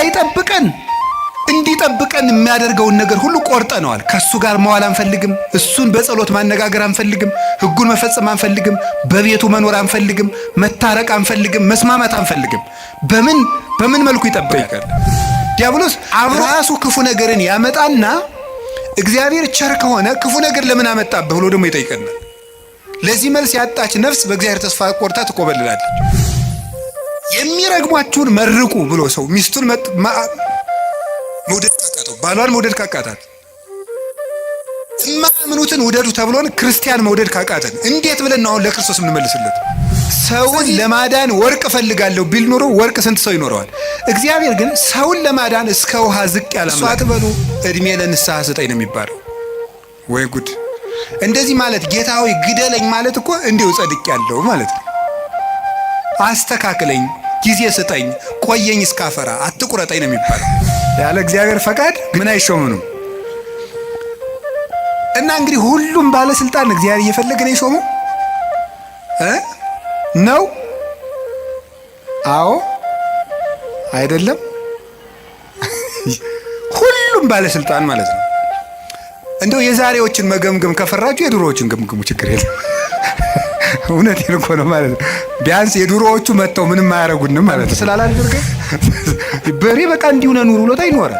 እንዳይጠብቀን እንዲጠብቀን የሚያደርገውን ነገር ሁሉ ቆርጠነዋል። ከሱ ጋር መዋል አንፈልግም። እሱን በጸሎት ማነጋገር አንፈልግም። ሕጉን መፈጸም አንፈልግም። በቤቱ መኖር አንፈልግም። መታረቅ አንፈልግም። መስማማት አንፈልግም። በምን መልኩ ይጠብቃል? ዲያብሎስ ራሱ ክፉ ነገርን ያመጣና እግዚአብሔር ቸር ከሆነ ክፉ ነገር ለምን አመጣብህ ብሎ ደግሞ ይጠይቀናል። ለዚህ መልስ ያጣች ነፍስ በእግዚአብሔር ተስፋ ቆርጣ ትቆበልላለች። የሚረግሟችሁን መርቁ ብሎ ሰው ሚስቱን መውደድ ካቃተው፣ ባሏን መውደድ ካቃታት፣ የማያምኑትን ውደዱ ተብሎን ክርስቲያን መውደድ ካቃተን እንዴት ብለን አሁን ለክርስቶስ የምንመልስለት? ሰውን ለማዳን ወርቅ እፈልጋለሁ ቢል ኖሮ ወርቅ ስንት ሰው ይኖረዋል? እግዚአብሔር ግን ሰውን ለማዳን እስከ ውሃ ዝቅ ያለ አምላክ። አትበሉ እድሜ ለንስሐ ስጠኝ ነው የሚባለው። ወይ ጉድ! እንደዚህ ማለት ጌታ ሆይ ግደለኝ ማለት እኮ እንዲሁ ጸድቅ ያለው ማለት ነው። አስተካክለኝ፣ ጊዜ ስጠኝ፣ ቆየኝ እስካፈራ፣ አትቁረጠኝ ነው የሚባለው። ያለ እግዚአብሔር ፈቃድ ምን አይሾምም። እና እንግዲህ ሁሉም ባለስልጣን እግዚአብሔር እየፈለገ ነው የሾመው ነው? አዎ አይደለም? ሁሉም ባለስልጣን ማለት ነው። እንደው የዛሬዎችን መገምገም ከፈራችሁ የድሮዎችን ገምግሙ፣ ችግር የለም። እውነቴን እኮ ነው ማለት ነው። ቢያንስ የድሮዎቹ መጥተው ምንም አያረጉንም ማለት ነው። ስላላደረገ በሬ በቃ እንዲሁ ነው ኑሮ ብሎታ ይኖራል።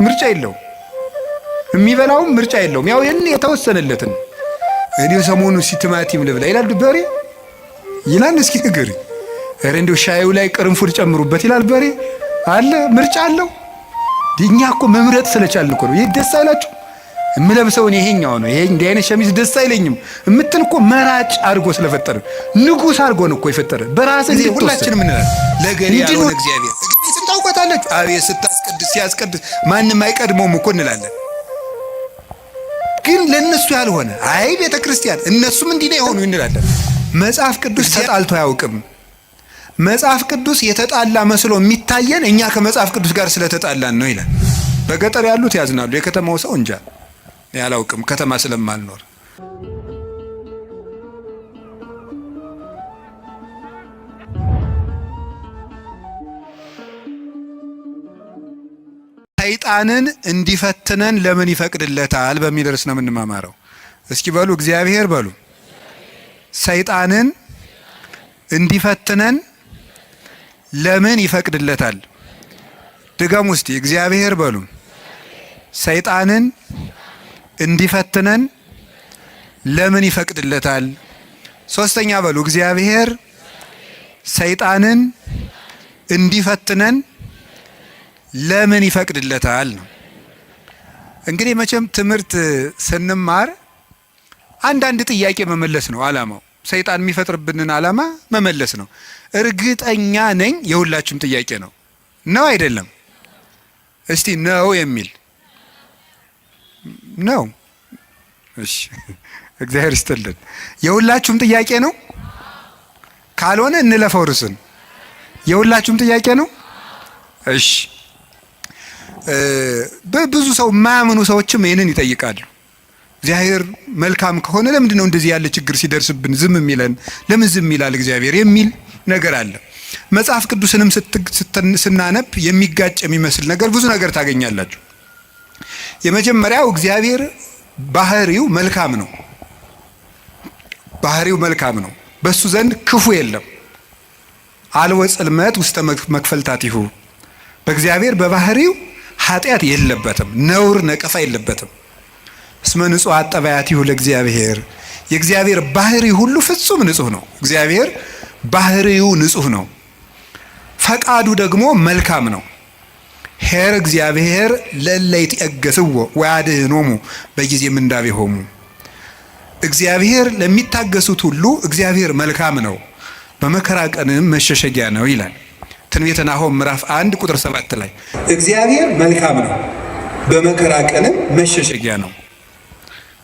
ምርጫ የለውም። የሚበላውም ምርጫ የለውም። ያው የተወሰነለትን እኔ ሰሞኑን ቲማቲም ልብላ ይላል በሬ ይላል። እስኪ ንገሪ፣ ኧረ እንደው ሻዩ ላይ ቅርንፉድ ጨምሩበት ይላል በሬ አለ። ምርጫ አለው። እኛ እኮ መምረጥ ስለቻልን እኮ ነው። ይሄ ደስ አይላችሁ? የምለብሰውን ይሄኛው ነው፣ ይሄ እንዲህ አይነት ሸሚዝ ደስ አይለኝም እምትል እኮ መራጭ አድርጎ ስለፈጠረ ንጉሥ አድርጎ ነው እኮ የፈጠረ። በራስህ እንዴት ሁላችንም እንላለን ለገሪ ያለው እግዚአብሔር ስንታውቀታለች። አቤት ስታስቀድስ ሲያስቀድስ ማንም አይቀድመውም እኮ እንላለን። ግን ለነሱ ያልሆነ አይ ቤተ ክርስቲያን እነሱም እንዲህ ነው የሆኑ እንላለን። መጽሐፍ ቅዱስ ተጣልቶ አያውቅም። መጽሐፍ ቅዱስ የተጣላ መስሎ የሚታየን እኛ ከመጽሐፍ ቅዱስ ጋር ስለተጣላን ነው ይላል። በገጠር ያሉት ያዝናሉ። የከተማው ሰው እንጃ ያላውቅም፣ ከተማ ስለማልኖር። ሰይጣንን እንዲፈትነን ለምን ይፈቅድለታል በሚል ርዕስ ነው የምንማማረው። እስኪ በሉ እግዚአብሔር በሉ። ሰይጣንን እንዲፈትነን ለምን ይፈቅድለታል? ድገሙ እስቲ። እግዚአብሔር በሉ። ሰይጣንን እንዲፈትነን ለምን ይፈቅድለታል? ሶስተኛ በሉ። እግዚአብሔር ሰይጣንን እንዲፈትነን ለምን ይፈቅድለታል ነው። እንግዲህ መቼም ትምህርት ስንማር አንዳንድ ጥያቄ መመለስ ነው ዓላማው። ሰይጣን የሚፈጥርብንን ዓላማ መመለስ ነው። እርግጠኛ ነኝ የሁላችሁም ጥያቄ ነው። ነው አይደለም? እስቲ ነው የሚል ነው። እሺ እግዚአብሔር ይስጥልን። የሁላችሁም ጥያቄ ነው። ካልሆነ እንለፈው ርስን። የሁላችሁም ጥያቄ ነው። እሺ በብዙ ሰው የማያምኑ ሰዎችም ይህንን ይጠይቃሉ። እግዚአብሔር መልካም ከሆነ ለምንድን ነው እንደዚህ ያለ ችግር ሲደርስብን ዝም የሚለን? ለምን ዝም ይላል እግዚአብሔር የሚል ነገር አለ። መጽሐፍ ቅዱስንም ስናነብ የሚጋጭ የሚመስል ነገር ብዙ ነገር ታገኛላችሁ። የመጀመሪያው እግዚአብሔር ባህሪው መልካም ነው። ባህሪው መልካም ነው። በሱ ዘንድ ክፉ የለም። አልወ ጽልመት ውስተ መክፈልታቲሁ። በእግዚአብሔር በባህሪው ኃጢአት የለበትም፣ ነውር ነቀፋ የለበትም። እስመ ንጹሕ አጠባያቲሁ ለእግዚአብሔር። የእግዚአብሔር ባህሪ ሁሉ ፍጹም ንጹሕ ነው። እግዚአብሔር ባህሪው ንጹሕ ነው። ፈቃዱ ደግሞ መልካም ነው። ኄር እግዚአብሔር ለእለ ይትዔገሥዎ ወያድኅኖሙ በጊዜ ምንዳቤሆሙ። እግዚአብሔር ለሚታገሱት ሁሉ እግዚአብሔር መልካም ነው፣ በመከራ ቀንም መሸሸጊያ ነው ይላል ትንቢተ ናሆም ምዕራፍ 1 ቁጥር 7 ላይ እግዚአብሔር መልካም ነው፣ በመከራ ቀንም መሸሸጊያ ነው።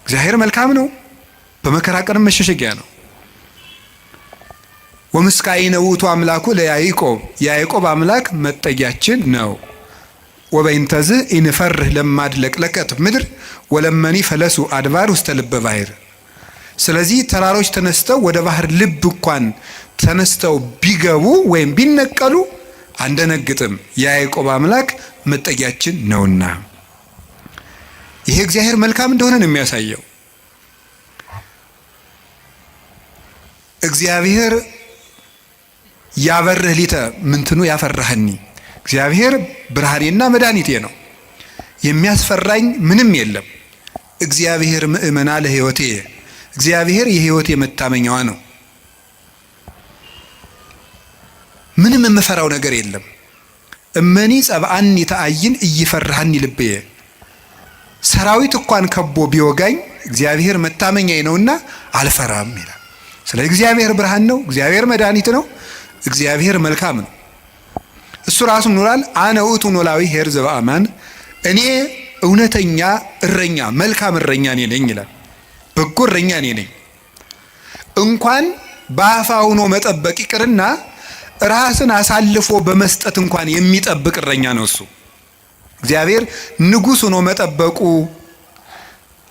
እግዚአብሔር መልካም ነው፣ በመከራ ቀንም መሸሸጊያ ነው። ወምስካኢነ ውእቱ አምላኩ ለያዕቆብ፣ የያዕቆብ አምላክ መጠጊያችን ነው። ወበይንተዝ ኢንፈርህ ለማድለቅለቀት ምድር ወለመኒ ፈለሱ አድባር ውስተ ልበ ባሕር። ስለዚህ ተራሮች ተነስተው ወደ ባህር ልብ እንኳን ተነስተው ቢገቡ ወይም ቢነቀሉ አንደነግጥም፣ የያዕቆብ አምላክ መጠጊያችን ነውና። ይሄ እግዚአብሔር መልካም እንደሆነ ነው የሚያሳየው። እግዚአብሔር ያበርህ ሊተ ምንትኑ ያፈራህኒ፣ እግዚአብሔር ብርሃኔና መድኃኒቴ ነው፣ የሚያስፈራኝ ምንም የለም። እግዚአብሔር ምእመና ለሕይወቴ፣ እግዚአብሔር የሕይወቴ መታመኛዋ ነው። ምንም የምፈራው ነገር የለም። እመኒ ጸብአኒ ተአይን እይፈራህኒ ልብየ፣ ሰራዊት እንኳን ከቦ ቢወጋኝ እግዚአብሔር መታመኛዬ ነውና አልፈራም ይላል። ስለ እግዚአብሔር ብርሃን ነው፣ እግዚአብሔር መድኃኒት ነው፣ እግዚአብሔር መልካም ነው። እሱ ራሱ ኖራል። አነ ውእቱ ኖላዊ ኄር ዘበአማን፣ እኔ እውነተኛ እረኛ መልካም እረኛ እኔ ነኝ ይላል። በጎ እረኛ እኔ ነኝ። እንኳን በአፋ ሆኖ መጠበቅ ይቅርና ራስን አሳልፎ በመስጠት እንኳን የሚጠብቅ እረኛ ነው እሱ። እግዚአብሔር ንጉሥ ሆኖ መጠበቁ፣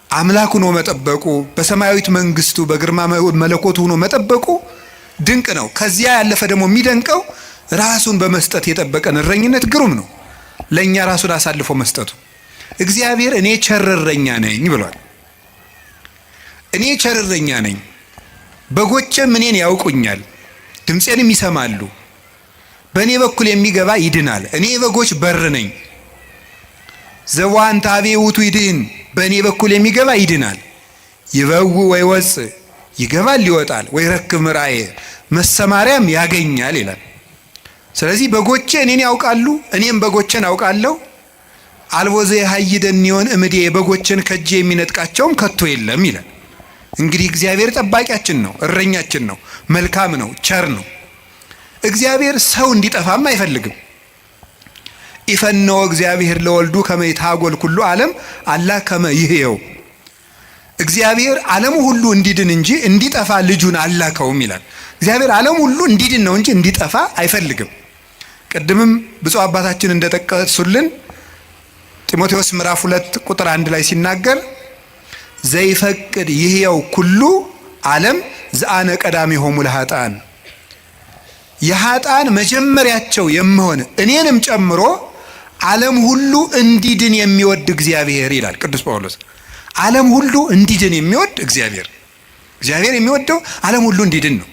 አምላክ ሆኖ መጠበቁ፣ በሰማያዊት መንግስቱ በግርማ መለኮቱ ሆኖ መጠበቁ ድንቅ ነው። ከዚያ ያለፈ ደግሞ የሚደንቀው ራሱን በመስጠት የጠበቀን እረኝነት ግሩም ነው። ለእኛ ራሱን አሳልፎ መስጠቱ። እግዚአብሔር እኔ ቸር እረኛ ነኝ ብሏል። እኔ ቸር እረኛ ነኝ፣ በጎቼም እኔን ያውቁኛል፣ ድምፄንም ይሰማሉ። በእኔ በኩል የሚገባ ይድናል። እኔ የበጎች በር ነኝ። ዘዋን ታቤ ውቱ ይድህን፣ በእኔ በኩል የሚገባ ይድናል። ይበው ወይ ወፅ፣ ይገባል ይወጣል፣ ወይ ረክብ ምርአየ፣ መሰማሪያም ያገኛል ይላል። ስለዚህ በጎቼ እኔን ያውቃሉ፣ እኔም በጎቼን አውቃለሁ። አልቦ ዘየሐይደኒዮን እምዴ፣ በጎቼን ከጄ የሚነጥቃቸውም ከቶ የለም ይላል። እንግዲህ እግዚአብሔር ጠባቂያችን ነው፣ እረኛችን ነው፣ መልካም ነው፣ ቸር ነው። እግዚአብሔር ሰው እንዲጠፋም አይፈልግም። ኢፈነወ እግዚአብሔር ለወልዱ ከመ ይትሐጐል ኩሉ ዓለም አላ ከመ ይሕየው፣ እግዚአብሔር ዓለሙ ሁሉ እንዲድን እንጂ እንዲጠፋ ልጁን አላከውም ይላል። እግዚአብሔር ዓለሙ ሁሉ እንዲድን ነው እንጂ እንዲጠፋ አይፈልግም። ቅድምም ብፁዕ አባታችን እንደጠቀሱልን ጢሞቴዎስ ምዕራፍ 2 ቁጥር 1 ላይ ሲናገር ዘይፈቅድ ይሕየው ኩሉ ዓለም ዘአነ ቀዳሚሆሙ ለኃጥአን፣ የኃጥአን መጀመሪያቸው የምሆን እኔንም ጨምሮ ዓለም ሁሉ እንዲድን የሚወድ እግዚአብሔር ይላል ቅዱስ ጳውሎስ። ዓለም ሁሉ እንዲድን የሚወድ እግዚአብሔር የሚወደው ዓለም ሁሉ እንዲድን ነው።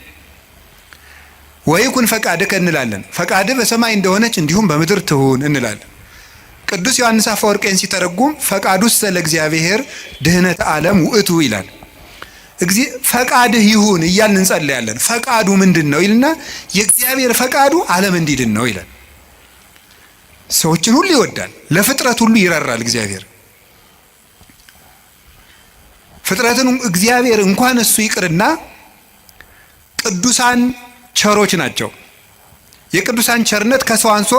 ወይኩን ፈቃድከ እንላለን። ፈቃድህ በሰማይ እንደሆነች እንዲሁም በምድር ትሁን እንላለን። ቅዱስ ዮሐንስ አፈወርቄን ሲተረጉም ፈቃዱሰ ለእግዚአብሔር ድህነተ ዓለም ውእቱ ይላል። ፈቃድህ ይሁን እያልን እንጸለያለን። ፈቃዱ ምንድን ነው ይልና የእግዚአብሔር ፈቃዱ ዓለም እንዲድን ነው ይላል። ሰዎችን ሁሉ ይወዳል፣ ለፍጥረት ሁሉ ይራራል። እግዚአብሔር ፍጥረትን እግዚአብሔር እንኳን እሱ ይቅርና ቅዱሳን ቸሮች ናቸው። የቅዱሳን ቸርነት ከሰው አንሶ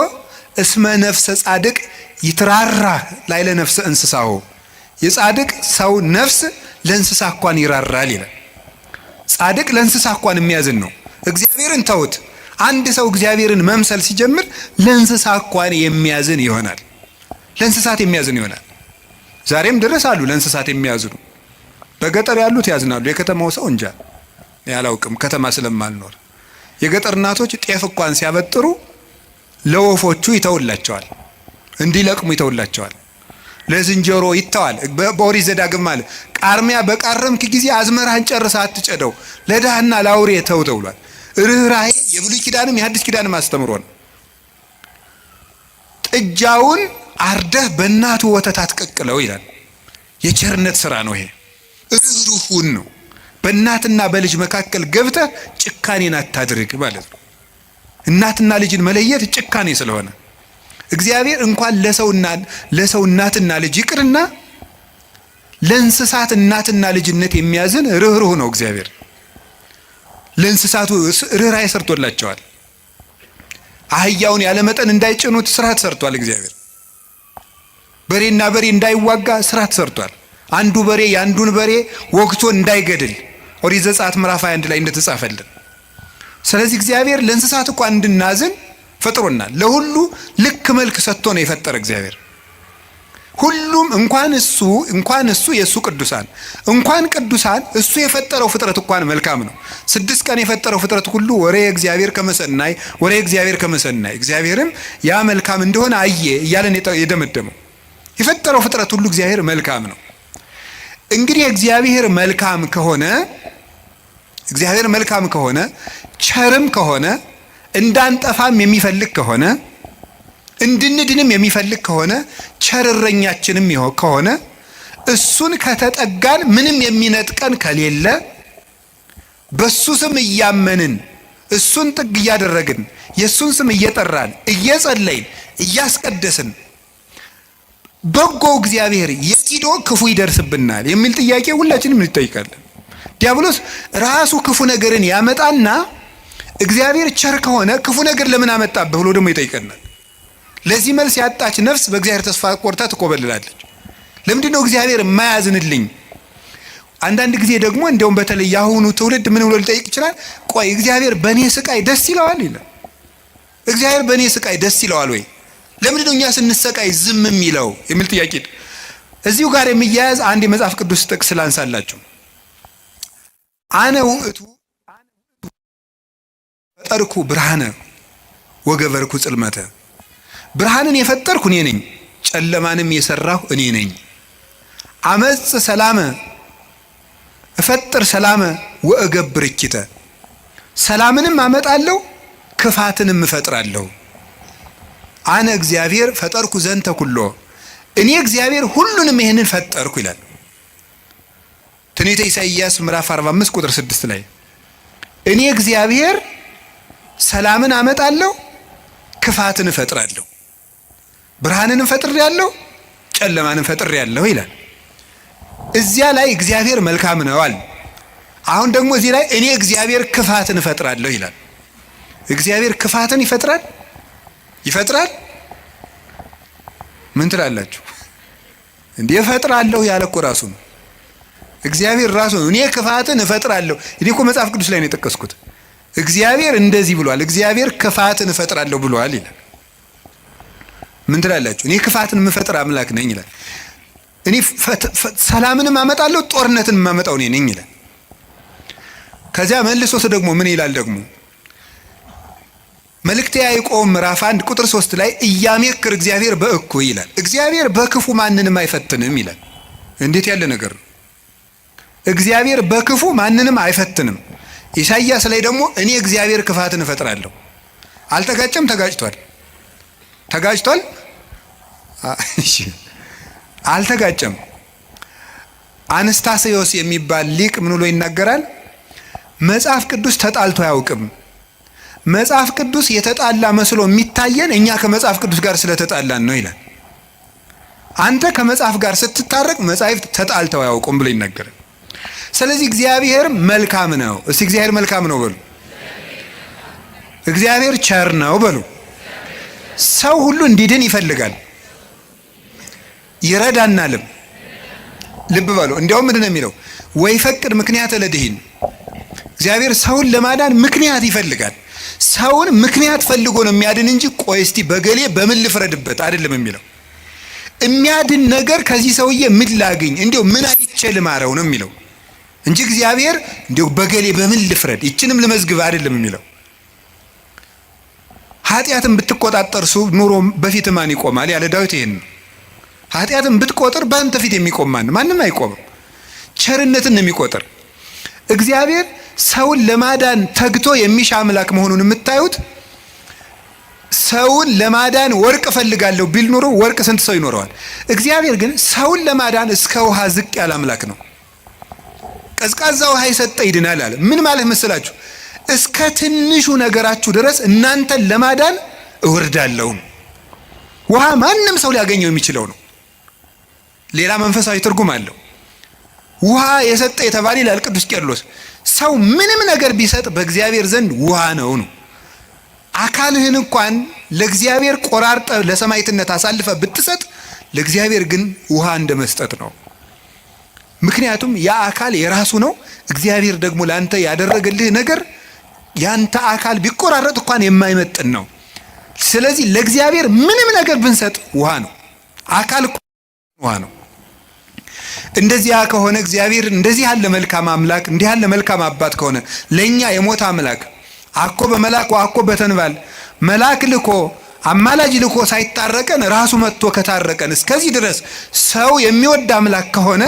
እስመ ነፍሰ ጻድቅ ይትራራ ላዕለ ነፍሰ እንስሳሁ፣ የጻድቅ ሰው ነፍስ ለእንስሳ እንኳን ይራራል ይላል። ጻድቅ ለእንስሳ እንኳን የሚያዝን ነው። እግዚአብሔርን ተውት። አንድ ሰው እግዚአብሔርን መምሰል ሲጀምር ለእንስሳ እንኳን የሚያዝን ይሆናል። ለእንስሳት የሚያዝን ይሆናል። ዛሬም ድረስ አሉ ለእንስሳት የሚያዝኑ። በገጠር ያሉት ያዝናሉ። የከተማው ሰው እንጃ ያላውቅም፣ ከተማ ስለማልኖር። የገጠር እናቶች ጤፍ እንኳን ሲያበጥሩ ለወፎቹ ይተውላቸዋል፣ እንዲለቅሙ ይተውላቸዋል። ለዝንጀሮ ይተዋል። በኦሪት ዘዳግም ማለት ቃርሚያ በቃረምክ ጊዜ አዝመራህን ጨርሰህ አትጨደው፣ ለድሃና ለአውሬ ተው ተብሏል። ርኅራኄ የብሉይ ኪዳንም የሐዲስ ኪዳንም አስተምሮ ነው። ጥጃውን አርደህ በእናቱ ወተት አትቀቅለው ይላል። የቸርነት ስራ ነው ይሄ። ርኅሩህን ነው። በእናትና በልጅ መካከል ገብተህ ጭካኔን አታድርግ ማለት ነው። እናትና ልጅን መለየት ጭካኔ ስለሆነ እግዚአብሔር እንኳን ለሰው እናትና ልጅ ይቅርና ለእንስሳት እናትና ልጅነት የሚያዝን ርኅሩህ ነው እግዚአብሔር። ለእንስሳቱ ርኅራኄ ሰርቶላቸዋል። አህያውን ያለመጠን እንዳይጭኑት ስርዓት ሰርቷል እግዚአብሔር። በሬና በሬ እንዳይዋጋ ስርዓት ሰርቷል። አንዱ በሬ የአንዱን በሬ ወግቶ እንዳይገድል ኦሪት ዘጸአት ምዕራፍ 21 ላይ እንደተጻፈልን። ስለዚህ እግዚአብሔር ለእንስሳት እንኳን እንድናዝን ፈጥሮናል። ለሁሉ ልክ መልክ ሰጥቶ ነው የፈጠረ እግዚአብሔር። ሁሉም እንኳን እሱ የእሱ ቅዱሳን እንኳን ቅዱሳን እሱ የፈጠረው ፍጥረት እንኳን መልካም ነው። 6 ቀን የፈጠረው ፍጥረት ሁሉ ወሬ እግዚአብሔር ከመሰናይ እግዚአብሔርም ያ መልካም እንደሆነ አየ እያለን የደመደመው የፈጠረው ፍጥረት ሁሉ እግዚአብሔር መልካም ነው። እንግዲህ እግዚአብሔር መልካም ከሆነ ቸርም ከሆነ እንዳንጠፋም የሚፈልግ ከሆነ እንድንድንም የሚፈልግ ከሆነ ቸርረኛችንም ከሆነ እሱን ከተጠጋን ምንም የሚነጥቀን ከሌለ በሱ ስም እያመንን እሱን ጥግ እያደረግን የሱን ስም እየጠራን እየጸለይን እያስቀደስን በጎ እግዚአብሔር የሲዶ ክፉ ይደርስብናል የሚል ጥያቄ ሁላችንም እንጠይቃለን። ዲያብሎስ ራሱ ክፉ ነገርን ያመጣና እግዚአብሔር ቸር ከሆነ ክፉ ነገር ለምን አመጣብህ ብሎ ደግሞ ይጠይቀናል። ለዚህ መልስ ያጣች ነፍስ በእግዚአብሔር ተስፋ ቆርጣ ትቆበልላለች። ለምንድን ነው እግዚአብሔር የማያዝንልኝ? አንዳንድ ጊዜ ደግሞ እንደውም በተለይ ያሁኑ ትውልድ ምን ብሎ ሊጠይቅ ይችላል? ቆይ እግዚአብሔር በእኔ ስቃይ ደስ ይለዋል ይላል። እግዚአብሔር በእኔ ስቃይ ደስ ይለዋል ወይ? ለምንድን ነው እኛ ስንሰቃይ ዝም የሚለው የሚል ጥያቄ እዚሁ ጋር የሚያያዝ አንድ የመጽሐፍ ቅዱስ ጥቅስ ላንሳላችሁ። አነ ውእቱ ፈጠርኩ ብርሃነ ወገበርኩ ጽልመተ። ብርሃንን የፈጠርኩ እኔ ነኝ፣ ጨለማንም የሰራሁ እኔ ነኝ። አመጽ ሰላመ እፈጥር ሰላመ ወእገብር እኪተ። ሰላምንም አመጣለሁ ክፋትንም እፈጥራለሁ። አነ እግዚአብሔር ፈጠርኩ ዘንተ ኩሎ። እኔ እግዚአብሔር ሁሉንም ይሄንን ፈጠርኩ ይላል ትንቢተ ኢሳይያስ ምዕራፍ 45 ቁጥር 6 ላይ እኔ እግዚአብሔር ሰላምን አመጣለሁ ክፋትን እፈጥራለሁ፣ ብርሃንንም ፈጥሬያለሁ ጨለማንም ፈጥሬያለሁ ይላል። እዚያ ላይ እግዚአብሔር መልካም ነው አለ። አሁን ደግሞ እዚህ ላይ እኔ እግዚአብሔር ክፋትን እፈጥራለሁ ይላል። እግዚአብሔር ክፋትን ይፈጥራል? ምን ትላላችሁ? እንዴ እፈጥራለሁ ያለ እኮ ራሱ ነው። እግዚአብሔር ራሱ ነው እኔ ክፋትን እፈጥራለሁ። እኔ እኮ መጽሐፍ ቅዱስ ላይ ነው የጠቀስኩት። እግዚአብሔር እንደዚህ ብሏል፣ እግዚአብሔር ክፋትን እፈጥራለሁ ብሏል ይላል። ምን ትላላችሁ? እኔ ክፋትን የምፈጥር አምላክ ነኝ ይላል። እኔ ሰላምንም አመጣለሁ ጦርነትን የማመጣው እኔ ነኝ ይላል። ከዚያ መልሶስ ደግሞ ምን ይላል? ደግሞ መልእክተ ያዕቆብ ምዕራፍ 1 ቁጥር 3 ላይ እያሜክር እግዚአብሔር በእኩይ ይላል። እግዚአብሔር በክፉ ማንንም አይፈትንም ይላል። እንዴት ያለ ነገር ነው! እግዚአብሔር በክፉ ማንንም አይፈትንም። ኢሳይያስ ላይ ደግሞ እኔ እግዚአብሔር ክፋትን እፈጥራለሁ። አልተጋጨም? ተጋጭቷል? እሺ አልተጋጨም። አንስታሴዎስ የሚባል ሊቅ ምን ብሎ ይናገራል? መጽሐፍ ቅዱስ ተጣልቶ አያውቅም። መጽሐፍ ቅዱስ የተጣላ መስሎ የሚታየን እኛ ከመጽሐፍ ቅዱስ ጋር ስለተጣላን ነው ይላል። አንተ ከመጽሐፍ ጋር ስትታረቅ መጻሕፍት ተጣልተው አያውቁም ብሎ ይናገራል። ስለዚህ እግዚአብሔር መልካም ነው። እስቲ እግዚአብሔር መልካም ነው በሉ። እግዚአብሔር ቸር ነው በሉ። ሰው ሁሉ እንዲድን ይፈልጋል፣ ይረዳናልም። ልብ በሉ። እንዲያውም ምንድን ነው የሚለው? ወይ ፈቅድ ምክንያት ለድኂን። እግዚአብሔር ሰውን ለማዳን ምክንያት ይፈልጋል። ሰውን ምክንያት ፈልጎ ነው የሚያድን እንጂ ቆይ እስቲ በገሌ በምን ልፍረድበት አይደለም የሚለው። የሚያድን ነገር ከዚህ ሰውዬ ምን ላግኝ፣ እንዲያው ምን አይቼ ልማረው ነው የሚለው እንጂ እግዚአብሔር እንዲያው በገሌ በምን ልፍረድ ይችንም ልመዝግብ አይደለም የሚለው። ኃጢአትን ብትቆጣጠር ኑሮ በፊት ማን ይቆማል ያለ ዳዊት ይሄን ነው። ኃጢአትን ብትቆጥር በአንተ ፊት የሚቆም ማንም አይቆምም። ቸርነትን ነው የሚቆጥር። እግዚአብሔር ሰውን ለማዳን ተግቶ የሚሻ አምላክ መሆኑን የምታዩት ሰውን ለማዳን ወርቅ እፈልጋለሁ ቢል ኑሮ ወርቅ ስንት ሰው ይኖረዋል? እግዚአብሔር ግን ሰውን ለማዳን እስከ ውሃ ዝቅ ያለ አምላክ ነው። ቀዝቃዛ ውሃ የሰጠ ይድናል አለ። ምን ማለት መስላችሁ? እስከ ትንሹ ነገራችሁ ድረስ እናንተን ለማዳን እወርዳለሁ። ውሃ ማንም ሰው ሊያገኘው የሚችለው ነው። ሌላ መንፈሳዊ ትርጉም አለው። ውሃ የሰጠ የተባለ ይላል ቅዱስ ቄርሎስ። ሰው ምንም ነገር ቢሰጥ በእግዚአብሔር ዘንድ ውሃ ነው። አካልህን እንኳን ለእግዚአብሔር ቆራርጠ ለሰማዕትነት አሳልፈ ብትሰጥ ለእግዚአብሔር ግን ውሃ እንደመስጠት ነው። ምክንያቱም ያ አካል የራሱ ነው። እግዚአብሔር ደግሞ ላንተ ያደረገልህ ነገር ያንተ አካል ቢቆራረጥ እንኳን የማይመጥን ነው። ስለዚህ ለእግዚአብሔር ምንም ነገር ብንሰጥ ውሃ ነው። አካል ነው። እንደዚያ ከሆነ እግዚአብሔር እንደዚህ ያለ መልካም አምላክ እንዲህ ያለ መልካም አባት ከሆነ ለኛ የሞት አምላክ አኮ በመላክ ወአኮ በተንባል መልአክ ልኮ አማላጅ ልኮ ሳይታረቀን ራሱ መጥቶ ከታረቀን እስከዚህ ድረስ ሰው የሚወድ አምላክ ከሆነ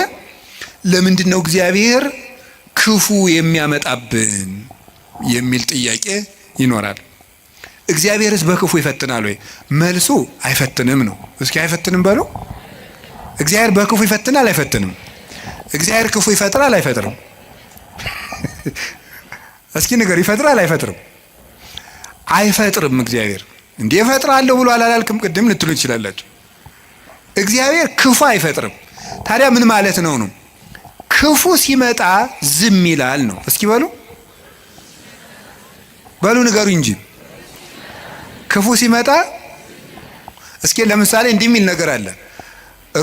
ለምንድነው እግዚአብሔር ክፉ የሚያመጣብን የሚል ጥያቄ ይኖራል። እግዚአብሔርስ በክፉ ይፈትናል ወይ? መልሱ አይፈትንም ነው። እስኪ አይፈትንም በሉ። እግዚአብሔር በክፉ ይፈትናል አይፈትንም? እግዚአብሔር ክፉ ይፈጥራል አይፈጥርም? እስኪ ነገር ይፈጥራል አይፈጥርም? አይፈጥርም። እግዚአብሔር እንዴ እፈጥራለሁ ብሎ አላልክም ቅድም ልትሉ ትችላላችሁ። እግዚአብሔር ክፉ አይፈጥርም። ታዲያ ምን ማለት ነው? ክፉ ሲመጣ ዝም ይላል ነው። እስኪ በሉ ንገሩ እንጂ ክፉ ሲመጣ እስኪ ለምሳሌ እንዲህ የሚል ነገር አለ።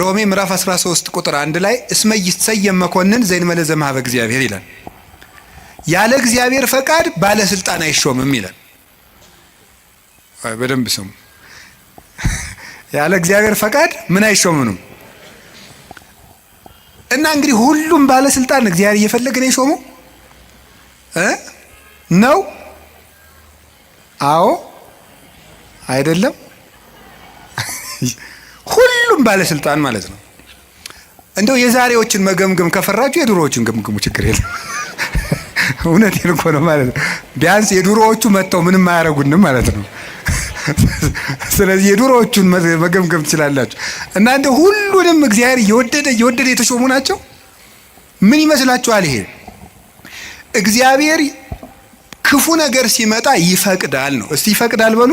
ሮሜ ምዕራፍ 13 ቁጥር 1 ላይ እስመ ይትሰየም መኮንን ዘእንበለ ዘእምኀበ እግዚአብሔር ይላል። ያለ እግዚአብሔር ፈቃድ ባለስልጣን አይሾምም ይላል። በደንብ ስሙ። ያለ እግዚአብሔር ፈቃድ ምን አይሾምም? እና እንግዲህ ሁሉም ባለስልጣን እግዚአብሔር እየፈለገ ነው የሾመው ነው? አዎ አይደለም? ሁሉም ባለስልጣን ማለት ነው። እንደው የዛሬዎችን መገምገም ከፈራችሁ የድሮዎችን ገምግሙ፣ ችግር የለም። እውነቴን እኮ ነው ማለት ነው። ቢያንስ የድሮዎቹ መጥተው ምንም አያረጉንም ማለት ነው። ስለዚህ የድሮዎቹን መገምገም ትችላላችሁ። እና እንደው ሁሉንም እግዚአብሔር እየወደደ የተሾሙ ናቸው። ምን ይመስላችኋል? ይሄ እግዚአብሔር ክፉ ነገር ሲመጣ ይፈቅዳል ነው። እስቲ ይፈቅዳል በሉ።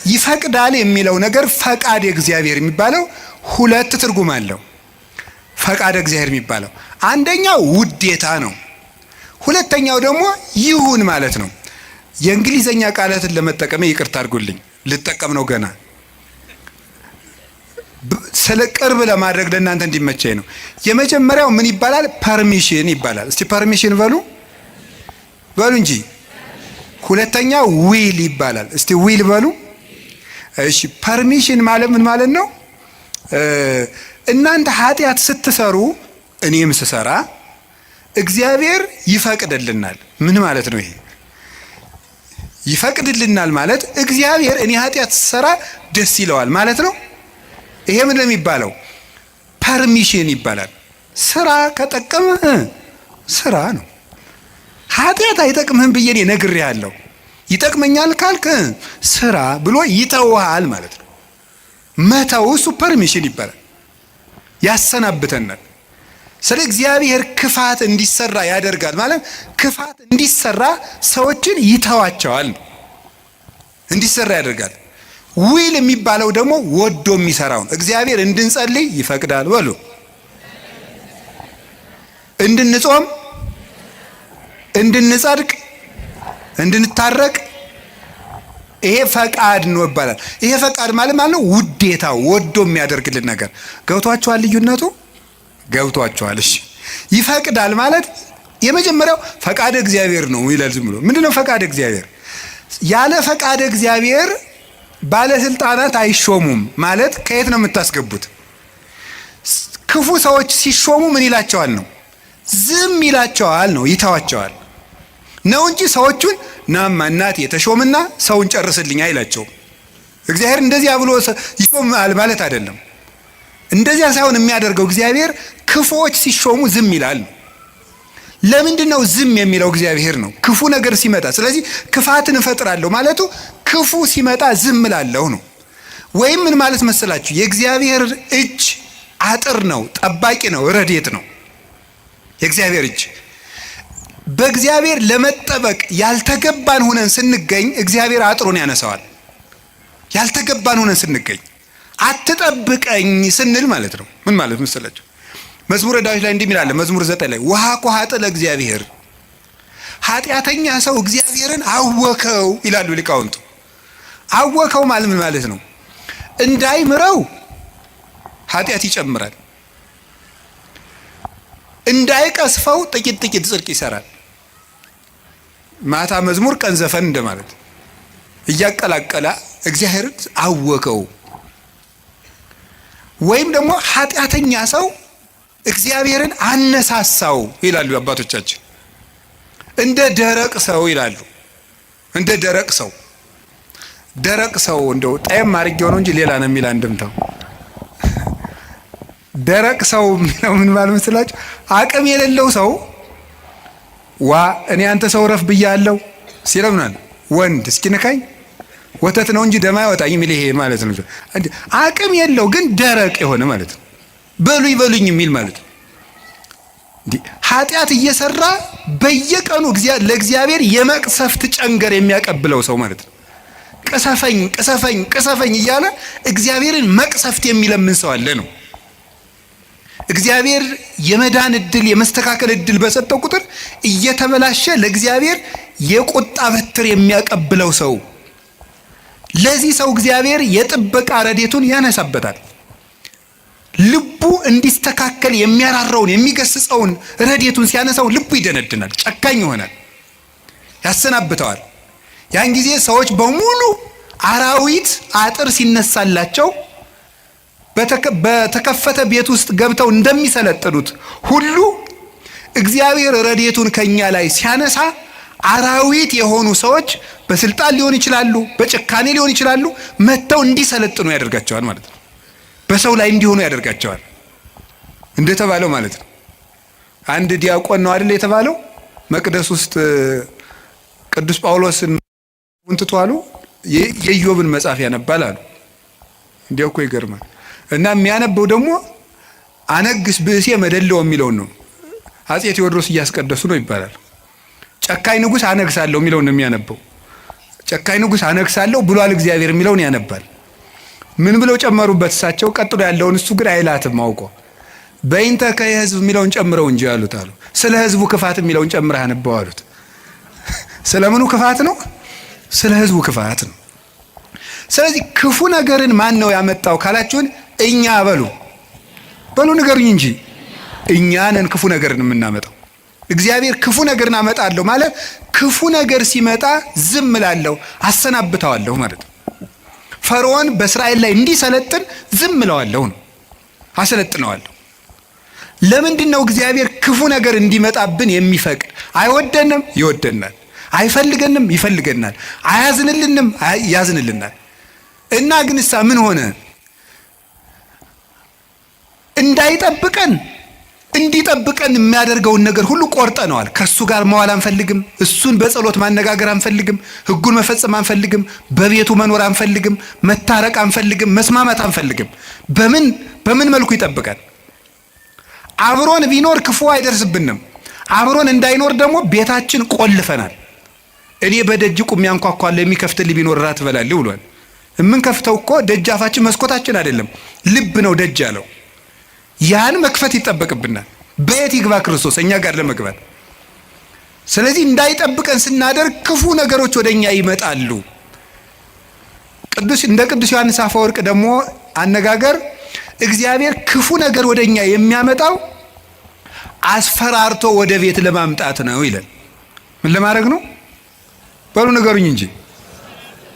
ይፈቅዳል የሚለው ነገር ፈቃድ እግዚአብሔር የሚባለው ሁለት ትርጉም አለው። ፈቃድ እግዚአብሔር የሚባለው አንደኛው ውዴታ ነው። ሁለተኛው ደግሞ ይሁን ማለት ነው። የእንግሊዘኛ ቃላትን ለመጠቀም ይቅርታ አድርጉልኝ፣ ልጠቀም ነው ገና ስለ ቅርብ ለማድረግ ለእናንተ እንዲመቸኝ ነው። የመጀመሪያው ምን ይባላል? ፐርሚሽን ይባላል። እስቲ ፐርሚሽን በሉ እንጂ። ሁለተኛው ዊል ይባላል። እስቲ ዊል በሉ። እሺ ፐርሚሽን ማለት ምን ማለት ነው? እናንተ ኃጢአት ስትሰሩ እኔም ስሰራ እግዚአብሔር ይፈቅድልናል። ምን ማለት ነው ይሄ? ይፈቅድልናል ማለት እግዚአብሔር እኔ ኃጢአት ስሰራ ደስ ይለዋል ማለት ነው። ይሄ ምን ነው የሚባለው? ፐርሚሽን ይባላል። ስራ ከጠቀመህ ስራ ነው። ኃጢአት አይጠቅምህም ብዬ እኔ ነግሬሃለሁ፣ ይጠቅመኛል ካልክ ስራ ብሎ ይተውሃል ማለት ነው። መተው እሱ ፐርሚሽን ይባላል። ያሰናብተናል። ስለ እግዚአብሔር ክፋት እንዲሰራ ያደርጋል ማለት ክፋት እንዲሰራ ሰዎችን ይተዋቸዋል፣ እንዲሰራ ያደርጋል። ዊል የሚባለው ደግሞ ወዶ የሚሰራው ነው። እግዚአብሔር እንድንጸልይ ይፈቅዳል በሉ፣ እንድንጾም፣ እንድንጸድቅ፣ እንድንታረቅ ይሄ ፈቃድ ነው ይባላል። ይሄ ፈቃድ ማለት ነው ውዴታው፣ ወዶ የሚያደርግልን ነገር። ገብቷችኋል? ልዩነቱ ገብቷችኋል? እሺ ይፈቅዳል ማለት የመጀመሪያው ፈቃድ እግዚአብሔር ነው ይላል። ዝም ብሎ ምንድነው ፈቃድ እግዚአብሔር? ያለ ፈቃድ እግዚአብሔር ባለስልጣናት አይሾሙም ማለት ከየት ነው የምታስገቡት? ክፉ ሰዎች ሲሾሙ ምን ይላቸዋል ነው? ዝም ይላቸዋል ነው፣ ይተዋቸዋል ነው እንጂ ሰዎቹን ናማ እናት የተሾምና ሰውን ጨርስልኝ አይላቸውም። እግዚአብሔር እንደዚያ ብሎ ይሾማል ማለት አይደለም። እንደዚያ ሳይሆን የሚያደርገው እግዚአብሔር ክፉዎች ሲሾሙ ዝም ይላል ነው። ለምንድን ነው ዝም የሚለው? እግዚአብሔር ነው ክፉ ነገር ሲመጣ። ስለዚህ ክፋትን እፈጥራለሁ ማለቱ ክፉ ሲመጣ ዝም እላለሁ ነው። ወይም ምን ማለት መሰላችሁ? የእግዚአብሔር እጅ አጥር ነው፣ ጠባቂ ነው፣ ረድኤት ነው። የእግዚአብሔር እጅ በእግዚአብሔር ለመጠበቅ ያልተገባን ሆነን ስንገኝ እግዚአብሔር አጥሩን ያነሳዋል። ያልተገባን ሆነን ስንገኝ አትጠብቀኝ ስንል ማለት ነው። ምን ማለት መሰላችሁ? መዝሙረ ዳዊት ላይ እንዲህ ይላል። መዝሙር 9 ላይ ውሃ ኮሃጥ ለእግዚአብሔር፣ ኃጢአተኛ ሰው እግዚአብሔርን አወከው ይላሉ ሊቃውንቱ። አወከው ማለት ምን ማለት ነው? እንዳይምረው ኃጢአት ይጨምራል፣ እንዳይቀስፈው ጥቂት ጥቂት ጽድቅ ይሰራል። ማታ መዝሙር ቀን ዘፈን እንደማለት እያቀላቀለ እግዚአብሔርን አወከው። ወይም ደግሞ ኃጢአተኛ ሰው እግዚአብሔርን አነሳሳው ይላሉ አባቶቻችን። እንደ ደረቅ ሰው ይላሉ። እንደ ደረቅ ሰው ደረቅ ሰው እንደው ጣይም አድርጌው ነው እንጂ ሌላ ነው የሚል አንድምታው። ደረቅ ሰው የሚለው ምን ማለት መስላችሁ? አቅም የሌለው ሰው እኔ አንተ ሰው ረፍ ብያለሁ ሲለምናል ወንድ እስኪ ንካኝ ወተት ነው እንጂ ደም አይወጣኝ የሚል ይሄ ማለት ነው። አቅም የለው ግን ደረቅ የሆነ ማለት ነው። በሉኝ የሚል ማለት ነው። ኃጢአት እየሰራ በየቀኑ ለእግዚአብሔር የመቅሰፍት ጨንገር የሚያቀብለው ሰው ማለት ነው። ቅሰፈኝ እያለ እግዚአብሔርን መቅሰፍት የሚለምን ሰው አለ ነው። እግዚአብሔር የመዳን እድል የመስተካከል እድል በሰጠው ቁጥር እየተበላሸ ለእግዚአብሔር የቁጣ በትር የሚያቀብለው ሰው፣ ለዚህ ሰው እግዚአብሔር የጥበቃ ረድኤቱን ያነሳበታል። ልቡ እንዲስተካከል የሚያራራውን የሚገስጸውን ረድኤቱን ሲያነሳው ልቡ ይደነድናል፣ ጨካኝ ይሆናል፣ ያሰናብተዋል። ያን ጊዜ ሰዎች በሙሉ አራዊት አጥር ሲነሳላቸው በተከፈተ ቤት ውስጥ ገብተው እንደሚሰለጥኑት ሁሉ እግዚአብሔር ረድኤቱን ከኛ ላይ ሲያነሳ አራዊት የሆኑ ሰዎች በስልጣን ሊሆን ይችላሉ፣ በጭካኔ ሊሆን ይችላሉ፣ መጥተው እንዲሰለጥኑ ያደርጋቸዋል ማለት ነው። በሰው ላይ እንዲሆኑ ያደርጋቸዋል እንደተባለው ማለት ነው። አንድ ዲያቆን ነው አይደል የተባለው መቅደስ ውስጥ ቅዱስ ጳውሎስን እንትቷሉ የኢዮብን መጽሐፍ ያነባል አሉ። እንዲያው እኮ ይገርማል። እና የሚያነበው ደግሞ አነግስ ብእሴ መደለው የሚለውን ነው። አፄ ቴዎድሮስ እያስቀደሱ ነው ይባላል። ጨካኝ ንጉሥ አነግሳለሁ የሚለውን ነው የሚያነበው። ጨካኝ ንጉሥ አነግሳለሁ ብሏል እግዚአብሔር የሚለውን ያነባል። ምን ብለው ጨመሩበት እሳቸው? ቀጥሎ ያለውን እሱ ግን አይላትም አውቆ በእንተ ከህዝብ የሚለውን ጨምረው እንጂ ያሉት አሉ። ስለ ህዝቡ ክፋት የሚለውን ጨምረህ አነበው አሉት። ስለምኑ ክፋት ነው? ስለ ህዝቡ ክፋት ነው። ስለዚህ ክፉ ነገርን ማን ነው ያመጣው ካላችሁን፣ እኛ በሉ ንገሩኝ እንጂ እኛ ነን ክፉ ነገርን የምናመጣው። እግዚአብሔር ክፉ ነገርን አመጣለሁ ማለት ክፉ ነገር ሲመጣ ዝም እላለሁ አሰናብተዋለሁ ማለት ነው። ፈርዖን በእስራኤል ላይ እንዲሰለጥን ዝም እለዋለሁ ነው፣ አሰለጥነዋለሁ። ለምንድን ነው እግዚአብሔር ክፉ ነገር እንዲመጣብን የሚፈቅድ? አይወደንም፣ ይወደናል። አይፈልገንም፣ ይፈልገናል። አያዝንልንም፣ ያዝንልናል። እና ግንሳ ምን ሆነ? እንዳይጠብቀን እንዲጠብቀን የሚያደርገውን ነገር ሁሉ ቆርጠነዋል። ከሱ ጋር መዋል አንፈልግም። እሱን በጸሎት ማነጋገር አንፈልግም። ሕጉን መፈጸም አንፈልግም። በቤቱ መኖር አንፈልግም። መታረቅ አንፈልግም። መስማማት አንፈልግም። በምን መልኩ ይጠብቀን? አብሮን ቢኖር ክፉ አይደርስብንም። አብሮን እንዳይኖር ደግሞ ቤታችን ቆልፈናል። እኔ በደጅ ቁሜ አንኳኳለሁ የሚከፍትልኝ ቢኖር ራት እበላለሁ ብሏል። የምንከፍተው እኮ ደጃፋችን መስኮታችን አይደለም፣ ልብ ነው ደጅ ያለው። ያን መክፈት ይጠበቅብናል። በየት ይግባ ክርስቶስ እኛ ጋር ለመግባት? ስለዚህ እንዳይጠብቀን ስናደርግ ክፉ ነገሮች ወደኛ ይመጣሉ። እንደ ቅዱስ ዮሐንስ አፈወርቅ ደግሞ አነጋገር እግዚአብሔር ክፉ ነገር ወደኛ የሚያመጣው አስፈራርቶ ወደ ቤት ለማምጣት ነው ይላል። ምን ለማድረግ ነው? በሉ ንገሩኝ እንጂ።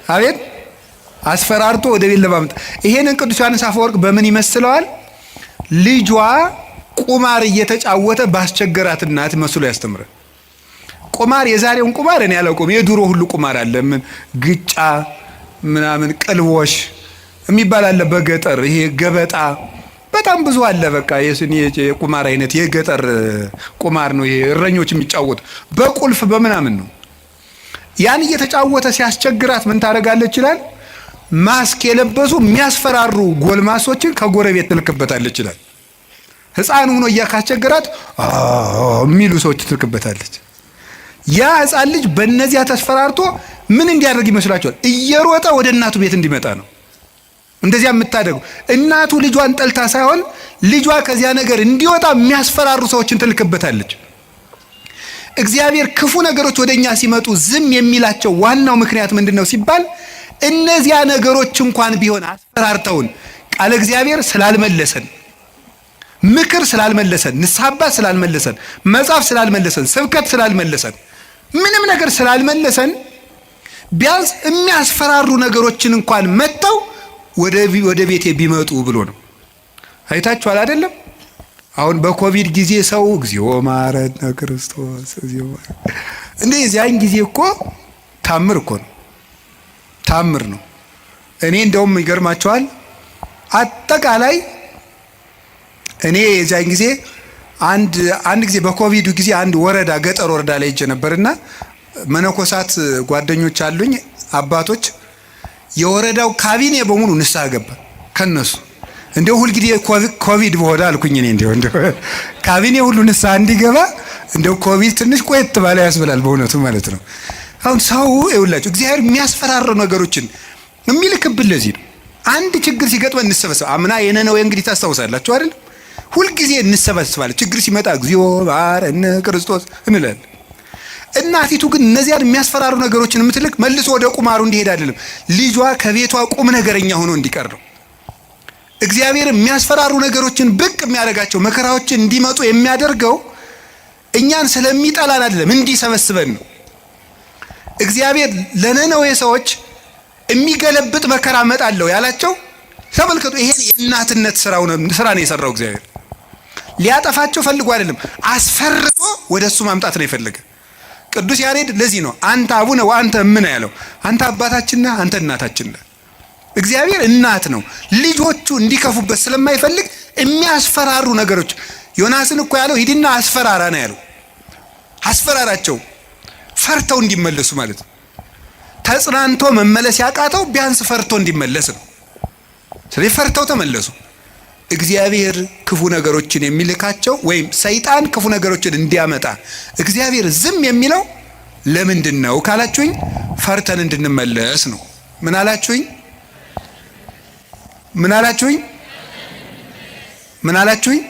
አቤት አስፈራርቶ ወደ ቤት ለማምጣት። ይሄንን ቅዱስ ዮሐንስ አፈወርቅ በምን ይመስለዋል? ልጇ ቁማር እየተጫወተ ባስቸገራት እናት መስሎ ያስተምራል። ቁማር የዛሬውን ቁማር እኔ አላውቅም። የድሮ ሁሉ ቁማር አለ። ምን ግጫ ምናምን ቅልቦሽ የሚባል አለ በገጠር። ይሄ ገበጣ በጣም ብዙ አለ። በቃ የቁማር አይነት የገጠር ቁማር ነው ይሄ። እረኞች የሚጫወቱ በቁልፍ በምናምን ነው። ያን እየተጫወተ ሲያስቸግራት ምን ታደርጋለች ይችላል? ማስክ የለበሱ የሚያስፈራሩ ጎልማሶችን ከጎረቤት ትልክበታለች ይችላል። ሕፃን ሆኖ እያካስቸገራት የሚሉ ሰዎች ትልክበታለች። ያ ሕፃን ልጅ በእነዚያ ተስፈራርቶ ምን እንዲያደርግ ይመስላችኋል? እየሮጠ ወደ እናቱ ቤት እንዲመጣ ነው። እንደዚያ የምታደርገው እናቱ ልጇን ጠልታ ሳይሆን ልጇ ከዚያ ነገር እንዲወጣ የሚያስፈራሩ ሰዎችን ትልክበታለች። እግዚአብሔር ክፉ ነገሮች ወደኛ ሲመጡ ዝም የሚላቸው ዋናው ምክንያት ምንድነው ሲባል እነዚያ ነገሮች እንኳን ቢሆን አስፈራርተውን ቃለ እግዚአብሔር ስላልመለሰን፣ ምክር ስላልመለሰን፣ ንስሐ አባት ስላልመለሰን፣ መጽሐፍ ስላልመለሰን፣ ስብከት ስላልመለሰን፣ ምንም ነገር ስላልመለሰን ቢያንስ የሚያስፈራሩ ነገሮችን እንኳን መጥተው ወደ ቤቴ ቢመጡ ብሎ ነው። አይታችኋል አይደለም? አሁን በኮቪድ ጊዜ ሰው እግዚኦ ማረነ ክርስቶስ እግዚኦ እንደዚህ ያን ጊዜ እኮ ታምር እኮ ነው፣ ታምር ነው። እኔ እንደውም ይገርማችኋል አጠቃላይ እኔ የዛን ጊዜ አንድ ጊዜ በኮቪዱ ጊዜ አንድ ወረዳ ገጠር ወረዳ ላይ ሄጄ ነበርና መነኮሳት ጓደኞች አሉኝ አባቶች፣ የወረዳው ካቢኔ በሙሉ ንስሐ ገባ ከነሱ። እንደው ሁሉ ጊዜ ኮቪድ በሆነ አልኩኝ እኔ እንደው ካቢኔ ሁሉ ንስሐ እንዲገባ እንደው ኮቪድ ትንሽ ቆየት ባለ ያስብላል በእውነቱ ማለት ነው። አሁን ሰው ይውላችሁ እግዚአብሔር የሚያስፈራሩ ነገሮችን የሚልክብን ለዚህ ነው። አንድ ችግር ሲገጥመን እንሰበሰብ። አምና የነነዌ እንግዲህ ታስታውሳላችሁ አይደል? ሁል ጊዜ እንሰበሰባለን። ችግር ሲመጣ እግዚኦ ማረነ ክርስቶስ እንላለን። እናቲቱ ግን እነዚያን የሚያስፈራሩ ነገሮችን የምትልክ መልሶ ወደ ቁማሩ እንዲሄድ አይደለም፣ ልጇ ከቤቷ ቁም ነገረኛ ሆኖ እንዲቀር ነው። እግዚአብሔር የሚያስፈራሩ ነገሮችን ብቅ የሚያደርጋቸው መከራዎችን እንዲመጡ የሚያደርገው እኛን ስለሚጠላን አይደለም፣ እንዲሰበስበን ነው። እግዚአብሔር ለነነዌ ሰዎች የሚገለብጥ መከራ መጣለው ያላቸው ተመልከቱ። ይሄን የእናትነት ስራ ነው የሰራው እግዚአብሔር። ሊያጠፋቸው ፈልጎ አይደለም፣ አስፈርቶ ወደሱ ማምጣት ነው የፈለገ። ቅዱስ ያሬድ ለዚህ ነው አንተ አቡነ ወአንተ እምነ ያለው። አንተ አባታችን ነህ፣ አንተ እናታችን ነህ። እግዚአብሔር እናት ነው። ልጆቹ እንዲከፉበት ስለማይፈልግ የሚያስፈራሩ ነገሮች ዮናስን እኮ ያለው ሂድና አስፈራራ ነው ያለው። አስፈራራቸው ፈርተው እንዲመለሱ ማለት ነው። ተጽናንቶ መመለስ ያቃተው ቢያንስ ፈርቶ እንዲመለስ ነው። ስለዚህ ፈርተው ተመለሱ። እግዚአብሔር ክፉ ነገሮችን የሚልካቸው ወይም ሰይጣን ክፉ ነገሮችን እንዲያመጣ እግዚአብሔር ዝም የሚለው ለምንድን ነው ካላችሁኝ፣ ፈርተን እንድንመለስ ነው። ምን አላችሁኝ? ምን አላችሁኝ? ምን አላችሁኝ?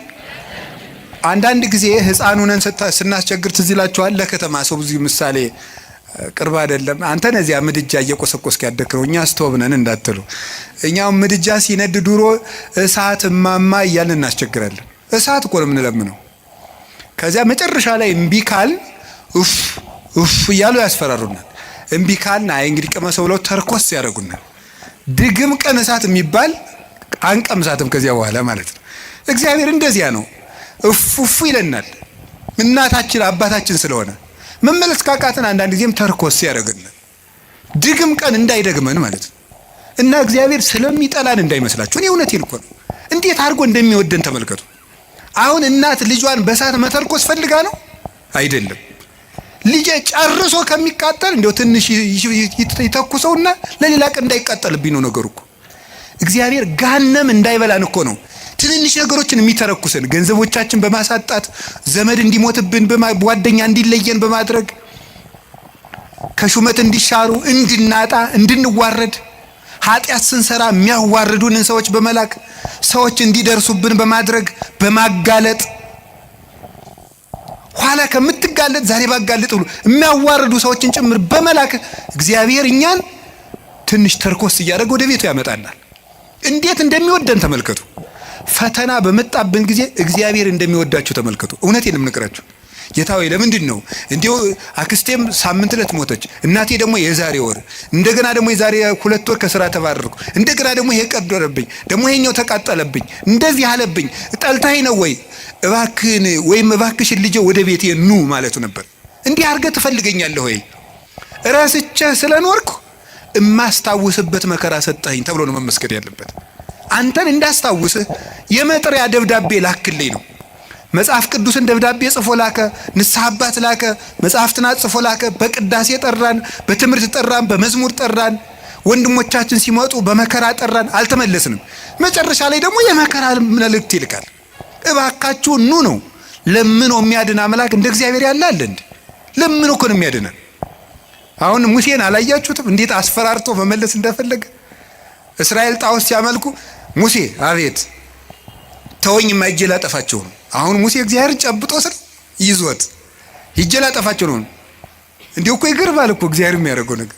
አንዳንድ ጊዜ ሕፃን ሆነን ስናስቸግር ትዝ ይላችኋል። ለከተማ ሰው ብዙ ምሳሌ ቅርብ አይደለም። አንተ ነዚያ ምድጃ እየቆሰቆስክ ያደክረው እኛ ስቶቭ ነን እንዳትሉ። እኛው ምድጃ ሲነድ ድሮ እሳት ማማ እያልን እናስቸግራለን። እሳት እኮ ነው የምንለምነው። ከዚያ መጨረሻ ላይ እምቢ ካል ኡፍ እያሉ ያስፈራሩናል። እምቢ ካልን አይ እንግዲህ ቀመሰው ብለው ተርኮስ ያደርጉናል። ድግም ቀን እሳት የሚባል አንቀምሳትም ከዚያ በኋላ ማለት ነው። እግዚአብሔር እንደዚያ ነው። እፉ ይለናል። እናታችን አባታችን ስለሆነ መመለስ ካቃተን አንዳንድ ጊዜም ተርኮስ ያደርገናል። ድግም ቀን እንዳይደግመን ማለት ነው። እና እግዚአብሔር ስለሚጠላን እንዳይመስላችሁ። እኔ እውነቴን እኮ ነው። እንዴት አድርጎ እንደሚወደን ተመልከቱ። አሁን እናት ልጇን በእሳት መተርኮስ ፈልጋ ነው አይደለም። ልጄ ጨርሶ ከሚቃጠል እንደው ትንሽ ይተኩሰውና ለሌላ ቀን እንዳይቃጠልብኝ ነው ነገሩ እኮ። እግዚአብሔር ጋነም እንዳይበላን እኮ ነው ትንንሽ ነገሮችን የሚተረኩሰን። ገንዘቦቻችን በማሳጣት ዘመድ እንዲሞትብን፣ ጓደኛ እንዲለየን በማድረግ ከሹመት እንዲሻሩ፣ እንድናጣ፣ እንድንዋረድ፣ ኃጢአት ስንሰራ የሚያዋርዱንን ሰዎች በመላክ ሰዎች እንዲደርሱብን በማድረግ በማጋለጥ ኋላ ከምትጋለጥ ዛሬ ባጋለጥ ብሎ የሚያዋርዱ ሰዎችን ጭምር በመላክ እግዚአብሔር እኛን ትንሽ ተርኮስ እያደረገ ወደ ቤቱ ያመጣናል። እንዴት እንደሚወደን ተመልከቱ። ፈተና በመጣብን ጊዜ እግዚአብሔር እንደሚወዳችሁ ተመልከቱ። እውነቴን የምነግራችሁ ጌታ ሆይ ለምንድን ነው እንዲሁ አክስቴም ሳምንት ዕለት ሞተች፣ እናቴ ደግሞ የዛሬ ወር፣ እንደገና ደግሞ የዛሬ 2 ወር ከስራ ተባረርኩ፣ እንደገና ደግሞ ይሄ ቀደረብኝ፣ ደግሞ ይሄኛው ተቃጠለብኝ፣ እንደዚህ አለብኝ፣ ጠልታይ ነው ወይ እባክህን ወይም እባክሽን ልጄ ወደ ቤቴ ኑ ማለቱ ነበር። እንዲህ አድርገህ ትፈልገኛለህ ወይ? ራስቼ ስለኖርኩ እማስታውስበት መከራ ሰጠኸኝ ተብሎ ነው መመስገድ ያለበት። አንተን እንዳስታውስህ የመጥሪያ ደብዳቤ ላክልኝ ነው። መጽሐፍ ቅዱስን ደብዳቤ ጽፎ ላከ፣ ንስሐ አባት ላከ፣ መጽሐፍትን ጽፎ ላከ፣ በቅዳሴ ጠራን፣ በትምህርት ጠራን፣ በመዝሙር ጠራን፣ ወንድሞቻችን ሲመጡ በመከራ ጠራን፣ አልተመለስንም። መጨረሻ ላይ ደግሞ የመከራ መልእክት ይልካል። እባካችሁ ኑ ነው። ለምኖ የሚያድን አምላክ እንደ እግዚአብሔር ያለ አለ እንዴ? ለምኖ እኮ ነው የሚያድነን። አሁን ሙሴን አላያችሁትም? እንዴት አስፈራርቶ መመለስ እንደፈለገ። እስራኤል ጣዖት ሲያመልኩ ሙሴ አቤት ተወኝ ማይጄ ላጠፋቸው ነው። አሁን ሙሴ እግዚአብሔርን ጨብጦ ስር ይዞት ሂጄ ላጠፋቸው ነው። እንዴ እኮ ይገርማል እኮ እግዚአብሔር የሚያደርገው ነገር።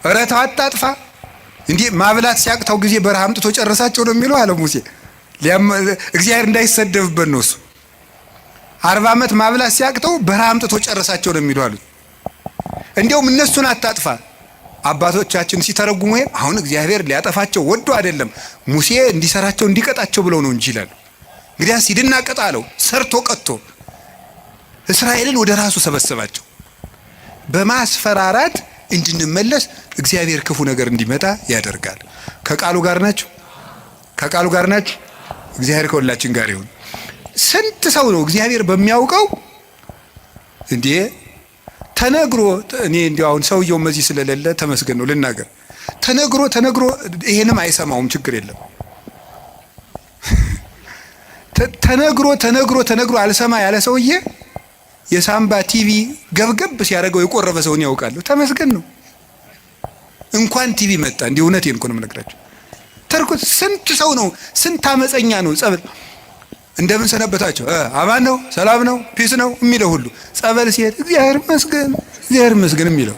ኧረ ተው አታጥፋ። እንዴ ማብላት ሲያቅተው ጊዜ በረሃ አምጥቶ ጨረሳቸው ነው የሚለው አለ ሙሴ። እግዚአብሔር እንዳይሰደብበት ነው እሱ። 40 ዓመት ማብላት ሲያቅተው በረሃ አምጥቶ ጨረሳቸው ነው የሚለው አሉት። እንዲያውም እነሱን አታጥፋ አባቶቻችን ሲተረጉሙ አሁን እግዚአብሔር ሊያጠፋቸው ወዶ አይደለም ሙሴ እንዲሰራቸው እንዲቀጣቸው ብለው ነው እንጂ ይላሉ። እንግዲያስ ሂድና ቅጣ አለው። ሰርቶ ቀጥቶ እስራኤልን ወደ ራሱ ሰበሰባቸው። በማስፈራራት እንድንመለስ እግዚአብሔር ክፉ ነገር እንዲመጣ ያደርጋል። ከቃሉ ጋር ናችሁ? ከቃሉ ጋር ናችሁ? እግዚአብሔር ከሁላችን ጋር ይሁን። ስንት ሰው ነው እግዚአብሔር በሚያውቀው እንዴ ተነግሮ እኔ እንዲያው አሁን ሰውየው መዚህ ስለሌለ ተመስገን ነው ልናገር። ተነግሮ ይሄንም አይሰማውም፣ ችግር የለም። ተነግሮ አልሰማ ያለ ሰውዬ የሳምባ ቲቪ ገብገብ ሲያደርገው የቆረበ ሰውን ያውቃለሁ። ተመስገን ነው። እንኳን ቲቪ መጣ። እንዲህ እውነቴን እኮ ነው የምነግራቸው። ተርኩት ስንት ሰው ነው፣ ስንት አመፀኛ ነው ጸበል እንደምን ሰነበታቸው አማን ነው ሰላም ነው ፒስ ነው የሚለው ሁሉ ጸበል ሲሄድ እግዚአብሔር ይመስገን የሚለው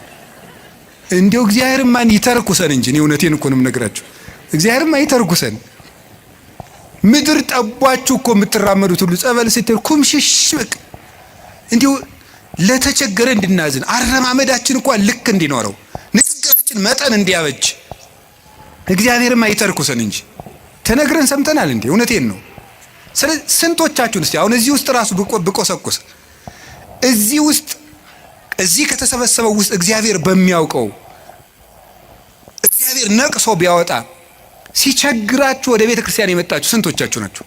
እንዲያው እግዚአብሔር ማን ይተርኩሰን እንጂ እኔ እውነቴን እኮ ነው የምነግራቸው። እግዚአብሔር ማን ይተርኩሰን። ምድር ጠቧችሁ እኮ የምትራመዱት ሁሉ ጸበል ስትል ኩምሽሽ በቃ እንዲሁ ለተቸገረ እንድናዝን አረማመዳችን እንኳን ልክ እንዲኖረው ንግግራችን መጠን እንዲያበጅ እግዚአብሔር ማን ይተርኩሰን እንጂ ተነግረን ሰምተናል እንዴ? እውነቴን ነው። ስለዚህ ስንቶቻችሁን እስቲ አሁን እዚህ ውስጥ ራሱ ብቆሰቁስ እዚህ ውስጥ እዚህ ከተሰበሰበው ውስጥ እግዚአብሔር በሚያውቀው እግዚአብሔር ነቅሶ ቢያወጣ ሲቸግራችሁ ወደ ቤተ ክርስቲያን የመጣችሁ ስንቶቻችሁ ናችሁ?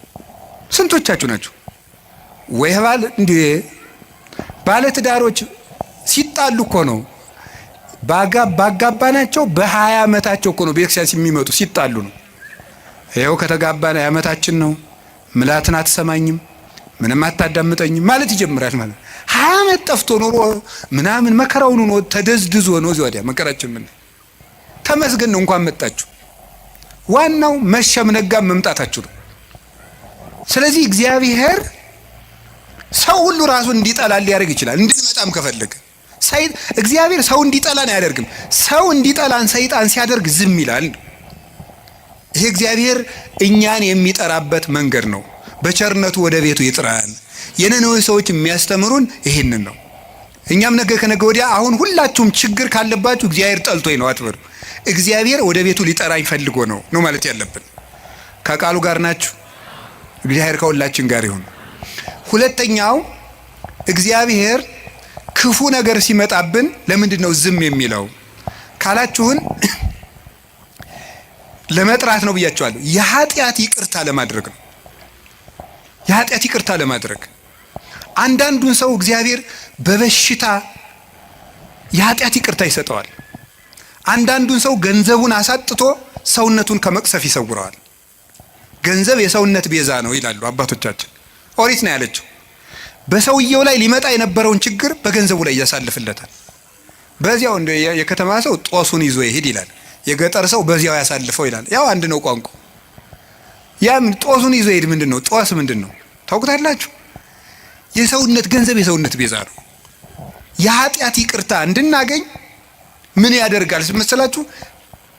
ስንቶቻችሁ ናችሁ? ወይ ባል እንዴ ባለ ትዳሮች ሲጣሉ እኮ ነው ባጋባናቸው በ20 ዓመታቸው እኮ ነው ቤተ ክርስቲያን የሚመጡ ሲጣሉ ነው። ይኸው ከተጋባን ዓመታችን ነው። ምላትን አትሰማኝም፣ ምንም አታዳምጠኝም ማለት ይጀምራል። ማለት 20 ዓመት ጠፍቶ ኖሮ ምናምን መከራውን ነው ተደዝድዞ ነው እዚህ ወዲያ መከራችን ምን ተመስገን ነው እንኳን መጣችሁ። ዋናው መሸም ነጋም መምጣታችሁ ነው። ስለዚህ እግዚአብሔር ሰው ሁሉ ራሱን እንዲጠላ ሊያደርግ ይችላል። እንድንመጣም ከፈለገ እግዚአብሔር ሰው እንዲጠላን አያደርግም። ሰው እንዲጠላን ሰይጣን ሲያደርግ ዝም ይላል። ይሄ እግዚአብሔር እኛን የሚጠራበት መንገድ ነው። በቸርነቱ ወደ ቤቱ ይጥራን። የነነዌ ሰዎች የሚያስተምሩን ይሄንን ነው። እኛም ነገ ከነገ ወዲያ አሁን ሁላችሁም ችግር ካለባችሁ እግዚአብሔር ጠልቶኝ ነው አትበሉ። እግዚአብሔር ወደ ቤቱ ሊጠራኝ ፈልጎ ነው ማለት ያለብን። ከቃሉ ጋር ናችሁ? እግዚአብሔር ከሁላችን ጋር ይሁን። ሁለተኛው እግዚአብሔር ክፉ ነገር ሲመጣብን ለምንድን ነው ዝም የሚለው ካላችሁን ለመጥራት ነው ብያቸዋለሁ። የኃጢአት ይቅርታ ለማድረግ ነው። የኃጢአት ይቅርታ ለማድረግ አንዳንዱን ሰው እግዚአብሔር በበሽታ የኃጢአት ይቅርታ ይሰጠዋል። አንዳንዱን ሰው ገንዘቡን አሳጥቶ ሰውነቱን ከመቅሰፍ ይሰውረዋል። ገንዘብ የሰውነት ቤዛ ነው ይላሉ አባቶቻችን። ኦሪት ነው ያለችው። በሰውየው ላይ ሊመጣ የነበረውን ችግር በገንዘቡ ላይ ያሳልፍለታል። በዚያው እንደ የከተማ ሰው ጦሱን ይዞ ይሄድ ይላል። የገጠር ሰው በዚያው ያሳልፈው ይላል። ያው አንድ ነው ቋንቋ። ያም ጦሱን ይዞ ይሄድ ምንድነው? ጦስ ምንድነው? ታውቁታላችሁ? የሰውነት ገንዘብ የሰውነት ቤዛ ነው። የኃጢአት ይቅርታ እንድናገኝ ምን ያደርጋል መሰላችሁ?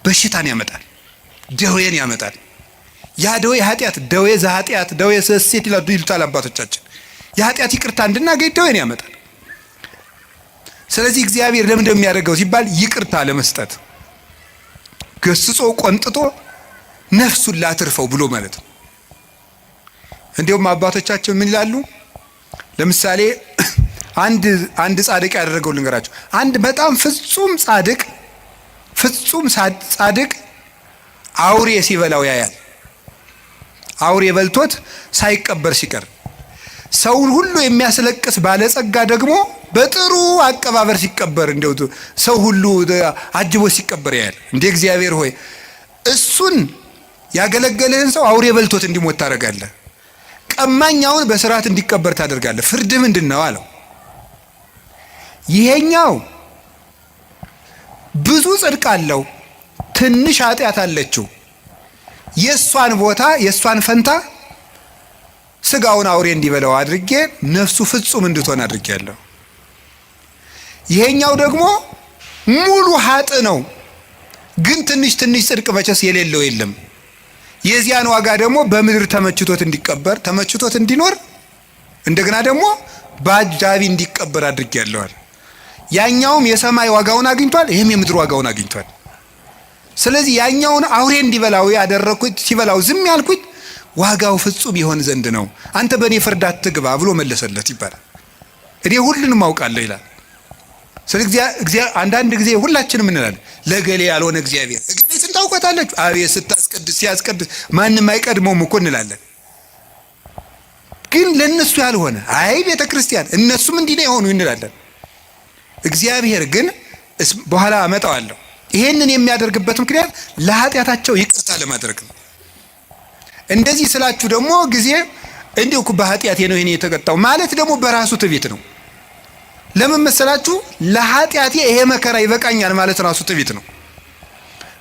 በሽታን ያመጣል፣ ደዌን ያመጣል። ያ ደዌ ኃጢአት፣ ደዌ ዘኃጢአት፣ ደዌ ሰሴት ይሉታል አባቶቻችን። የኃጢአት ይቅርታ እንድናገኝ ደዌን ያመጣል። ስለዚህ እግዚአብሔር ለምን እንደሚያደርገው ሲባል ይቅርታ ለመስጠት ገስጾ ቆንጥጦ ነፍሱን ላትርፈው ብሎ ማለት ነው። እንዲሁም አባቶቻችን ምን ይላሉ? ለምሳሌ አንድ ጻድቅ ያደረገው ልንገራቸው። አንድ በጣም ፍጹም ጻድቅ አውሬ ሲበላው ያያል። አውሬ በልቶት ሳይቀበር ሲቀር፣ ሰውን ሁሉ የሚያስለቅስ ባለጸጋ ደግሞ በጥሩ አቀባበር ሲቀበር፣ እንደው ሰው ሁሉ አጅቦ ሲቀበር ያያል። እንደ እግዚአብሔር ሆይ እሱን ያገለገለህን ሰው አውሬ በልቶት እንዲሞት ታደርጋለህ፣ ቀማኛውን በስርዓት እንዲቀበር ታደርጋለህ። ፍርድ ምንድን ነው አለው። ይሄኛው ብዙ ጽድቅ አለው፣ ትንሽ ኃጢአት አለችው። የእሷን ቦታ የእሷን ፈንታ ስጋውን አውሬ እንዲበላው አድርጌ ነፍሱ ፍጹም እንድትሆን አድርጌያለሁ። ይሄኛው ደግሞ ሙሉ ኃጥ ነው፣ ግን ትንሽ ጽድቅ መቼስ የሌለው የለም። የዚያን ዋጋ ደግሞ በምድር ተመችቶት እንዲቀበር ተመችቶት እንዲኖር እንደገና ደግሞ በአጃቢ እንዲቀበር አድርጌያለሁ። ያኛውም የሰማይ ዋጋውን አግኝቷል፣ ይሄም የምድር ዋጋውን አግኝቷል። ስለዚህ ያኛውን አውሬ እንዲበላው ያደረኩት ሲበላው ዝም ያልኩት ዋጋው ፍጹም ይሆን ዘንድ ነው። አንተ በእኔ ፍርድ አትግባ ብሎ መለሰለት ይባላል። እኔ ሁሉንም አውቃለሁ ይላል። ስለዚህ አንዳንድ ጊዜ ሁላችንም እንላለን ለገሌ ያልሆነ እግዚአብሔር እገሌ ስንታውቀታለች አቤት ስታስቀድስ ሲያስቀድስ ማንም አይቀድመውም እኮ እንላለን። ግን ለነሱ ያልሆነ አይ ቤተ ክርስቲያን እነሱም እንዲህ ነው የሆኑ እንላለን። እግዚአብሔር ግን በኋላ አመጣዋለሁ ይሄንን የሚያደርግበት ምክንያት ለኃጢአታቸው ይቅርታ ለማድረግ ነው። እንደዚህ ስላችሁ ደግሞ ጊዜ እንዲሁ በኃጢአቴ ነው ይሄን የተቀጣው ማለት ደግሞ በራሱ ትዕቢት ነው። ለምን መሰላችሁ? ለኃጢአቴ ይሄ መከራ ይበቃኛል ማለት ራሱ ትዕቢት ነው።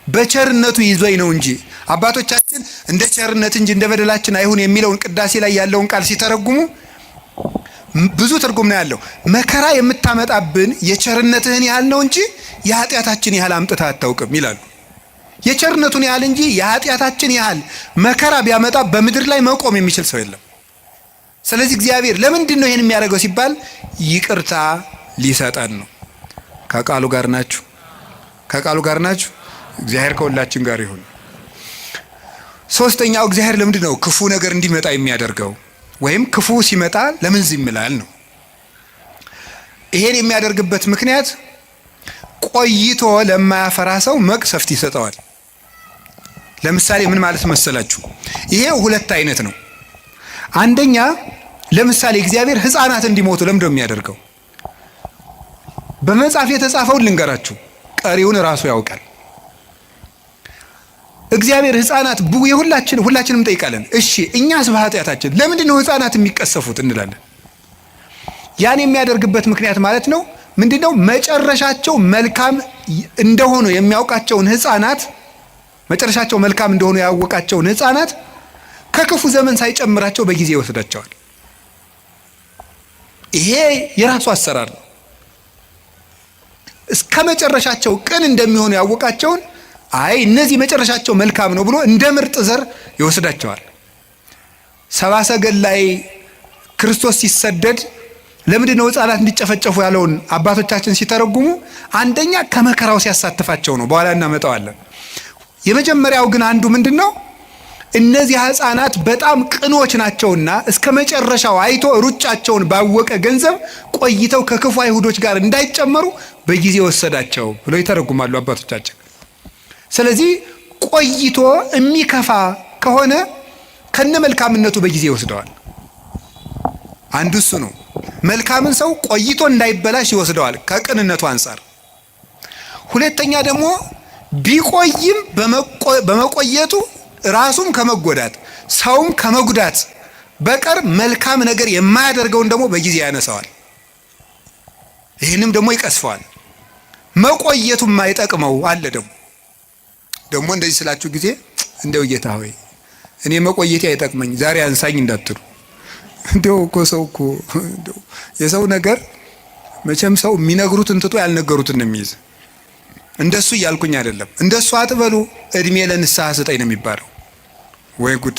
በቸርነቱ ይዞኝ ነው እንጂ አባቶቻችን እንደ ቸርነት እንጂ እንደ በደላችን አይሁን የሚለውን ቅዳሴ ላይ ያለውን ቃል ሲተረጉሙ ብዙ ትርጉም ነው ያለው። መከራ የምታመጣብን የቸርነትህን ያህል ነው እንጂ የኃጢአታችን ያህል አምጥታ አታውቅም ይላሉ። የቸርነቱን ያህል እንጂ የኃጢአታችን ያህል መከራ ቢያመጣ በምድር ላይ መቆም የሚችል ሰው የለም። ስለዚህ እግዚአብሔር ለምንድን ነው ይሄን የሚያደርገው ሲባል ይቅርታ ሊሰጠን ነው። ከቃሉ ጋር ናችሁ? ከቃሉ ጋር ናችሁ? እግዚአብሔር ከሁላችን ጋር ይሁን። ሶስተኛው እግዚአብሔር ለምንድን ነው ክፉ ነገር እንዲመጣ የሚያደርገው ወይም ክፉ ሲመጣ ለምን ዝም ይላል ነው። ይሄን የሚያደርግበት ምክንያት ቆይቶ ለማያፈራ ሰው መቅሰፍት ይሰጠዋል። ለምሳሌ ምን ማለት መሰላችሁ? ይሄ ሁለት አይነት ነው። አንደኛ ለምሳሌ እግዚአብሔር ሕፃናት እንዲሞቱ ለምንድን ነው የሚያደርገው? በመጽሐፍ የተጻፈውን ልንገራችሁ፣ ቀሪውን ራሱ ያውቃል። እግዚአብሔር ሕፃናት ሁላችንም ጠይቃለን። እሺ እኛስ በኃጢአታችን ለምንድን ነው ሕፃናት የሚቀሰፉት እንላለን። ያን የሚያደርግበት ምክንያት ማለት ነው ምንድነው? መጨረሻቸው መልካም እንደሆኑ የሚያውቃቸውን ሕፃናት መጨረሻቸው መልካም እንደሆኑ ያወቃቸውን ሕፃናት ከክፉ ዘመን ሳይጨምራቸው በጊዜ ይወስዳቸዋል። ይሄ የራሱ አሰራር ነው። እስከ መጨረሻቸው ቅን እንደሚሆኑ ያወቃቸውን እነዚህ መጨረሻቸው መልካም ነው ብሎ እንደ ምርጥ ዘር ይወስዳቸዋል። ሰብአ ሰገል ላይ ክርስቶስ ሲሰደድ ለምንድን ነው ሕፃናት እንዲጨፈጨፉ ያለውን አባቶቻችን ሲተረጉሙ አንደኛ ከመከራው ሲያሳትፋቸው ነው። በኋላ እናመጣዋለን። የመጀመሪያው ግን አንዱ ምንድን ነው? እነዚህ ሕፃናት በጣም ቅኖች ናቸውና እስከ መጨረሻው አይቶ ሩጫቸውን ባወቀ ገንዘብ ቆይተው ከክፉ አይሁዶች ጋር እንዳይጨመሩ በጊዜ ወሰዳቸው ብለው ይተረጉማሉ አባቶቻችን። ስለዚህ ቆይቶ የሚከፋ ከሆነ ከነ መልካምነቱ በጊዜ ይወስደዋል። አንዱ እሱ ነው። መልካምን ሰው ቆይቶ እንዳይበላሽ ይወስደዋል ከቅንነቱ አንጻር። ሁለተኛ ደግሞ ቢቆይም በመቆየቱ ራሱም ከመጎዳት ሰውም ከመጉዳት በቀር መልካም ነገር የማያደርገውን ደግሞ በጊዜ ያነሳዋል። ይህንም ደግሞ ይቀስፈዋል። መቆየቱ የማይጠቅመው አለ። ደግሞ እንደዚህ ስላችሁ ጊዜ እንደው ጌታ ሆይ እኔ መቆየቴ አይጠቅመኝ ዛሬ አንሳኝ እንዳትሉ። እንደው እኮ ሰው እኮ የሰው ነገር መቼም ሰው የሚነግሩትን ትቶ ያልነገሩትን ነው የሚይዝ። እንደሱ እያልኩኝ አይደለም። እንደሱ አትበሉ እድሜ ለንስሐ ስጠኝ ነው የሚባለው። ወይ ጉድ!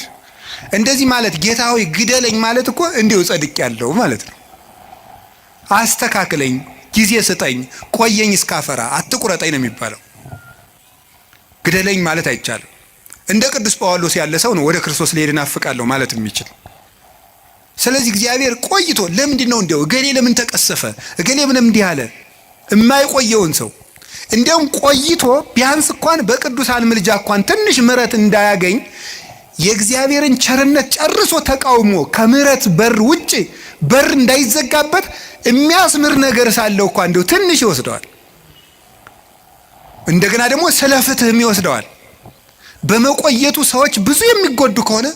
እንደዚህ ማለት ጌታ ሆይ ግደለኝ ማለት እኮ እንዲሁ ጸድቅ ያለው ማለት ነው። አስተካክለኝ፣ ጊዜ ስጠኝ፣ ቆየኝ እስካፈራ አትቁረጠኝ ነው የሚባለው። ግደለኝ ማለት አይቻልም። እንደ ቅዱስ ጳውሎስ ያለ ሰው ነው ወደ ክርስቶስ ልሄድ እናፍቃለሁ ማለት የሚችል። ስለዚህ እግዚአብሔር ቆይቶ ለምንድን ነው እንደው እገሌ ለምን ተቀሰፈ እገሌ ምንም እንዲህ አለ የማይቆየውን ሰው እንደውም ቆይቶ ቢያንስ እንኳን በቅዱሳን ምልጃ እንኳን ትንሽ ምሕረት እንዳያገኝ የእግዚአብሔርን ቸርነት ጨርሶ ተቃውሞ ከምሕረት በር ውጪ በር እንዳይዘጋበት የሚያስምር ነገር ሳለው እንኳን እንደው ትንሽ ይወስደዋል። እንደገና ደግሞ ስለ ፍትህም ይወስደዋል። በመቆየቱ ሰዎች ብዙ የሚጎዱ ከሆነ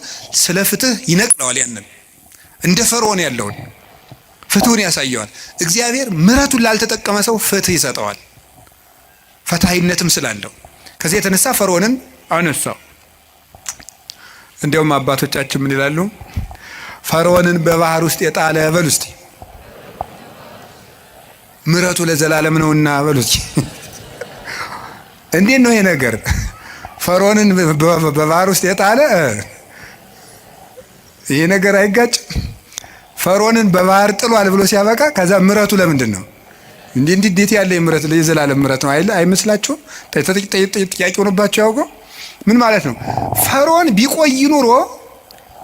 ስለ ፍትህ ይነቅለዋል። ያንን እንደ ፈርዖን ያለውን ፍትሁን ያሳየዋል። እግዚአብሔር ምሕረቱን ላልተጠቀመ ሰው ፍትህ ይሰጠዋል፣ ፈታሂነትም ስላለው። ከዚህ የተነሳ ፈርዖንን አነሳው። እንዲያውም አባቶቻችን ምን ይላሉ? ፈርዖንን በባህር ውስጥ የጣለ በሉ እስቲ ምሕረቱ ለዘላለም ነውና በሉ እስቲ። እንዴት ነው ይሄ ነገር? ፈርዖንን በባህር ውስጥ የጣለ ይሄ ነገር አይጋጭም? ፈርዖንን በባህር ጥሏል ብሎ ሲያበቃ ከዛ ምሕረቱ ለምንድን ነው? እንዴት ያለ ምሕረት የዘላለም ምሕረት ነው አይመስላችሁም? ጥያቄ ሆነባቸው ያውቀው ምን ማለት ነው? ፈርዖን ቢቆይ ኑሮ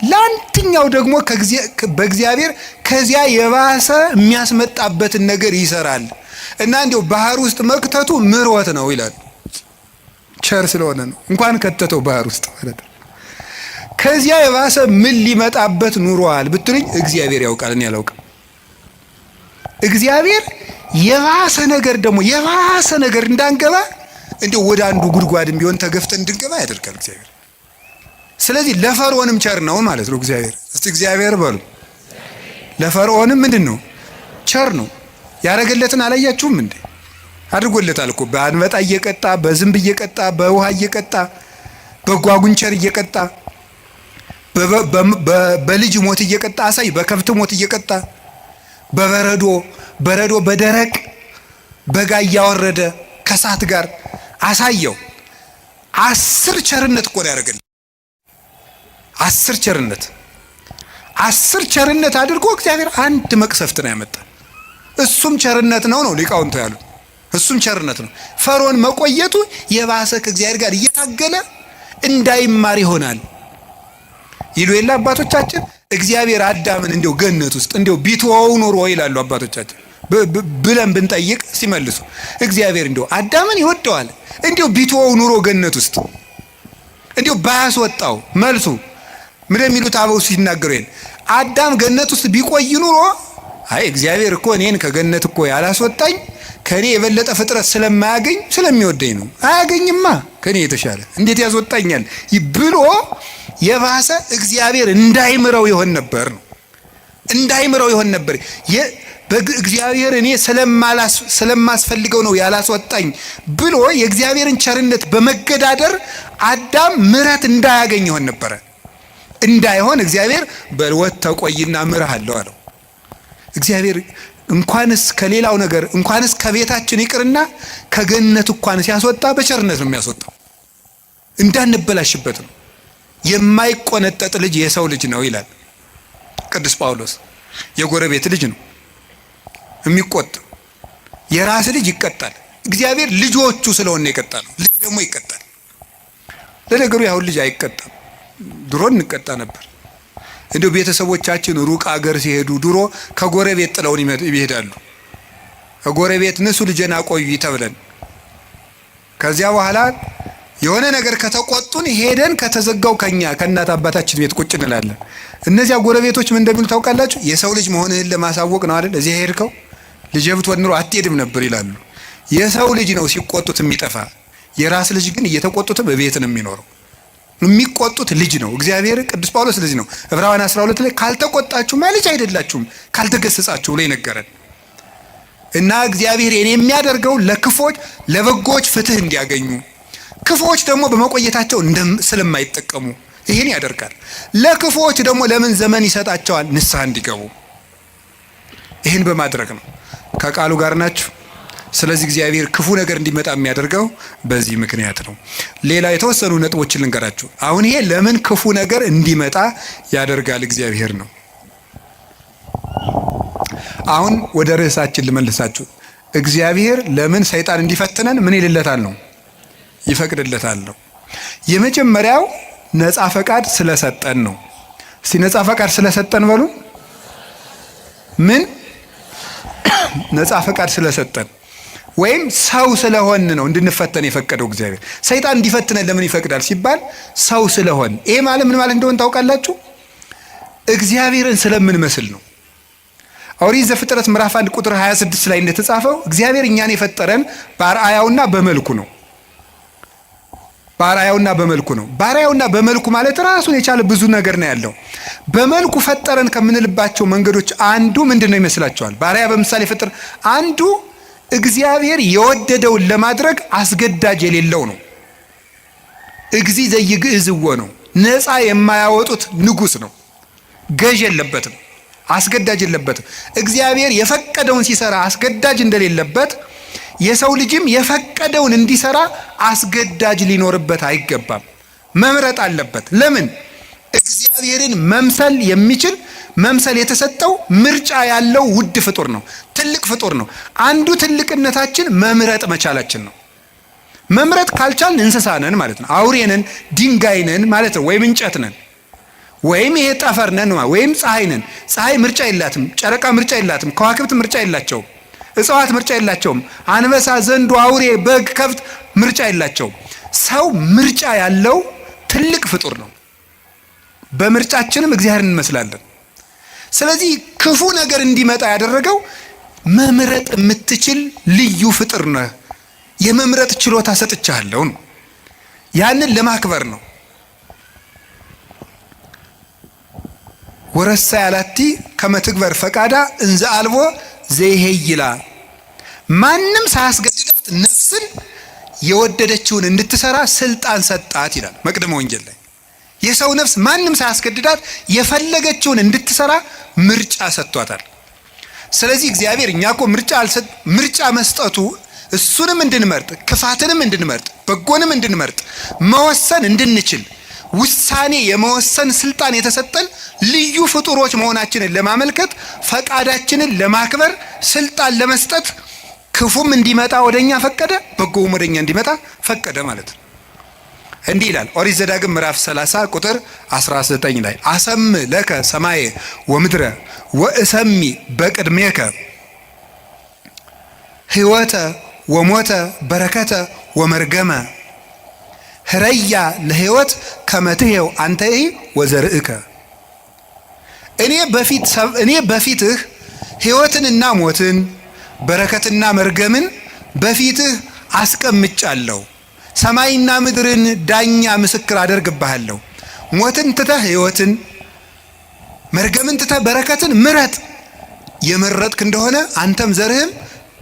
ለአንተኛው ደግሞ በእግዚአብሔር ከዚያ የባሰ የሚያስመጣበትን ነገር ይሰራል እና እንዲያው ባህር ውስጥ መክተቱ ምሮት ነው ይላል። ቸር ስለሆነ ነው እንኳን ከተተው ባህር ውስጥ ማለት ነው። ከዚያ የባሰ ምን ሊመጣበት ኑሯል ብትሉኝ እግዚአብሔር ያውቃል፣ እኔ አላውቅም። እግዚአብሔር የባሰ ነገር እንዳንገባ እንዲያው ወደ አንዱ ጉድጓድም ቢሆን ተገፍተን እንድንገባ ያደርጋል እግዚአብሔር። ስለዚህ ለፈርዖንም ቸር ነው ማለት ነው እግዚአብሔር። እስቲ እግዚአብሔር በሉ። ለፈርዖንም ምንድን ነው? ቸር ነው። ያረገለትን አላያችሁም እንዴ? አድርጎለታል እኮ በአንበጣ እየቀጣ በዝንብ እየቀጣ በውሃ እየቀጣ በጓጉንቸር እየቀጣ በልጅ ሞት እየቀጣ አሳይ በከብት ሞት እየቀጣ በረዶ በደረቅ በጋ እያወረደ ከሳት ጋር አሳየው። 10 ቸርነት እኮ ነው ያደረገልን። 10 ቸርነት አድርጎ እግዚአብሔር አንድ መቅሰፍት ነው ያመጣ። እሱም ቸርነት ነው ሊቃውንቱ ያሉት። እሱም ቸርነት ነው። ፈርዖን መቆየቱ የባሰ ከእግዚአብሔር ጋር እየታገለ እንዳይማር ይሆናል ይሉ የለ አባቶቻችን። እግዚአብሔር አዳምን እንዲያው ገነት ውስጥ እንዲያው ቢተወው ኖሮ ይላሉ አባቶቻችን ብለን ብንጠይቅ ሲመልሱ እግዚአብሔር እንዲያው አዳምን ይወደዋል እንዲያው ቢተወው ኑሮ ገነት ውስጥ እንዲያው ባያስወጣው። መልሱ ምን የሚሉት አበው ሲናገሩ አዳም ገነት ውስጥ ቢቆይ ኑሮ አይ እግዚአብሔር እኮ እኔን ከገነት እኮ ያላስወጣኝ ከኔ የበለጠ ፍጥረት ስለማያገኝ ስለሚወደኝ ነው። አያገኝማ ከኔ የተሻለ እንዴት ያስወጣኛል ብሎ የባሰ እግዚአብሔር እንዳይምረው ይሆን ነበር ነው። እንዳይምረው ይሆን ነበር። እግዚአብሔር እኔ ስለማስፈልገው ነው ያላስወጣኝ ብሎ የእግዚአብሔርን ቸርነት በመገዳደር አዳም ምሕረት እንዳያገኝ ይሆን ነበር። እንዳይሆን እግዚአብሔር በልወት ተቆይና ምርሃለሁ አለው። እግዚአብሔር እንኳንስ ከሌላው ነገር እንኳንስ ከቤታችን ይቅርና ከገነት እንኳን ሲያስወጣ በቸርነት ነው የሚያስወጣው። እንዳንበላሽበት ነው። የማይቆነጠጥ ልጅ የሰው ልጅ ነው ይላል ቅዱስ ጳውሎስ። የጎረቤት ልጅ ነው የሚቆጥ። የራስ ልጅ ይቀጣል። እግዚአብሔር ልጆቹ ስለሆነ ይቀጣል። ልጅ ደግሞ ይቀጣል። ለነገሩ ያሁን ልጅ አይቀጣም። ድሮ እንቀጣ ነበር። እንዲሁ ቤተሰቦቻችን ሩቅ አገር ሲሄዱ ድሮ ከጎረቤት ጥለውን ይሄዳሉ። ከጎረቤት ንሱ ልጄን አቆዩ ተብለን ከዚያ በኋላ የሆነ ነገር ከተቆጡን ሄደን ከተዘጋው ከእናት አባታችን ቤት ቁጭ እንላለን። እነዚያ ጎረቤቶች ምን እንደሚሉ ታውቃላችሁ? የሰው ልጅ መሆንህን ለማሳወቅ ነው አይደል እዚህ ሄድከው፣ ልጅ ብትወድ ኑሮ አትሄድም ነበር ይላሉ። የሰው ልጅ ነው ሲቆጡት የሚጠፋ። የራስ ልጅ ግን እየተቆጡት በቤት ነው የሚኖረው። የሚቆጡት ልጅ ነው። እግዚአብሔር ቅዱስ ጳውሎስ ስለዚህ ነው ዕብራውያን 12 ላይ ካልተቆጣችሁማ ልጅ አይደላችሁም ካልተገሰጻችሁ ብሎ ይነገራል። እና እግዚአብሔር የሚያደርገው ለክፎች ለበጎች ፍትህ እንዲያገኙ፣ ክፎች ደግሞ በመቆየታቸው ስለማይጠቀሙ ይሄን ያደርጋል። ለክፎች ደግሞ ለምን ዘመን ይሰጣቸዋል? ንስሐ እንዲገቡ። ይሄን በማድረግ ነው። ከቃሉ ጋር ናችሁ። ስለዚህ እግዚአብሔር ክፉ ነገር እንዲመጣ የሚያደርገው በዚህ ምክንያት ነው። ሌላ የተወሰኑ ነጥቦችን ልንገራችሁ። አሁን ይሄ ለምን ክፉ ነገር እንዲመጣ ያደርጋል እግዚአብሔር ነው። አሁን ወደ ርዕሳችን ልመልሳችሁ። እግዚአብሔር ለምን ሰይጣን እንዲፈትነን ምን ይልለታል ነው? ይፈቅድለታል ነው። የመጀመሪያው ነፃ ፈቃድ ስለሰጠን ነው። እስቲ ነፃ ፈቃድ ስለሰጠን በሉ። ምን ነፃ ፈቃድ ስለሰጠን ወይም ሰው ስለሆን ነው እንድንፈተን የፈቀደው እግዚአብሔር። ሰይጣን እንዲፈትነን ለምን ይፈቅዳል ሲባል ሰው ስለሆን። ይሄ ማለት ምን ማለት እንደሆነ ታውቃላችሁ? እግዚአብሔርን ስለምንመስል ነው። ኦሪት ዘፍጥረት ምዕራፍ 1 ቁጥር 26 ላይ እንደተጻፈው እግዚአብሔር እኛን የፈጠረን በአርአያውና በመልኩ ነው። በአርአያውና በመልኩ ነው። በአርአያውና በመልኩ ማለት ራሱን የቻለ ብዙ ነገር ነው ያለው። በመልኩ ፈጠረን ከምንልባቸው መንገዶች አንዱ ምንድነው ይመስላችኋል? በአርአያ በምሳሌ ፈጠረ አንዱ እግዚአብሔር የወደደውን ለማድረግ አስገዳጅ የሌለው ነው። እግዚ ዘይግዕዝዎ ነው። ነፃ የማያወጡት ንጉስ ነው። ገዥ የለበትም፣ አስገዳጅ የለበትም። እግዚአብሔር የፈቀደውን ሲሰራ አስገዳጅ እንደሌለበት የሰው ልጅም የፈቀደውን እንዲሰራ አስገዳጅ ሊኖርበት አይገባም። መምረጥ አለበት። ለምን? እግዚአብሔርን መምሰል የሚችል መምሰል የተሰጠው ምርጫ ያለው ውድ ፍጡር ነው። ትልቅ ፍጡር ነው። አንዱ ትልቅነታችን መምረጥ መቻላችን ነው። መምረጥ ካልቻልን እንስሳ ነን ማለት ነው። አውሬ ነን፣ ድንጋይ ነን ማለት ነው። ወይም እንጨት ነን፣ ወይም ይሄ ጠፈር ነን፣ ወይም ፀሐይ ነን። ፀሐይ ምርጫ የላትም። ጨረቃ ምርጫ የላትም። ከዋክብት ምርጫ የላቸውም። እጽዋት ምርጫ የላቸውም። አንበሳ፣ ዘንዶ፣ አውሬ፣ በግ፣ ከብት ምርጫ የላቸውም። ሰው ምርጫ ያለው ትልቅ ፍጡር ነው። በምርጫችንም እግዚአብሔርን እንመስላለን። ስለዚህ ክፉ ነገር እንዲመጣ ያደረገው መምረጥ የምትችል ልዩ ፍጡር ነህ፣ የመምረጥ ችሎታ ሰጥቻለሁ ነው። ያንን ለማክበር ነው። ወረሳ ያላቲ ከመትግበር ፈቃዳ እንዘ አልቦ ዘይሄይላ ማንም ሳያስገድዳት ነፍስን የወደደችውን እንድትሰራ ስልጣን ሰጣት ይላል መቅደመ ወንጌል ላይ። የሰው ነፍስ ማንም ሳያስገድዳት የፈለገችውን እንድትሰራ ምርጫ ሰጥቷታል። ስለዚህ እግዚአብሔር እኛ እኮ ምርጫ መስጠቱ እሱንም እንድንመርጥ፣ ክፋትንም እንድንመርጥ፣ በጎንም እንድንመርጥ፣ መወሰን እንድንችል ውሳኔ የመወሰን ስልጣን የተሰጠን ልዩ ፍጡሮች መሆናችንን ለማመልከት ፈቃዳችንን ለማክበር ስልጣን ለመስጠት ክፉም እንዲመጣ ወደኛ ፈቀደ፣ በጎም ወደኛ እንዲመጣ ፈቀደ ማለት ነው። እንዲህ ይላል ኦሪት ዘዳግም ምዕራፍ 30 ቁጥር 19 ላይ አሰም ለከ ሰማየ ወምድረ ወእሰሚ በቅድሜከ ሕይወተ ወሞተ በረከተ ወመርገመ ህረያ ለሕይወት ከመትሄው አንተይ ወዘርእከ እኔ በፊትህ ሕይወትንና ሞትን በረከትና መርገምን በፊትህ አስቀምጫለሁ። ሰማይና ምድርን ዳኛ ምስክር አደርግብሃለሁ። ሞትን ትተህ ሕይወትን፣ መርገምን ትተህ በረከትን ምረጥ። የመረጥክ እንደሆነ አንተም ዘርህም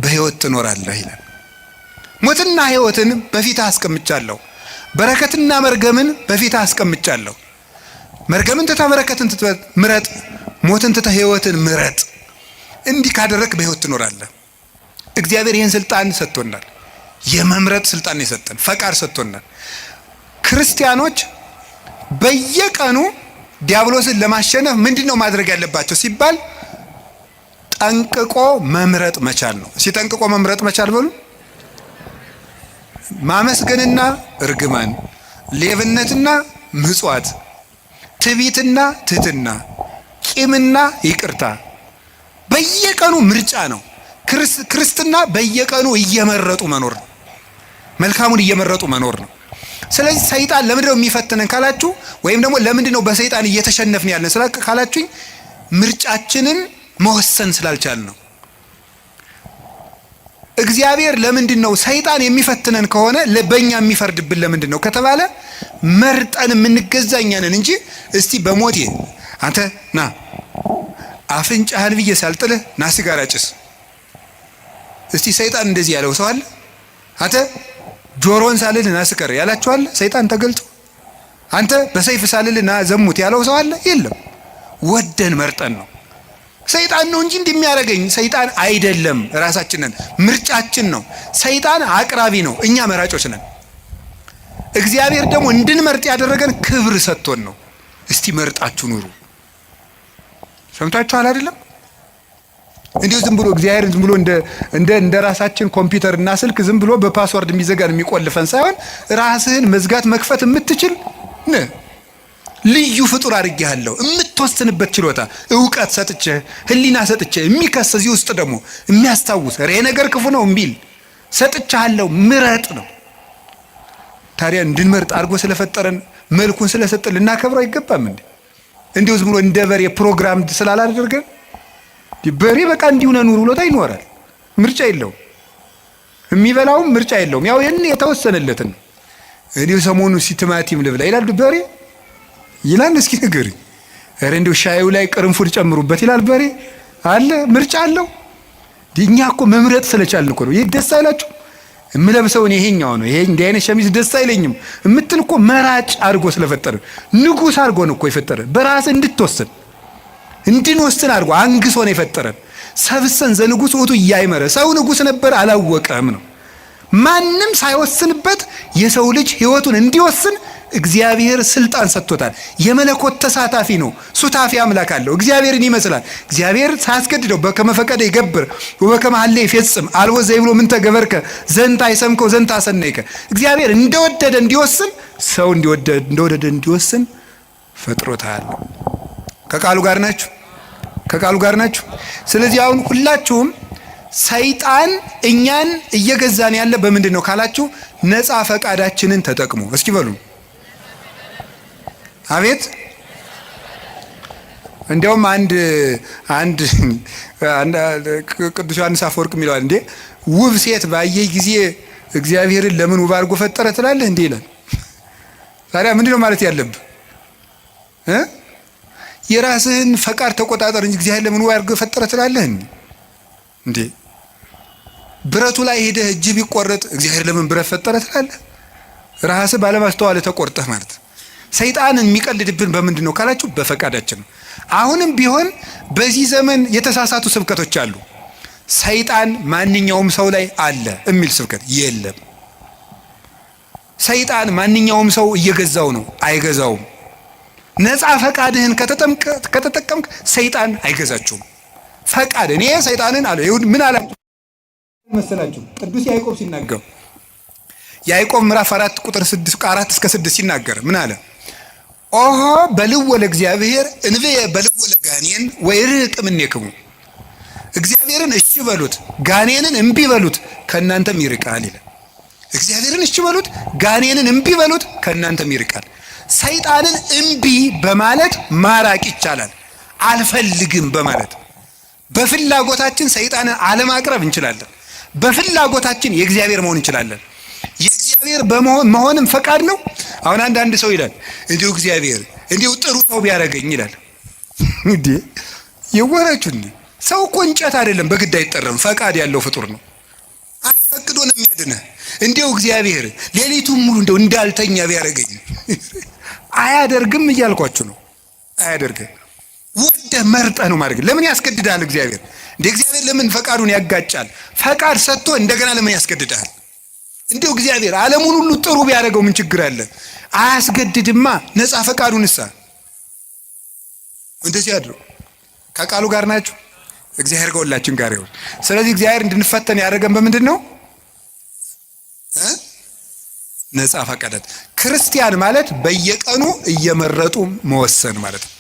በሕይወት ትኖራለህ ይላል። ሞትና ሕይወትን በፊትህ አስቀምጫለሁ፣ በረከትና መርገምን በፊትህ አስቀምጫለሁ። መርገምን ትተህ በረከትን ምረጥ፣ ሞትን ትተህ ሕይወትን ምረጥ። እንዲህ ካደረክ በሕይወት ትኖራለህ። እግዚአብሔር ይህን ስልጣን ሰጥቶናል። የመምረጥ ስልጣን የሰጠን ፈቃድ ሰጥቶናል። ክርስቲያኖች በየቀኑ ዲያብሎስን ለማሸነፍ ምንድነው ማድረግ ያለባቸው ሲባል ጠንቅቆ መምረጥ መቻል ነው። ሲጠንቅቆ መምረጥ መቻል በሉ። ማመስገንና እርግማን፣ ሌብነትና ምጽዋት፣ ትዕቢትና ትህትና፣ ቂምና ይቅርታ በየቀኑ ምርጫ ነው። ክርስትና በየቀኑ እየመረጡ መኖር ነው። መልካሙን እየመረጡ መኖር ነው። ስለዚህ ሰይጣን ለምንድነው የሚፈትነን ካላችሁ፣ ወይም ደግሞ ለምንድነው በሰይጣን እየተሸነፍን ያለን ካላችሁኝ፣ ምርጫችንን መወሰን ስላልቻልን ነው። እግዚአብሔር ለምንድነው ሰይጣን የሚፈትነን ከሆነ በእኛ የሚፈርድብን ለምንድነው ከተባለ መርጠን የምንገዛኛ ነን እንጂ እስቲ በሞቴ አንተ ና አፍንጫህን ብዬ ሳልጥልህ ና ሲጋራ ጭስ። እስቲ ሰይጣን እንደዚህ ያለው ሰው አለ? አንተ ጆሮን ሳልልህ ና ስከር ያላችሁ አለ? ሰይጣን ተገልጦ አንተ በሰይፍ ሳልልህ ና ዘሙት ያለው ሰው አለ? የለም። ወደን መርጠን ነው። ሰይጣን ነው እንጂ እንደሚያደርገኝ ሰይጣን አይደለም። ራሳችንን ምርጫችን ነው። ሰይጣን አቅራቢ ነው፣ እኛ መራጮች ነን። እግዚአብሔር ደግሞ እንድንመርጥ ያደረገን ክብር ሰጥቶን ነው። እስቲ መርጣችሁ ኑሩ። ሰምታችኋል አይደለም? እንዲሁ ዝም ብሎ እግዚአብሔር ዝም ብሎ እንደ ራሳችን ኮምፒውተር እና ስልክ ዝም ብሎ በፓስወርድ የሚዘጋን የሚቆልፈን ሳይሆን ራስህን መዝጋት መክፈት የምትችል ነህ። ልዩ ፍጡር አድርጌሃለሁ። የምትወስንበት ችሎታ፣ እውቀት ሰጥቼ፣ ህሊና ሰጥቼ፣ የሚከስ እዚህ ውስጥ ደግሞ የሚያስታውስ ሬ ነገር ክፉ ነው እምቢል ሰጥቻለሁ። ምረጥ ነው። ታዲያ እንድንመርጥ አድርጎ ስለፈጠረን መልኩን ስለሰጠን ልናከብረው አይገባም እንዴ? እንዲሁ ዝም ብሎ እንደ በሬ ፕሮግራም ስላላደረገን በሬ በቃ እንዲሁ ነው ኑሩ ብሎታ ይኖራል። ምርጫ የለውም። የሚበላውም ምርጫ የለውም። ያው ይሄን የተወሰነለትን እንዲሁ ሰሞኑ ቲማቲም ልብላ ይላል በሬ ይላል። እስኪ ንገሪኝ። ኧረ እንዲሁ ሻዩ ላይ ቅርንፉድ ጨምሩበት ይላል በሬ አለ? ምርጫ አለው? እኛ እኮ መምረጥ ስለቻልን እኮ ነው። ይሄ ደስ አይላችሁ? የምለብሰውን ይሄኛው ነው፣ ይሄ እንዲህ አይነት ሸሚዝ ደስ አይለኝም የምትል እኮ መራጭ አድርጎ ስለፈጠረ፣ ንጉሥ አድርጎ ነው እኮ የፈጠረ። በራስ እንድትወስን እንድንወስን አድርጎ አንግሶ ነው የፈጠረን። ሰብሰን ዘንጉሥ ውእቱ እያይመረ ሰው ንጉሥ ነበር አላወቀም ነው። ማንም ሳይወስንበት የሰው ልጅ ሕይወቱን እንዲወስን እግዚአብሔር ስልጣን ሰጥቶታል። የመለኮት ተሳታፊ ነው። ሱታፊ አምላክ አለው። እግዚአብሔርን ይመስላል። እግዚአብሔር ሳያስገድደው በከመ ፈቀደ ይገብር ወበከመ ሀሌ ይፈጽም አልቦ ዘይብሎ ምን ተገበርከ ዘንተ አይሰምከው ዘንተ አሰነይከ። እግዚአብሔር እንደወደደ እንዲወስን ሰው እንደወደደ እንዲወስን ፈጥሮታል። ከቃሉ ጋር ናችሁ? ከቃሉ ጋር ናችሁ? ስለዚህ አሁን ሁላችሁም ሰይጣን እኛን እየገዛን ያለ በምንድን ነው ካላችሁ ነፃ ፈቃዳችንን ተጠቅሞ እስኪ በሉ። አቤት እንዲያውም አንድ ቅዱስ ዮሐንስ አፈወርቅ የሚለዋል እንዴ ውብ ሴት ባየ ጊዜ እግዚአብሔርን ለምን ውብ አድርጎ ፈጠረ ትላለህ እንዴ ይላል። ታዲያ ምንድን ነው ማለት ያለብህ? የራስህን ፈቃድ ተቆጣጠር እንጂ እግዚአብሔር ለምን ውብ አድርጎ ፈጠረ ትላለህ እንዴ? ብረቱ ላይ ሄደህ እጅ ቢቆረጥ እግዚአብሔር ለምን ብረት ፈጠረ ትላለህ? ራስህ ባለማስተዋል ተቆርጠህ ማለት። ሰይጣንን የሚቀልድብን በምንድን ነው ካላችሁ በፈቃዳችን ነው። አሁንም ቢሆን በዚህ ዘመን የተሳሳቱ ስብከቶች አሉ። ሰይጣን ማንኛውም ሰው ላይ አለ የሚል ስብከት የለም። ሰይጣን ማንኛውም ሰው እየገዛው ነው፣ አይገዛውም። ነፃ ፈቃድህን ከተጠቀምክ ሰይጣን አይገዛችሁም። ፈቃድ እኔ ሰይጣንን አለ ይሁን ምን አለ መሰላችሁ? ቅዱስ ያዕቆብ ሲናገር ያዕቆብ ምዕራፍ 4 ቁጥር 4 እስከ 6 ሲናገር ምን አለ? ኦሆ በልወ ለእግዚአብሔር እንብየ በልወ ለጋኔን ወይርቅ እምኔክሙ። እግዚአብሔርን እሺ በሉት ጋኔንን እምቢ በሉት ከእናንተም ይርቃል ይላል። እግዚአብሔርን እሺ በሉት ጋኔንን እምቢ በሉት ከእናንተም ይርቃል። ሰይጣንን እምቢ በማለት ማራቅ ይቻላል። አልፈልግም በማለት በፍላጎታችን ሰይጣንን አለማቅረብ እንችላለን። በፍላጎታችን የእግዚአብሔር መሆን እንችላለን። የእግዚአብሔር መሆንም ፈቃድ ነው። አሁን አንድ ሰው ይላል እንዲሁ እግዚአብሔር እንዲሁ ጥሩ ሰው ቢያደርገኝ ይላል። እንዴ የወራችሁ እንዴ ሰው እኮ እንጨት አይደለም፣ በግድ አይጠረም። ፈቃድ ያለው ፍጡር ነው። አስፈቅዶ ነው የሚያድነህ። እንዲሁ እግዚአብሔር ሌሊቱን ሙሉ እንደው እንዳልተኛ ቢያደርገኝ አያደርግም እያልኳችሁ ነው። አያደርግም። ወደ መርጠህ ነው ማድረግ። ለምን ያስገድዳል እግዚአብሔር? እንደ እግዚአብሔር ለምን ፈቃዱን ያጋጫል? ፈቃድ ሰጥቶ እንደገና ለምን ያስገድዳል? እንዲሁ እግዚአብሔር ዓለሙን ሁሉ ጥሩ ቢያደርገው ምን ችግር አለ? አያስገድድማ። ነፃ ፈቃዱንሳ እንደዚህ አድሮ ከቃሉ ጋር ናችሁ። እግዚአብሔር ከሁላችን ጋር ይሁን። ስለዚህ እግዚአብሔር እንድንፈተን ያደረገን በምንድን ነው? ነፃ ፈቃዳት። ክርስቲያን ማለት በየቀኑ እየመረጡ መወሰን ማለት ነው።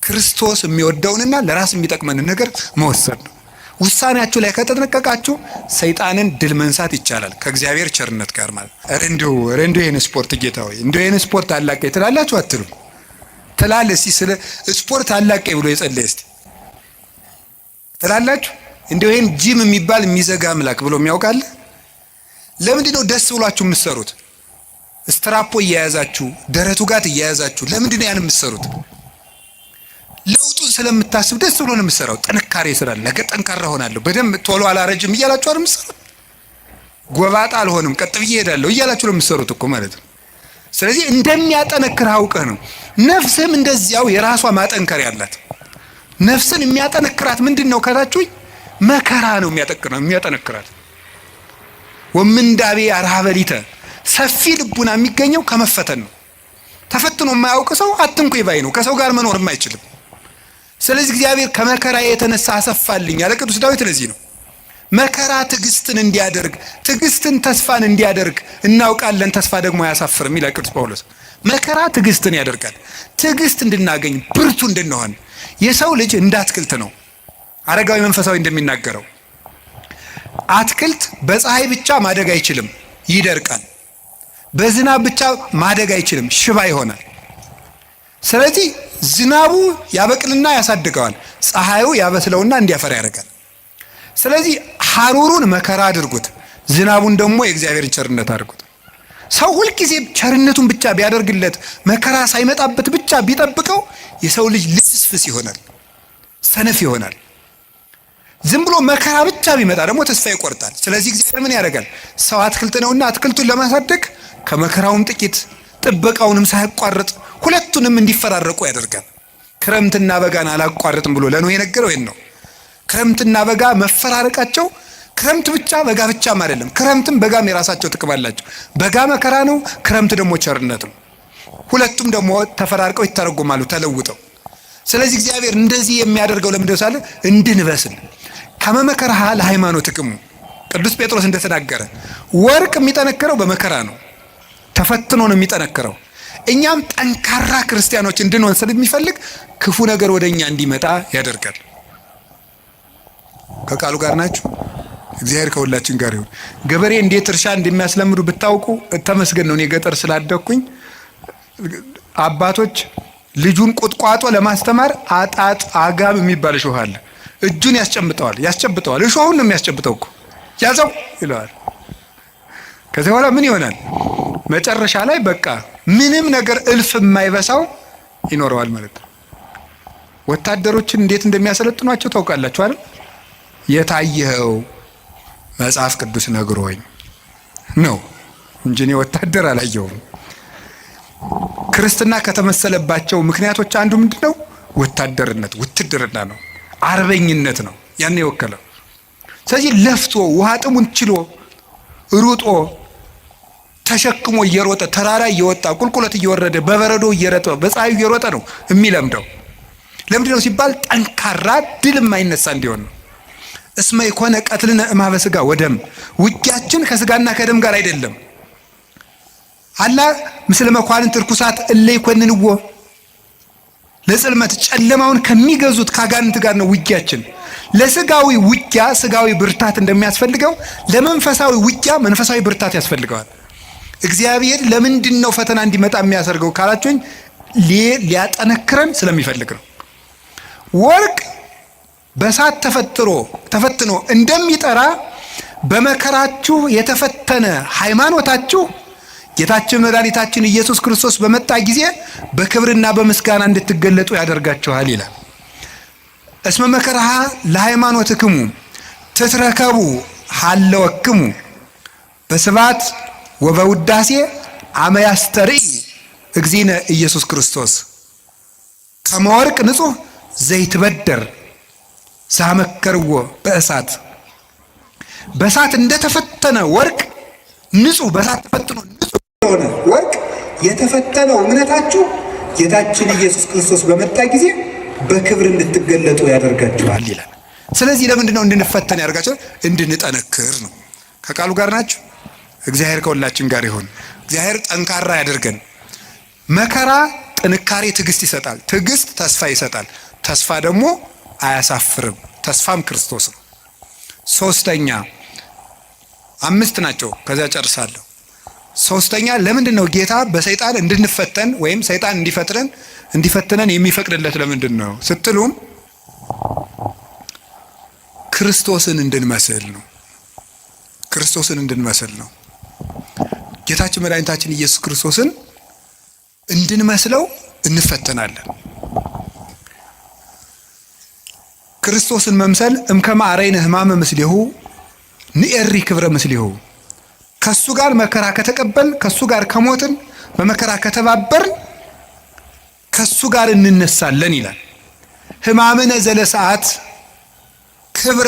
ክርስቶስ የሚወደውንና ለራስ የሚጠቅመንን ነገር መወሰን ነው። ውሳኔያችሁ ላይ ከተጠነቀቃችሁ ሰይጣንን ድል መንሳት ይቻላል ከእግዚአብሔር ቸርነት ጋር ማለት። እንዲሁ ይህን ስፖርት ጌታ ሆይ እንዲሁ ይህን ስፖርት አላቀኝ ትላላችሁ አትሉም? ትላለህ። እስኪ ስለ ስፖርት አላቀኝ ብሎ የጸለየ እስኪ ትላላችሁ? እንዲሁ ይህን ጂም የሚባል የሚዘጋ አምላክ ብሎ የሚያውቃለ? ለምንድን ነው ደስ ብሏችሁ የምትሰሩት? ስትራፖ እየያዛችሁ ደረቱ ጋር እየያዛችሁ ለምንድን ነው ያን የምትሰሩት? ለውጡን ስለምታስብ ደስ ብሎ ነው የምትሰራው። ጥንካሬ ስላለ ነገ ጠንካራ ሆናለሁ በደንብ ቶሎ አላረጅም እያላችሁ አይደል የምትሰሩት? ጎባጣ አልሆንም ቀጥ ብዬ እሄዳለሁ እያላችሁ ነው የምትሰሩት እኮ ማለት ነው። ስለዚህ እንደሚያጠነክር አውቀህ ነው። ነፍስህም እንደዚያው የራሷ ማጠንከሪያ አላት። ነፍስን የሚያጠነክራት ምንድን ነው ካላችሁኝ? መከራ ነው የሚያጠነክራት። ወምንዳቤ አርሃበሊተ ሰፊ ልቡና የሚገኘው ከመፈተን ነው። ተፈትኖ የማያውቅ ሰው አትንኩ ባይ ነው። ከሰው ጋር መኖርም አይችልም። ስለዚህ እግዚአብሔር ከመከራ የተነሳ አሰፋልኝ ያለ ቅዱስ ዳዊት ለዚህ ነው። መከራ ትዕግስትን እንዲያደርግ ትዕግስትን ተስፋን እንዲያደርግ እናውቃለን። ተስፋ ደግሞ አያሳፍርም ይላል ቅዱስ ጳውሎስ። መከራ ትዕግስትን ያደርጋል። ትዕግስት እንድናገኝ ብርቱ እንድንሆን። የሰው ልጅ እንደ አትክልት ነው። አረጋዊ መንፈሳዊ እንደሚናገረው አትክልት በፀሐይ ብቻ ማደግ አይችልም፣ ይደርቃል። በዝናብ ብቻ ማደግ አይችልም፣ ሽባ ይሆናል። ስለዚህ ዝናቡ ያበቅልና ያሳድገዋል፣ ፀሐዩ ያበስለውና እንዲያፈራ ያደርጋል። ስለዚህ ሐሩሩን መከራ አድርጉት፣ ዝናቡን ደግሞ የእግዚአብሔር ቸርነት አድርጉት። ሰው ሁልጊዜ ቸርነቱን ብቻ ቢያደርግለት መከራ ሳይመጣበት ብቻ ቢጠብቀው የሰው ልጅ ልፍስፍስ ይሆናል፣ ሰነፍ ይሆናል። ዝም ብሎ መከራ ብቻ ቢመጣ ደግሞ ተስፋ ይቆርጣል። ስለዚህ እግዚአብሔር ምን ያደርጋል? ሰው አትክልት ነውና አትክልቱን ለማሳደግ ከመከራውም ጥቂት ጥበቃውንም ሳያቋርጥ ሁለቱንም እንዲፈራረቁ ያደርጋል። ክረምትና በጋን አላቋርጥም ብሎ ለኖህ የነገረው ይሄን ነው። ክረምትና በጋ መፈራረቃቸው ክረምት ብቻ በጋ ብቻም አይደለም። ክረምትም በጋም የራሳቸው ጥቅም አላቸው። በጋ መከራ ነው፣ ክረምት ደግሞ ቸርነት ነው። ሁለቱም ደግሞ ተፈራርቀው ይተረጎማሉ ተለውጠው። ስለዚህ እግዚአብሔር እንደዚህ የሚያደርገው ለምንድነው ሳለ እንድንበስል ከመመከራ ለሃይማኖትክሙ ቅዱስ ጴጥሮስ እንደተናገረ ወርቅ የሚጠነክረው በመከራ ነው፣ ተፈትኖ ነው የሚጠነክረው። እኛም ጠንካራ ክርስቲያኖች እንድንሆን ስለሚፈልግ ክፉ ነገር ወደኛ እንዲመጣ ያደርጋል። ከቃሉ ጋር ናችሁ? እግዚአብሔር ከሁላችን ጋር ይሁን። ገበሬ እንዴት እርሻ እንደሚያስለምዱ ብታውቁ ተመስገን ነው። እኔ ገጠር ስላደኩኝ አባቶች ልጁን ቁጥቋጦ ለማስተማር አጋብ የሚባል እሾህ አለ። እጁን ያስጨብጠዋል። እሾሁን ነው የሚያስጨብጠው እኮ ያዘው ይለዋል። ከዚህ በኋላ ምን ይሆናል? መጨረሻ ላይ በቃ ምንም ነገር እልፍ የማይበሳው ይኖረዋል ማለት ነው። ወታደሮችን እንዴት እንደሚያሰለጥኗቸው ታውቃላችሁ አይደል? የታየኸው መጽሐፍ ቅዱስ ነግሮኝ ነው እንጂ እኔ ወታደር አላየሁም። ክርስትና ከተመሰለባቸው ምክንያቶች አንዱ ምንድነው? ወታደርነት፣ ውትድርና ነው፣ አርበኝነት ነው ያን የወከለው። ስለዚህ ለፍቶ ውሃ ጥሙን ችሎ ሩጦ ተሸክሞ እየሮጠ ተራራ እየወጣ ቁልቁለት እየወረደ በበረዶ እየረጠ በፀሐዩ እየሮጠ ነው የሚለምደው። ለምንድነው ሲባል ጠንካራ ድል የማይነሳ እንዲሆን ነው። እስመ ይኮነ ቀትልነ እምኀበ ሥጋ ወደም፣ ውጊያችን ከስጋና ከደም ጋር አይደለም። አላ ምስለ መኳንንት ርኩሳት እለ ይኮንንዎ፣ ለጽልመት ጨለማውን ከሚገዙት ከአጋንንት ጋር ነው ውጊያችን። ለስጋዊ ውጊያ ስጋዊ ብርታት እንደሚያስፈልገው ለመንፈሳዊ ውጊያ መንፈሳዊ ብርታት ያስፈልገዋል። እግዚአብሔር ለምንድን ነው ፈተና እንዲመጣ የሚያሰርገው ካላችሁኝ ሊያጠነክረን ስለሚፈልግ ነው። ወርቅ በእሳት ተፈትኖ እንደሚጠራ በመከራችሁ የተፈተነ ሃይማኖታችሁ ጌታችን መድኃኒታችን ኢየሱስ ክርስቶስ በመጣ ጊዜ በክብርና በምስጋና እንድትገለጡ ያደርጋችኋል ይላል። እስመ መከራሃ ለሃይማኖትክሙ ትትረከቡ ሀለወክሙ በስብሐት ወበውዳሴ አመ ያስተርኢ እግዚእነ ኢየሱስ ክርስቶስ ከመ ወርቅ ንጹሕ ዘይትበደር ሳመከርዎ በእሳት። በእሳት እንደተፈተነ ወርቅ ንጹሕ፣ በእሳት ተፈትኖ ንጹሕ የሆነ ወርቅ የተፈተነው እምነታችሁ ጌታችን ኢየሱስ ክርስቶስ በመጣ ጊዜ በክብር እንድትገለጡ ያደርጋችኋል ይላል። ስለዚህ ለምንድን ነው እንድንፈተን ያደርጋችኋል? እንድንጠነክር ነው። ከቃሉ ጋር ናችሁ? እግዚአብሔር ከሁላችን ጋር ይሁን። እግዚአብሔር ጠንካራ ያደርገን። መከራ ጥንካሬ ትዕግስት ይሰጣል። ትዕግስት ተስፋ ይሰጣል። ተስፋ ደግሞ አያሳፍርም። ተስፋም ክርስቶስ ነው። ሶስተኛ 5 ናቸው። ከዚያ ጨርሳለሁ። ሶስተኛ ለምንድን ነው ጌታ በሰይጣን እንድንፈተን ወይም ሰይጣን እንዲፈትነን የሚፈቅድለት ለምንድን ነው ስትሉም ክርስቶስን እንድንመስል ነው። ክርስቶስን እንድንመስል ነው። ጌታችን መድኃኒታችን ኢየሱስ ክርስቶስን እንድንመስለው እንፈተናለን። ክርስቶስን መምሰል እምከመ አርአይነ ሕማመ ምስሌሁ ንኤሪ ክብረ ምስሌሁ። ከሱ ጋር መከራ ከተቀበል፣ ከሱ ጋር ከሞትን፣ በመከራ ከተባበርን ከሱ ጋር እንነሳለን ይላል። ሕማምነ ዘለሰዓት ክብረ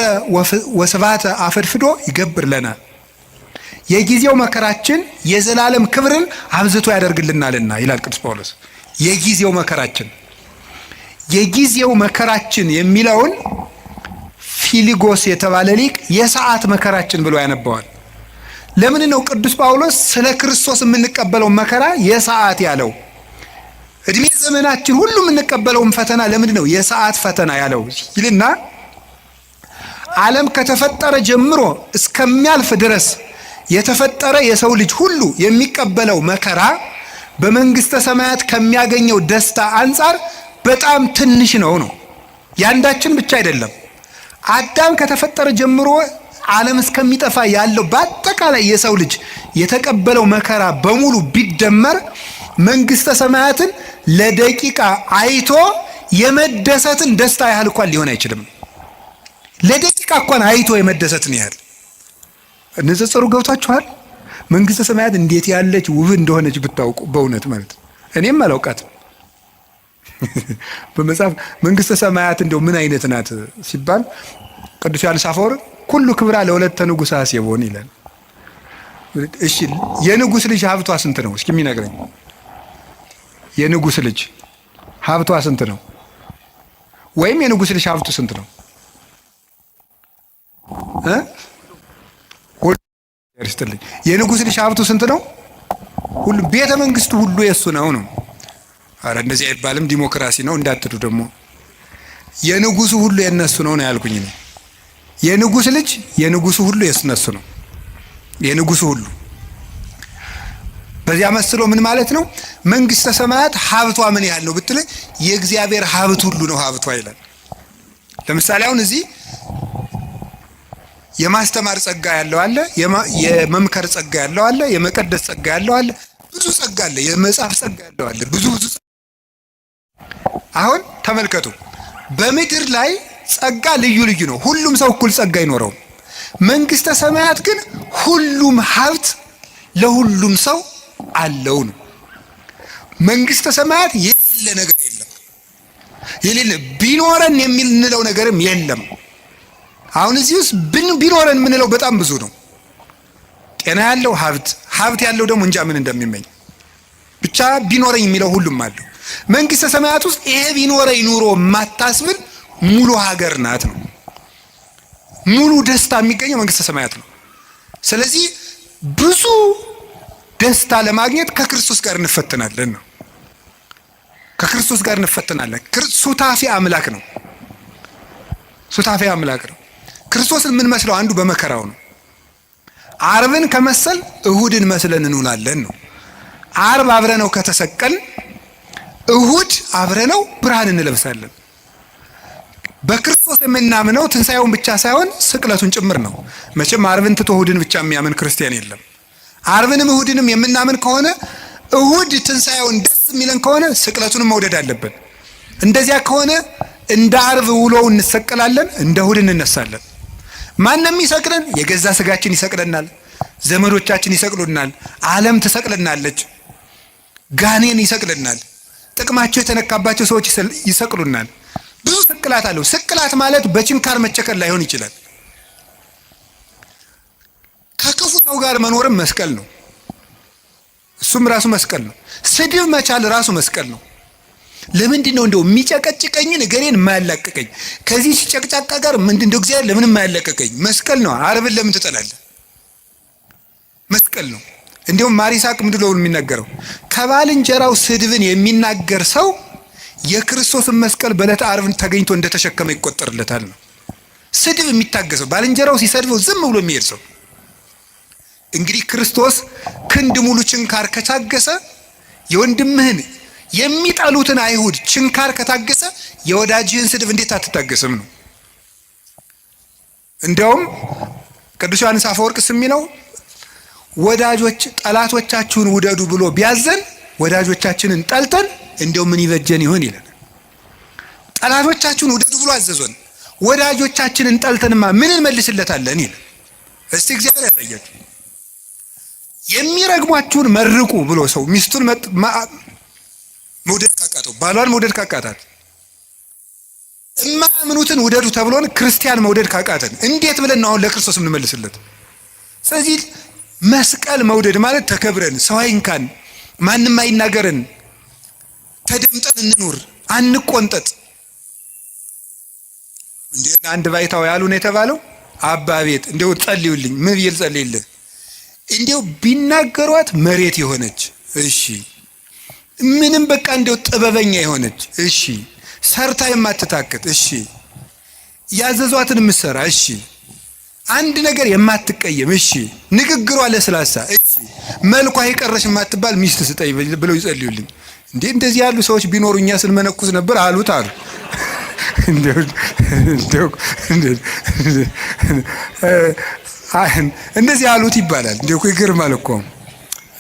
ወስብሐተ አፈድፍዶ ይገብር ለነ። የጊዜው መከራችን የዘላለም ክብርን አብዝቶ ያደርግልናልና ይላል ቅዱስ ጳውሎስ። የጊዜው መከራችን የሚለውን ፊሊጎስ የተባለ ሊቅ የሰዓት መከራችን ብሎ ያነባዋል። ለምን ነው ቅዱስ ጳውሎስ ስለ ክርስቶስ የምንቀበለው መከራ የሰዓት ያለው? እድሜ ዘመናችን ሁሉ የምንቀበለውን ፈተና ለምንድን ነው የሰዓት ፈተና ያለው ይልና ዓለም ከተፈጠረ ጀምሮ እስከሚያልፍ ድረስ የተፈጠረ የሰው ልጅ ሁሉ የሚቀበለው መከራ በመንግስተ ሰማያት ከሚያገኘው ደስታ አንጻር በጣም ትንሽ ነው። ያንዳችን ብቻ አይደለም። አዳም ከተፈጠረ ጀምሮ ዓለም እስከሚጠፋ ያለው በአጠቃላይ የሰው ልጅ የተቀበለው መከራ በሙሉ ቢደመር መንግስተ ሰማያትን ለደቂቃ አይቶ የመደሰትን ደስታ ያህል እንኳን ሊሆን አይችልም። ለደቂቃ እንኳን አይቶ የመደሰትን ያህል ንጽጽሩ ገብቷችኋል? መንግስተ ሰማያት እንዴት ያለች ውብ እንደሆነች ብታውቁ በእውነት ማለት እኔም አላውቃትም። በመጽሐፍ መንግስተ ሰማያት እንደው ምን አይነት ናት ሲባል ቅዱስ ዮሐንስ አፈወርቅ ኩሉ ክብራ ለወለተ ንጉሥ አሴቦን ይላል። እሺ የንጉሥ ልጅ ሀብቷ ስንት ነው? እስኪ የሚነግረኝ የንጉሥ ልጅ ሀብቷ ስንት ነው? ወይም የንጉሥ ልጅ ሀብቱ ስንት ነው? ስትልኝ የንጉሥ ልጅ ሀብቱ ስንት ነው? ሁሉ ቤተ መንግስቱ ሁሉ የሱ ነው ነው። አረ እንደዚህ አይባልም፣ ዲሞክራሲ ነው እንዳትሉ ደግሞ። የንጉሱ ሁሉ የነሱ ነው ነው ያልኩኝ ነው። የንጉሥ ልጅ የንጉሱ ሁሉ የነሱ ነው። የንጉሱ ሁሉ በዚያ መስሎ ምን ማለት ነው? መንግስተ ሰማያት ሀብቷ ምን ያህል ነው ብትል የእግዚአብሔር ሀብት ሁሉ ነው ሀብቷ ይላል። ለምሳሌ አሁን እዚህ የማስተማር ጸጋ ያለው አለ፣ የመምከር ጸጋ ያለው አለ፣ የመቀደስ ጸጋ ያለው አለ፣ ብዙ ጸጋ አለ፣ የመጻፍ ጸጋ ያለው አለ፣ ብዙ አሁን ተመልከቱ፣ በምድር ላይ ጸጋ ልዩ ልዩ ነው። ሁሉም ሰው እኩል ጸጋ አይኖረውም። መንግስተ ሰማያት ግን ሁሉም ሀብት ለሁሉም ሰው አለው ነው። መንግስተ ሰማያት የሌለ ነገር የለም። የሌለ ቢኖረን የሚልንለው ነገርም የለም። አሁን እዚህ ውስጥ ቢኖረን የምንለው በጣም ብዙ ነው። ጤና ያለው ሀብት ያለው ደግሞ እንጃ ምን እንደሚመኝ ብቻ ቢኖረኝ የሚለው ሁሉም አለው። መንግስተ ሰማያት ውስጥ ይሄ ቢኖረኝ ኑሮ የማታስብል ሙሉ ሀገር ናት ነው። ሙሉ ደስታ የሚገኘው መንግስተ ሰማያት ነው። ስለዚህ ብዙ ደስታ ለማግኘት ከክርስቶስ ጋር እንፈተናለን ነው። ከክርስቶስ ጋር እንፈተናለን። ሱታፌ አምላክ ነው። ሱታፌ አምላክ ነው። ክርስቶስን የምንመስለው አንዱ በመከራው ነው። ዓርብን ከመሰል እሁድን መስለን እንውላለን ነው። ዓርብ አብረነው ከተሰቀል እሁድ አብረነው ብርሃን እንለብሳለን። በክርስቶስ የምናምነው ትንሣኤውን ብቻ ሳይሆን ስቅለቱን ጭምር ነው። መቼም ዓርብን ትቶ እሁድን ብቻ የሚያምን ክርስቲያን የለም። ዓርብንም እሁድንም የምናምን ከሆነ እሁድ ትንሣኤውን ደስ የሚለን ከሆነ ስቅለቱንም መውደድ አለብን። እንደዚያ ከሆነ እንደ ዓርብ ውሎው እንሰቀላለን፣ እንደ እሁድ እንነሳለን። ማንም ይሰቅለን? የገዛ ስጋችን ይሰቅለናል፣ ዘመዶቻችን ይሰቅሉናል፣ ዓለም ትሰቅለናለች፣ ጋኔን ይሰቅለናል፣ ጥቅማቸው የተነካባቸው ሰዎች ይሰቅሉናል። ብዙ ስቅላት አለው። ስቅላት ማለት በችንካር መቸከል ላይሆን ይችላል። ከክፉ ሰው ጋር መኖርም መስቀል ነው። እሱም ራሱ መስቀል ነው። ስድብ መቻል ራሱ መስቀል ነው። ለምንድን ነው እንደው የሚጨቀጭቀኝን እገሬን የማያላቅቀኝ ከዚህ ጨቅጫቃ ጋር ምንድን ነው እግዚአብሔር ለምን የማያላቅቀኝ? መስቀል ነው። ዓርብን ለምን ትጠላለህ? መስቀል ነው። እንዲሁም ማሪሳቅ ምንድን ነው የሚናገረው? ከባልንጀራው ስድብን የሚናገር ሰው የክርስቶስን መስቀል በዕለተ ዓርብ ተገኝቶ እንደተሸከመ ይቆጠርለታል ነው። ስድብ የሚታገሰው ባልንጀራው ሲሰድበው ዝም ብሎ የሚሄድ ሰው እንግዲህ ክርስቶስ ክንድ ሙሉ ችንካር ከታገሰ የወንድምህን የሚጠሉትን አይሁድ ችንካር ከታገሰ የወዳጅህን ስድብ እንዴት አትታገስም ነው። እንዲያውም ቅዱስ ዮሐንስ አፈወርቅ የሚለው ወዳጆች ጠላቶቻችሁን ውደዱ ብሎ ቢያዘን ወዳጆቻችንን ጠልተን እንዲያው ምን ይበጀን ይሆን ይላል። ጠላቶቻችሁን ውደዱ ብሎ አዘዞን፣ ወዳጆቻችንን ጠልተንማ ምን እንመልስለታለን ይላል። እስቲ እግዚአብሔር ያሳያችሁ። የሚረግሟችሁን መርቁ ብሎ ሰው ሚስቱን መውደድ ካቃተው፣ ባሏን መውደድ ካቃታት፣ እማምኑትን ውደዱ ተብሎን ክርስቲያን መውደድ ካቃተን እንዴት ብለን ነው አሁን ለክርስቶስ የምንመልስለት? ስለዚህ መስቀል መውደድ ማለት ተከብረን፣ ሰው አይንካን፣ ማንም አይናገረን፣ ተደምጠን እንኑር፣ አንቆንጠጥ። እንዴ አንድ ባይታው ያሉ ነው የተባለው አባ ቤት እንደው ጸልዩልኝ። ምን ብዬ ልጸልይልህ? እንደው ቢናገሯት መሬት የሆነች እሺ፣ ምንም በቃ እንደው ጥበበኛ የሆነች እሺ፣ ሰርታ የማትታክት እሺ፣ ያዘዟትን የምትሰራ እሺ፣ አንድ ነገር የማትቀየም እሺ፣ ንግግሯ ለስላሳ እሺ፣ መልኳ የቀረሽ የማትባል ሚስት ስጠኝ ብለው ይጸልዩልኝ። እንዴ እንደዚህ ያሉ ሰዎች ቢኖሩ እኛ ስንመነኩስ ነበር አሉት አሉ። እንደዚህ አሉት ይባላል። እንዴ እኮ ይገርማል እኮ።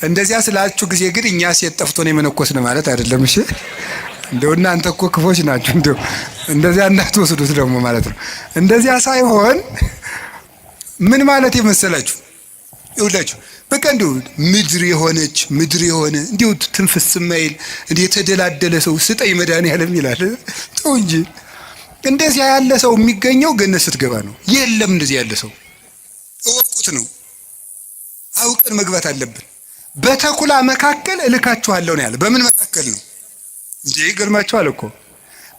እንደዚያ ስላችሁ ጊዜ ግን እኛ ሴት ጠፍቶ ነው የመነኮስን ማለት አይደለም። እሺ እንደው እናንተ እኮ ክፎች ናችሁ። እንደው እንደዚያ እንዳትወስዱት ደግሞ ማለት ነው። እንደዚያ ሳይሆን ምን ማለት የመሰላችሁ ይውላችሁ በቃ እንደው ምድር የሆነ እንደው ትንፍስ ማይል እንደ የተደላደለ ሰው ስጠኝ መድኃኒዓለም ይላል። ተው እንጂ እንደዚያ ያለ ሰው የሚገኘው ገነት ስትገባ ነው። የለም እንደዚህ ያለ ሰው እወቁት ነው። አውቀን መግባት አለብን። በተኩላ መካከል እልካችኋለሁ ነው ያለ። በምን መካከል ነው? እንዴ ይገርማችኋል እኮ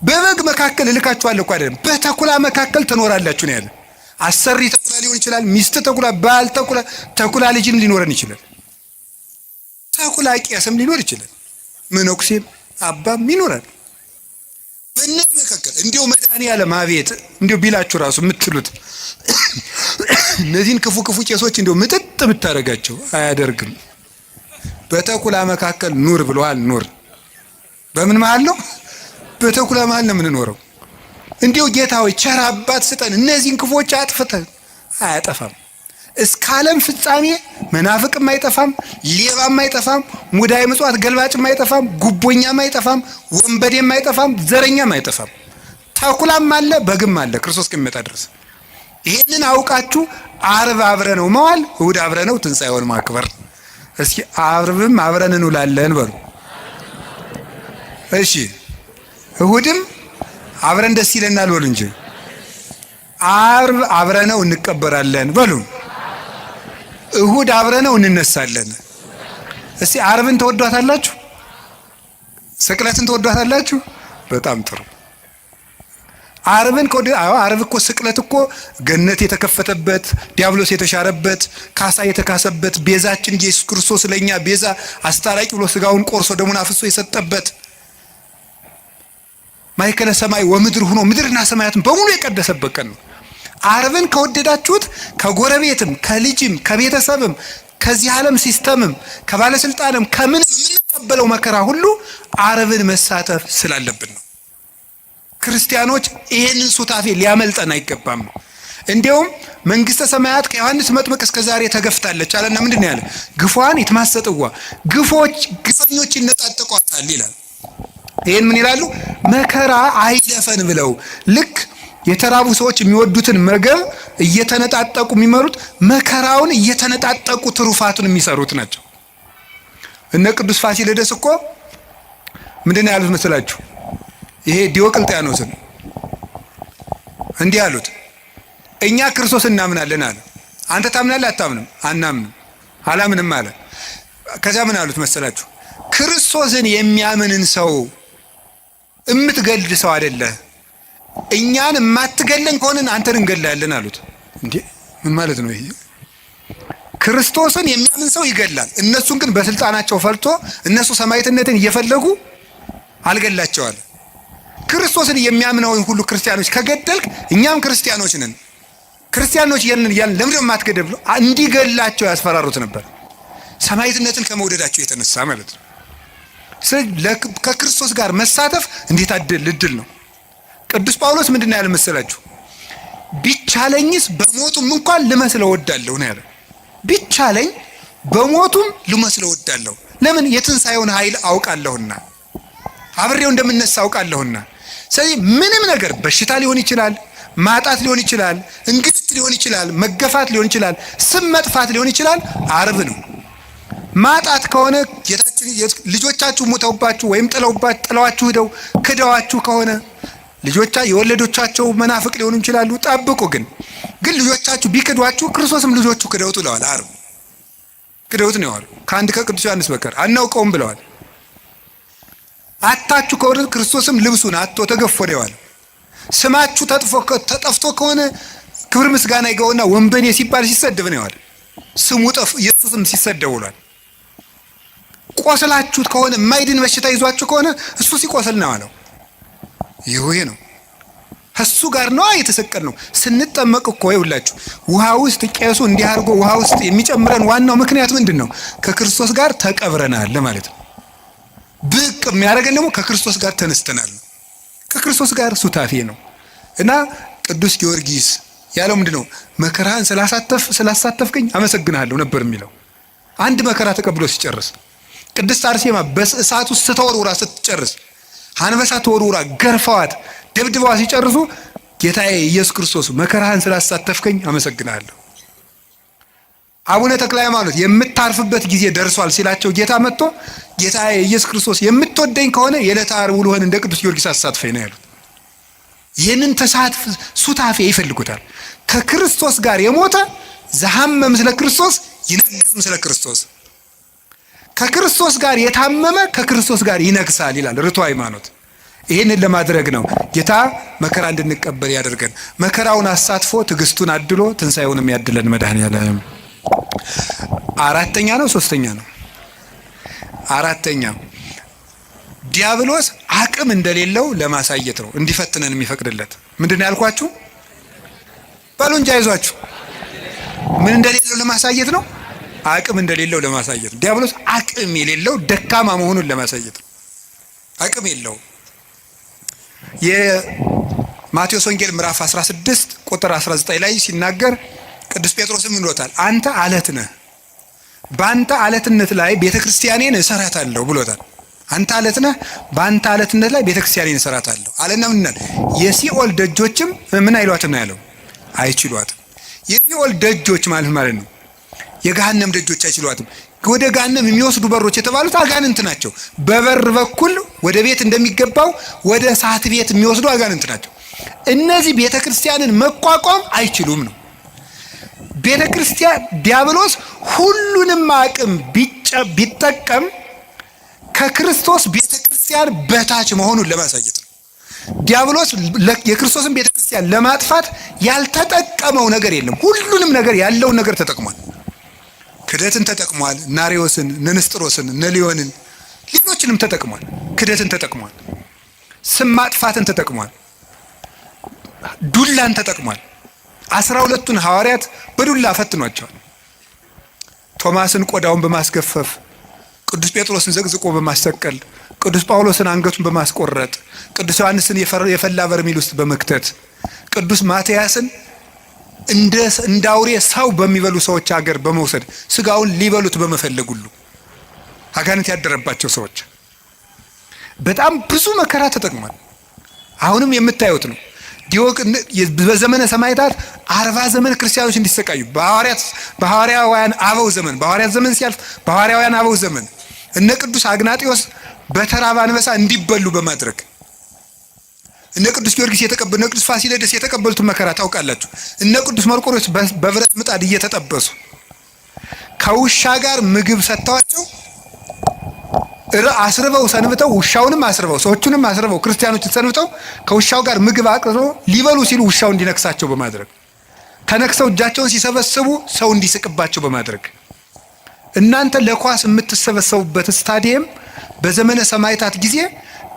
በበግ መካከል እልካችኋለሁ እኮ አይደለም፣ በተኩላ መካከል ትኖራላችሁ ነው ያለ። አሰሪ ተኩላ ሊሆን ይችላል፣ ሚስት ተኩላ፣ ባል ተኩላ፣ ተኩላ ልጅም ሊኖረን ይችላል፣ ተኩላ ቄስም ሊኖር ይችላል፣ መነኩሴም አባም ይኖራል። በእነዚህ መካከል እንዲሁ መድኃኒዓለም አቤት እንዲሁ ቢላችሁ ራሱ የምትሉት እነዚህን ክፉ ክፉ ቄሶች እንዲሁ ምጥጥ ብታደርጋቸው አያደርግም። በተኩላ መካከል ኑር ብለዋል። ኑር በምን መሃል ነው? በተኩላ መሃል ነው የምንኖረው። እንዲሁ ጌታ ሆይ ቸር አባት ስጠን፣ እነዚህን ክፎች አጥፍተን። አያጠፋም። እስከ ዓለም ፍጻሜ መናፍቅም አይጠፋም፣ ሌባም አይጠፋም፣ ሙዳይ ምጽዋት ገልባጭም አይጠፋም፣ ጉቦኛም አይጠፋም፣ ወንበዴም አይጠፋም፣ ዘረኛም አይጠፋም። ተኩላም አለ፣ በግም አለ ክርስቶስ እስከሚመጣ ድረስ። ይሄንን አውቃችሁ ዓርብ አብረነው መዋል፣ እሑድ አብረነው ትንሣኤውን ማክበር። እስኪ ዓርብም አብረን እንውላለን በሉ። እሺ እሑድም አብረን ደስ ይለናል በሉ እንጂ። ዓርብ አብረነው እንቀበራለን በሉ። እሑድ አብረነው እንነሳለን። እስቲ ዓርብን ተወዷታላችሁ? ስቅለትን ተወዷታላችሁ? በጣም ጥሩ። ዓርብን ዓርብ እኮ ስቅለት እኮ ገነት የተከፈተበት፣ ዲያብሎስ የተሻረበት፣ ካሳ የተካሰበት፣ ቤዛችን ኢየሱስ ክርስቶስ ለኛ ቤዛ አስታራቂ ብሎ ስጋውን ቆርሶ ደሙን አፍሶ የሰጠበት፣ ማእከለ ሰማይ ወምድር ሆኖ ምድርና ሰማያትን በሙሉ የቀደሰበት ቀን ነው። ዓርብን ከወደዳችሁት ከጎረቤትም ከልጅም ከቤተሰብም ከዚህ ዓለም ሲስተምም ከባለስልጣንም ከምንም የምንቀበለው መከራ ሁሉ ዓርብን መሳተፍ ስላለብን ነው። ክርስቲያኖች ይሄንን ሱታፌ ሊያመልጠን አይገባም። እንዲያውም መንግስተ ሰማያት ከዮሐንስ መጥምቅ እስከ ዛሬ ተገፍታለች አለና ምንድን ነው ያለ? ግፏን ይትማሰጥዋ፣ ግፈኞች ይነጣጠቋታል ይላል። ይሄን ምን ይላሉ? መከራ አይለፈን ብለው ልክ የተራቡ ሰዎች የሚወዱትን ምግብ እየተነጣጠቁ የሚመሩት መከራውን እየተነጣጠቁ ትሩፋቱን የሚሰሩት ናቸው። እነ ቅዱስ ፋሲለደስ እኮ ምንድን ያሉት መስላችሁ? ይሄ ዲዮቅልጥያኖስን እንዲህ አሉት፣ እኛ ክርስቶስ እናምናለን አለ። አንተ ታምናለህ? አታምንም? አናምንም። አላምንም አለ። ከዛ ምን አሉት መሰላችሁ? ክርስቶስን የሚያምንን ሰው እምትገልድ ሰው አይደለህ፣ እኛን የማትገለን ከሆነን አንተን እንገላለን አሉት። እንዴ ምን ማለት ነው ይሄ? ክርስቶስን የሚያምን ሰው ይገላል። እነሱን ግን በስልጣናቸው ፈልቶ እነሱ ሰማዕትነትን እየፈለጉ አልገላቸዋል። ክርስቶስን የሚያምነውን ሁሉ ክርስቲያኖች ከገደልክ እኛም ክርስቲያኖች ነን፣ ክርስቲያኖች ያንን ለምን የማትገደል ብለው እንዲገላቸው ያስፈራሩት ነበር። ሰማዕትነትን ከመውደዳቸው የተነሳ ማለት ነው። ስለዚህ ከክርስቶስ ጋር መሳተፍ እንዴት እድል ነው። ቅዱስ ጳውሎስ ምንድን ነው ያለ መሰላችሁ? ቢቻለኝስ በሞቱም እንኳን ልመስለው እወዳለሁ ነው ያለ። ቢቻለኝ በሞቱም ልመስለው እወዳለሁ። ለምን? የትንሣኤውን ኃይል አውቃለሁና፣ አብሬው እንደምነሳ አውቃለሁና። ስለዚህ ምንም ነገር በሽታ ሊሆን ይችላል፣ ማጣት ሊሆን ይችላል፣ እንግልት ሊሆን ይችላል፣ መገፋት ሊሆን ይችላል፣ ስም መጥፋት ሊሆን ይችላል። ዓርብ ነው። ማጣት ከሆነ ጌታችን ልጆቻችሁ ሞተውባችሁ ወይም ጥለዋችሁ ሄደው ክደዋችሁ ከሆነ የወለዶቻቸው መናፍቅ ሊሆኑ ይችላሉ። ጠብቁ። ግን ልጆቻችሁ ቢክዷችሁ ክርስቶስም ልጆቹ ክደውት ብለዋል። ዓርብ ክደውት ነው ያሉ። ከአንድ ከቅዱስ ዮሐንስ በቀር አናውቀውም ብለዋል። አታችሁ ከሆነ ክርስቶስም ልብሱን አጥቶ ተገፎ ነው ያለው። ስማችሁ ተጠፍቶ ከሆነ ክብር ምስጋና ይገውና ወንበኔ ሲባል ሲሰደብ ነው ያለው። ስሙ ኢየሱስም ሲሰደብ ውሏል። ቆስላችሁት ከሆነ የማይድን በሽታ ይዟችሁ ከሆነ እሱ ሲቆስል ነው ያለው። ይሄ ነው እሱ ጋር ነው የተሰቀል ነው። ስንጠመቅ እኮ ይውላችሁ ውሃ ውስጥ ቄሱ እንዲህ አድርጎ ውሃ ውስጥ የሚጨምረን ዋናው ምክንያት ምንድን ነው? ከክርስቶስ ጋር ተቀብረናል ማለት ነው። ብቅ የሚያደርገን ደግሞ ከክርስቶስ ጋር ተነስተናል ነው። ከክርስቶስ ጋር ሱታፌ ነው። እና ቅዱስ ጊዮርጊስ ያለው ምንድን ነው? መከራህን ስላሳተፍከኝ አመሰግናለሁ ነበር የሚለው። አንድ መከራ ተቀብሎ ሲጨርስ፣ ቅድስት አርሴማ በእሳት ውስጥ ስትወርውራ ስትጨርስ፣ አንበሳ ተወርውራ ገርፈዋት ደብድበዋ ሲጨርሱ ጌታዬ ኢየሱስ ክርስቶስ መከራህን ስላሳተፍከኝ አመሰግናለሁ። አቡነ ተክለ ሃይማኖት የምታርፍበት ጊዜ ደርሷል ሲላቸው ጌታ መጥቶ ጌታዬ ኢየሱስ ክርስቶስ የምትወደኝ ከሆነ የዕለተ ዓርብ ውሎህን እንደ ቅዱስ ጊዮርጊስ አሳትፈኝ ነው ያሉት። ይህንን ተሳትፍ ሱታፌ ይፈልጉታል። ከክርስቶስ ጋር የሞተ ዘሐመ ምስለ ክርስቶስ ይነግስ ምስለ ክርስቶስ። ከክርስቶስ ጋር የታመመ ከክርስቶስ ጋር ይነግሳል ይላል ርቱዕ ሃይማኖት። ይህንን ለማድረግ ነው ጌታ መከራ እንድንቀበል ያደርገን። መከራውን አሳትፎ ትዕግስቱን አድሎ ትንሣኤውንም ያድለን መድኃኔዓለም። አራተኛ ነው ሶስተኛ ነው? አራተኛ ዲያብሎስ አቅም እንደሌለው ለማሳየት ነው እንዲፈትነን የሚፈቅድለት። ምንድን ነው ያልኳችሁ? በሉ እንጂ አይዟችሁ። ምን እንደሌለው ለማሳየት ነው? አቅም እንደሌለው ለማሳየት ነው። ዲያብሎስ አቅም የሌለው ደካማ መሆኑን ለማሳየት ነው። አቅም የለውም። የማቴዎስ ወንጌል ምዕራፍ 16 ቁጥር 19 ላይ ሲናገር ቅዱስ ጴጥሮስም ይሎታል፣ አንተ አለት ነህ፣ በአንተ አለትነት ላይ ቤተክርስቲያኔን እሰራታለሁ ብሎታል። አንተ አለት ነህ፣ በአንተ አለትነት ላይ ቤተክርስቲያኔን እሰራታለሁ አለና ምን የሲኦል ደጆችም ምን አይሏትም ነው ያለው? አይችሏትም። የሲኦል ደጆች ማለት ነው የገሃነም ደጆች አይችሏትም። ወደ ገሃነም የሚወስዱ በሮች የተባሉት አጋንንት ናቸው። በበር በኩል ወደ ቤት እንደሚገባው ወደ እሳት ቤት የሚወስዱ አጋንንት ናቸው። እነዚህ ቤተክርስቲያንን መቋቋም አይችሉም ነው። ቤተክርስቲያን ዲያብሎስ ሁሉንም አቅም ቢጠቀም ከክርስቶስ ቤተክርስቲያን በታች መሆኑን ለማሳየት ነው። ዲያብሎስ የክርስቶስን ቤተክርስቲያን ለማጥፋት ያልተጠቀመው ነገር የለም። ሁሉንም ነገር ያለውን ነገር ተጠቅሟል። ክደትን ተጠቅሟል። ናሪዎስን፣ ንስጥሮስን፣ ነሊዮንን ሌሎችንም ተጠቅሟል። ክደትን ተጠቅሟል። ስም ማጥፋትን ተጠቅሟል። ዱላን ተጠቅሟል። 12ቱን ሐዋርያት በዱላ ፈትኗቸዋል። ቶማስን ቆዳውን በማስገፈፍ፣ ቅዱስ ጴጥሮስን ዘቅዝቆ በማሰቀል፣ ቅዱስ ጳውሎስን አንገቱን በማስቆረጥ፣ ቅዱስ ዮሐንስን የፈላ በርሜል ውስጥ በመክተት፣ ቅዱስ ማትያስን እንደ አውሬ ሰው በሚበሉ ሰዎች ሀገር በመውሰድ ስጋውን ሊበሉት በመፈለግ ሁሉ አጋንንት ያደረባቸው ሰዎች በጣም ብዙ መከራ ተጠቅሟል። አሁንም የምታዩት ነው። በዘመነ ሰማዕታት 40 ዘመን ክርስቲያኖች እንዲሰቃዩ በሐዋርያውያን አበው ዘመን፣ በሐዋርያት ዘመን ሲያልፍ በሐዋርያውያን አበው ዘመን እነ ቅዱስ አግናጢዮስ በተራበ አንበሳ እንዲበሉ በማድረግ እነ ቅዱስ ጊዮርጊስ እነ ቅዱስ ፋሲለደስ የተቀበሉትን መከራ ታውቃላችሁ። እነ ቅዱስ መርቆሬዎስ በብረት ምጣድ እየተጠበሱ ከውሻ ጋር ምግብ ሰጥተዋቸው አስርበው ሰንብተው ውሻውንም አስርበው ሰዎቹንም አስርበው ክርስቲያኖችን ሰንብተው ከውሻው ጋር ምግብ አቅርበው ሊበሉ ሲሉ ውሻው እንዲነክሳቸው በማድረግ ተነክሰው እጃቸውን ሲሰበስቡ ሰው እንዲስቅባቸው በማድረግ እናንተ ለኳስ የምትሰበሰቡበት ስታዲየም በዘመነ ሰማዕታት ጊዜ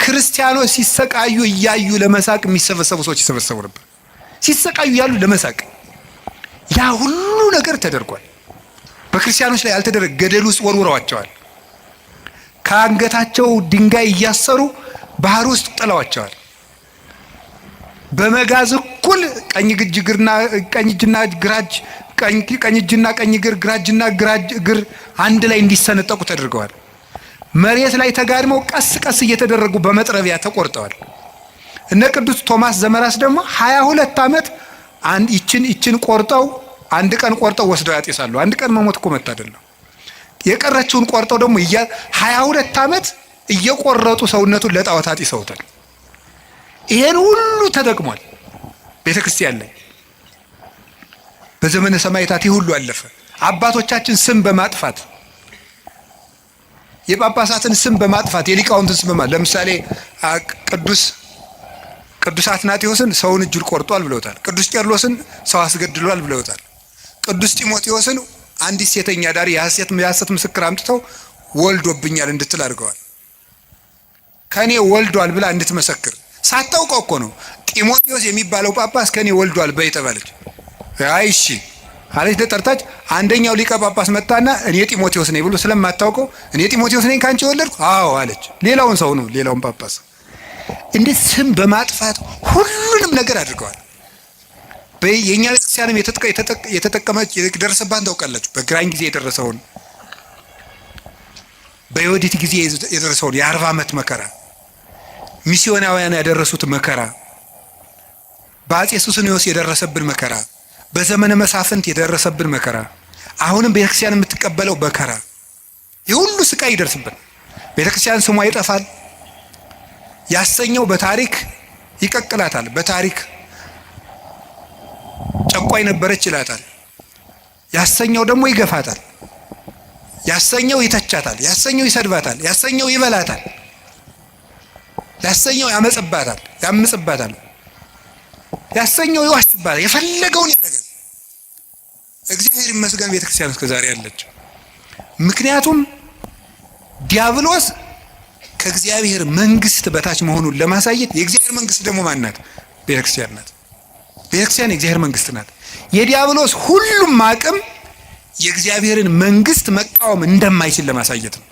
ክርስቲያኖች ሲሰቃዩ እያዩ ለመሳቅ የሚሰበሰቡ ሰዎች ይሰበሰቡ ነበር። ሲሰቃዩ ያሉ ለመሳቅ ያ ሁሉ ነገር ተደርጓል። በክርስቲያኖች ላይ ያልተደረገ ገደል ውስጥ ወርውረዋቸዋል። ከአንገታቸው ድንጋይ እያሰሩ ባህር ውስጥ ጥለዋቸዋል። በመጋዝ እኩል ቀኝ እጅና ቀኝ እግር ግራጅና እግር አንድ ላይ እንዲሰነጠቁ ተደርገዋል። መሬት ላይ ተጋድመው ቀስ ቀስ እየተደረጉ በመጥረቢያ ተቆርጠዋል። እነ ቅዱስ ቶማስ ዘመራስ ደግሞ 22 ዓመት ይችን ቆርጠው አንድ ቀን ቆርጠው ወስደው ያጤሳሉ። አንድ ቀን መሞት እኮ መታደል ነው። የቀረችውን ቆርጠው ደግሞ 22 ዓመት እየቆረጡ ሰውነቱን ለጣዖት አጢሰውታል። ይሄን ሁሉ ተጠቅሟል ቤተክርስቲያን ላይ። በዘመነ ሰማዕታት ይህ ሁሉ አለፈ። አባቶቻችን ስም በማጥፋት የጳጳሳትን ስም በማጥፋት የሊቃውንትን ስም በማጥፋት ለምሳሌ ቅዱስ አትናቴዎስን ሰውን እጁን ቆርጧል ብለውታል። ቅዱስ ቄርሎስን ሰው አስገድሏል ብለውታል። ቅዱስ ጢሞቴዎስን አንዲት ሴተኛ ዳሪ የሐሰት ምስክር አምጥተው ወልዶብኛል እንድትል አድርገዋል። ከኔ ወልዷል ብላ እንድትመሰክር ሳታውቀው እኮ ነው። ጢሞቴዎስ የሚባለው ጳጳስ ከኔ ወልዷል በይ ተባለች። አይሺ አለች ተጠርታች። አንደኛው ሊቀ ጳጳስ መጣና እኔ ጢሞቴዎስ ነኝ ብሎ ስለማታውቀው እኔ ጢሞቴዎስ ነኝ ካንቺ ወለድኩ? አዎ አለች። ሌላውን ሰው ነው ሌላውን ጳጳስ እንደ ስም በማጥፋት ሁሉንም ነገር አድርገዋል። የኛ ቤተክርስቲያንም የተጠቀመች የደረሰባት ታውቃላችሁ። በግራኝ ጊዜ የደረሰውን በዮዲት ጊዜ የደረሰውን የ40 ዓመት መከራ፣ ሚስዮናውያን ያደረሱት መከራ፣ በአፄ ሱስንዮስ የደረሰብን መከራ፣ በዘመነ መሳፍንት የደረሰብን መከራ፣ አሁንም ቤተክርስቲያን የምትቀበለው መከራ፣ የሁሉ ስቃይ ይደርስብን። ቤተክርስቲያን ስሟ ይጠፋል። ያሰኘው በታሪክ ይቀቅላታል። በታሪክ ጨቋይ ነበረች ይላታል። ያሰኘው ደግሞ ይገፋታል። ያሰኘው ይተቻታል፣ ያሰኘው ይሰድባታል፣ ያሰኘው ይበላታል፣ ያሰኘው ያመጽባታል፣ ያሰኘው ይዋሽባታል፣ የፈለገውን ያደርጋል። እግዚአብሔር ይመስገን ቤተክርስቲያን እስከዛሬ ያለች። ምክንያቱም ዲያብሎስ ከእግዚአብሔር መንግስት በታች መሆኑን ለማሳየት የእግዚአብሔር መንግስት ደግሞ ማን ናት? ቤተክርስቲያን ናት። ቤተክርስቲያን የእግዚአብሔር መንግስት ናት። የዲያብሎስ ሁሉም አቅም የእግዚአብሔርን መንግስት መቃወም እንደማይችል ለማሳየት ነው።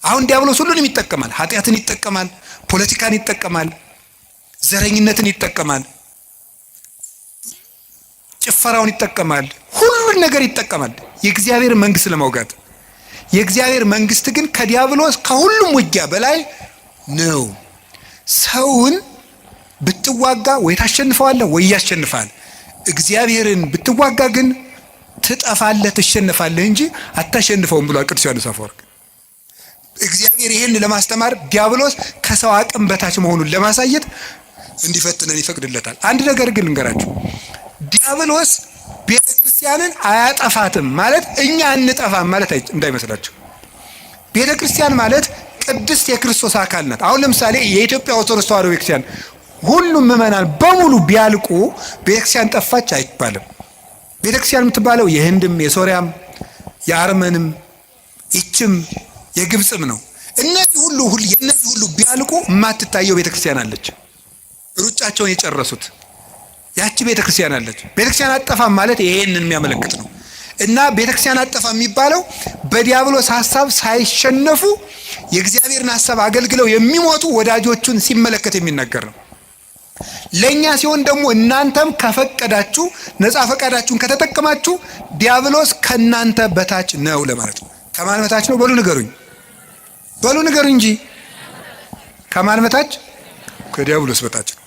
አሁን ዲያብሎስ ሁሉንም ይጠቀማል። ኃጢአትን ይጠቀማል፣ ፖለቲካን ይጠቀማል፣ ዘረኝነትን ይጠቀማል፣ ጭፈራውን ይጠቀማል፣ ሁሉን ነገር ይጠቀማል የእግዚአብሔር መንግስት ለማውጋት። የእግዚአብሔር መንግስት ግን ከዲያብሎስ ከሁሉም ውጊያ በላይ ነው። ሰውን ብትዋጋ ወይ ታሸንፈዋለህ ወይ ያሸንፋል። እግዚአብሔርን ብትዋጋ ግን ትጠፋለህ፣ ትሸነፋለህ እንጂ አታሸንፈውም ብሏል ቅዱስ ዮሐንስ አፈወርቅ። እግዚአብሔር ይህን ለማስተማር ዲያብሎስ ከሰው አቅም በታች መሆኑን ለማሳየት እንዲፈትነን ይፈቅድለታል። አንድ ነገር ግን ልንገራችሁ፣ ዲያብሎስ ቤተ ክርስቲያንን አያጠፋትም ማለት እኛ እንጠፋም ማለት እንዳይመስላችሁ። ቤተ ክርስቲያን ማለት ቅድስት የክርስቶስ አካል ናት። አሁን ለምሳሌ የኢትዮጵያ ኦርቶዶክስ ተዋሕዶ ቤተክርስቲያን ሁሉም ምዕመናን በሙሉ ቢያልቁ ቤተክርስቲያን ጠፋች አይባልም። ቤተክርስቲያን የምትባለው የህንድም፣ የሶሪያም፣ የአርመንም፣ ይችም የግብፅም ነው። እነዚህ ሁሉ ቢያልቁ የማትታየው ቤተክርስቲያን አለች። ሩጫቸውን የጨረሱት ያቺ ቤተክርስቲያን አለች። ቤተክርስቲያን አጠፋም ማለት ይሄንን የሚያመለክት ነው። እና ቤተክርስቲያን አጠፋም የሚባለው በዲያብሎስ ሐሳብ ሳይሸነፉ የእግዚአብሔርን ሐሳብ አገልግለው የሚሞቱ ወዳጆቹን ሲመለከት የሚናገር ነው። ለኛ ሲሆን ደግሞ እናንተም ከፈቀዳችሁ ነፃ ፈቃዳችሁን ከተጠቀማችሁ ዲያብሎስ ከናንተ በታች ነው ለማለት ነው። ከማን በታች ነው? በሉ ንገሩኝ እንጂ ከማን በታች? ከዲያብሎስ በታች ነው።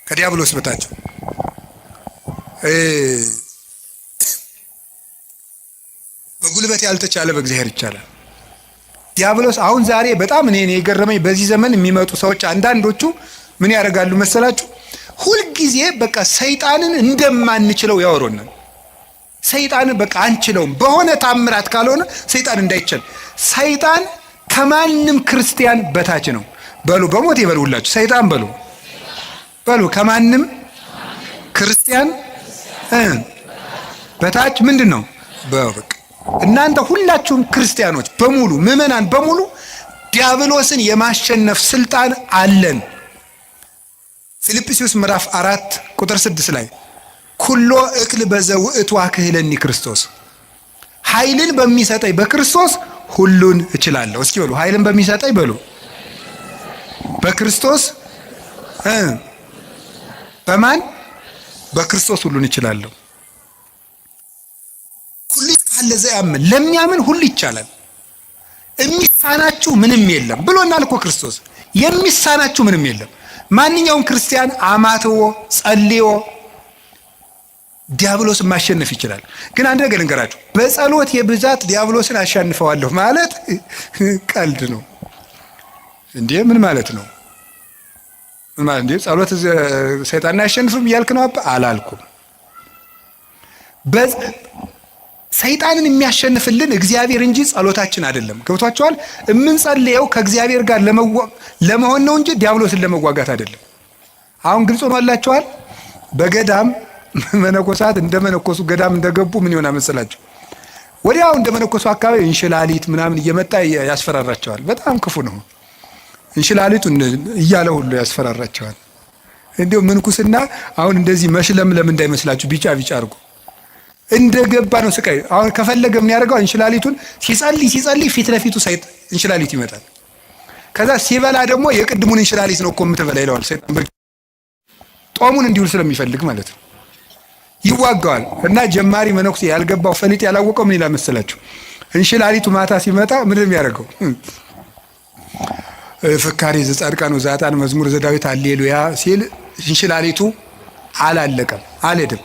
ከዲያብሎስ በታች በጉልበት ያልተቻለ በእግዚአብሔር ይቻላል። ዲያብሎስ አሁን ዛሬ በጣም እኔ የገረመኝ በዚህ ዘመን የሚመጡ ሰዎች አንዳንዶቹ ምን ያደርጋሉ መሰላችሁ? ሁልጊዜ በቃ ሰይጣንን እንደማንችለው ያወሩናል። ሰይጣንን በቃ አንችለውም፣ በሆነ ታምራት ካልሆነ ሰይጣን እንዳይችል። ሰይጣን ከማንም ክርስቲያን በታች ነው። በሉ በሞት ይበሉላችሁ። ሰይጣን በሉ ከማንም ክርስቲያን በታች ምንድን ነው? በቃ እናንተ ሁላችሁም ክርስቲያኖች በሙሉ ምዕመናን በሙሉ ዲያብሎስን የማሸነፍ ስልጣን አለን። ፊልጵስዩስ ምዕራፍ 4 ቁጥር 6 ላይ ኩሎ እክል በዘውእቱ አክህለኒ ክርስቶስ፣ ኃይልን በሚሰጠኝ በክርስቶስ ሁሉን እችላለሁ። እስኪ በሉ ኃይልን በሚሰጠኝ በሉ በክርስቶስ በማን? በክርስቶስ ሁሉን እችላለሁ። ሁሉ ካለ ዘያምን ለሚያምን ሁሉ ይቻላል፣ የሚሳናችሁ ምንም የለም ብሎናል እኮ ክርስቶስ። የሚሳናችሁ ምንም የለም። ማንኛውም ክርስቲያን አማትቦ ጸልዮ ዲያብሎስን ማሸነፍ ይችላል። ግን አንድ ነገር ልንገራችሁ፣ በጸሎት የብዛት ዲያብሎስን አሸንፈዋለሁ ማለት ቀልድ ነው እንዴ? ምን ማለት ነው? ምን ማለት እንዴ? ጸሎት ሰይጣንን አያሸንፍም እያልክ ነው? አላልኩም። ሰይጣንን የሚያሸንፍልን እግዚአብሔር እንጂ ጸሎታችን አይደለም። ገብቷችኋል? የምንጸልየው ከእግዚአብሔር ጋር ለመሆን ነው እንጂ ዲያብሎስን ለመዋጋት አይደለም። አሁን ግልጽ ሆኖላችኋል? በገዳም መነኮሳት እንደመነኮሱ ገዳም እንደገቡ ምን ይሆናል መሰላችሁ? ወዲያው እንደመነኮሱ አካባቢ እንሽላሊት ምናምን እየመጣ ያስፈራራቸዋል። በጣም ክፉ ነው። እንሽላሊቱ እያለ ሁሉ ያስፈራራቸዋል። እንዲያው ምንኩስና አሁን እንደዚህ መሽለምለም እንዳይመስላችሁ ቢጫ አድርጎ እንደገባ ነው ስቃይ። አሁን ከፈለገ ምን ያደርገው? እንሽላሊቱን ሲጸልይ ፊት ለፊቱ እንሽላሊት ይመጣል። ከዛ ሲበላ ደግሞ የቅድሙን እንሽላሊት ነው እኮ የምትበላ ይለዋል ሰይጣን። ጦሙን እንዲውል ስለሚፈልግ ማለት ነው። ይዋጋዋል። እና ጀማሪ መነኩሴ ያልገባው ፈሊጥ ያላወቀው ምን ይላል መሰላችሁ? እንሽላሊቱ ማታ ሲመጣ ምንድን ነው የሚያደርገው? ፍካሬ ዘጻድቃን ወዘኃጥአን መዝሙር ዘዳዊት ሃሌሉያ ሲል እንሽላሊቱ አላለቀም፣ አልሄድም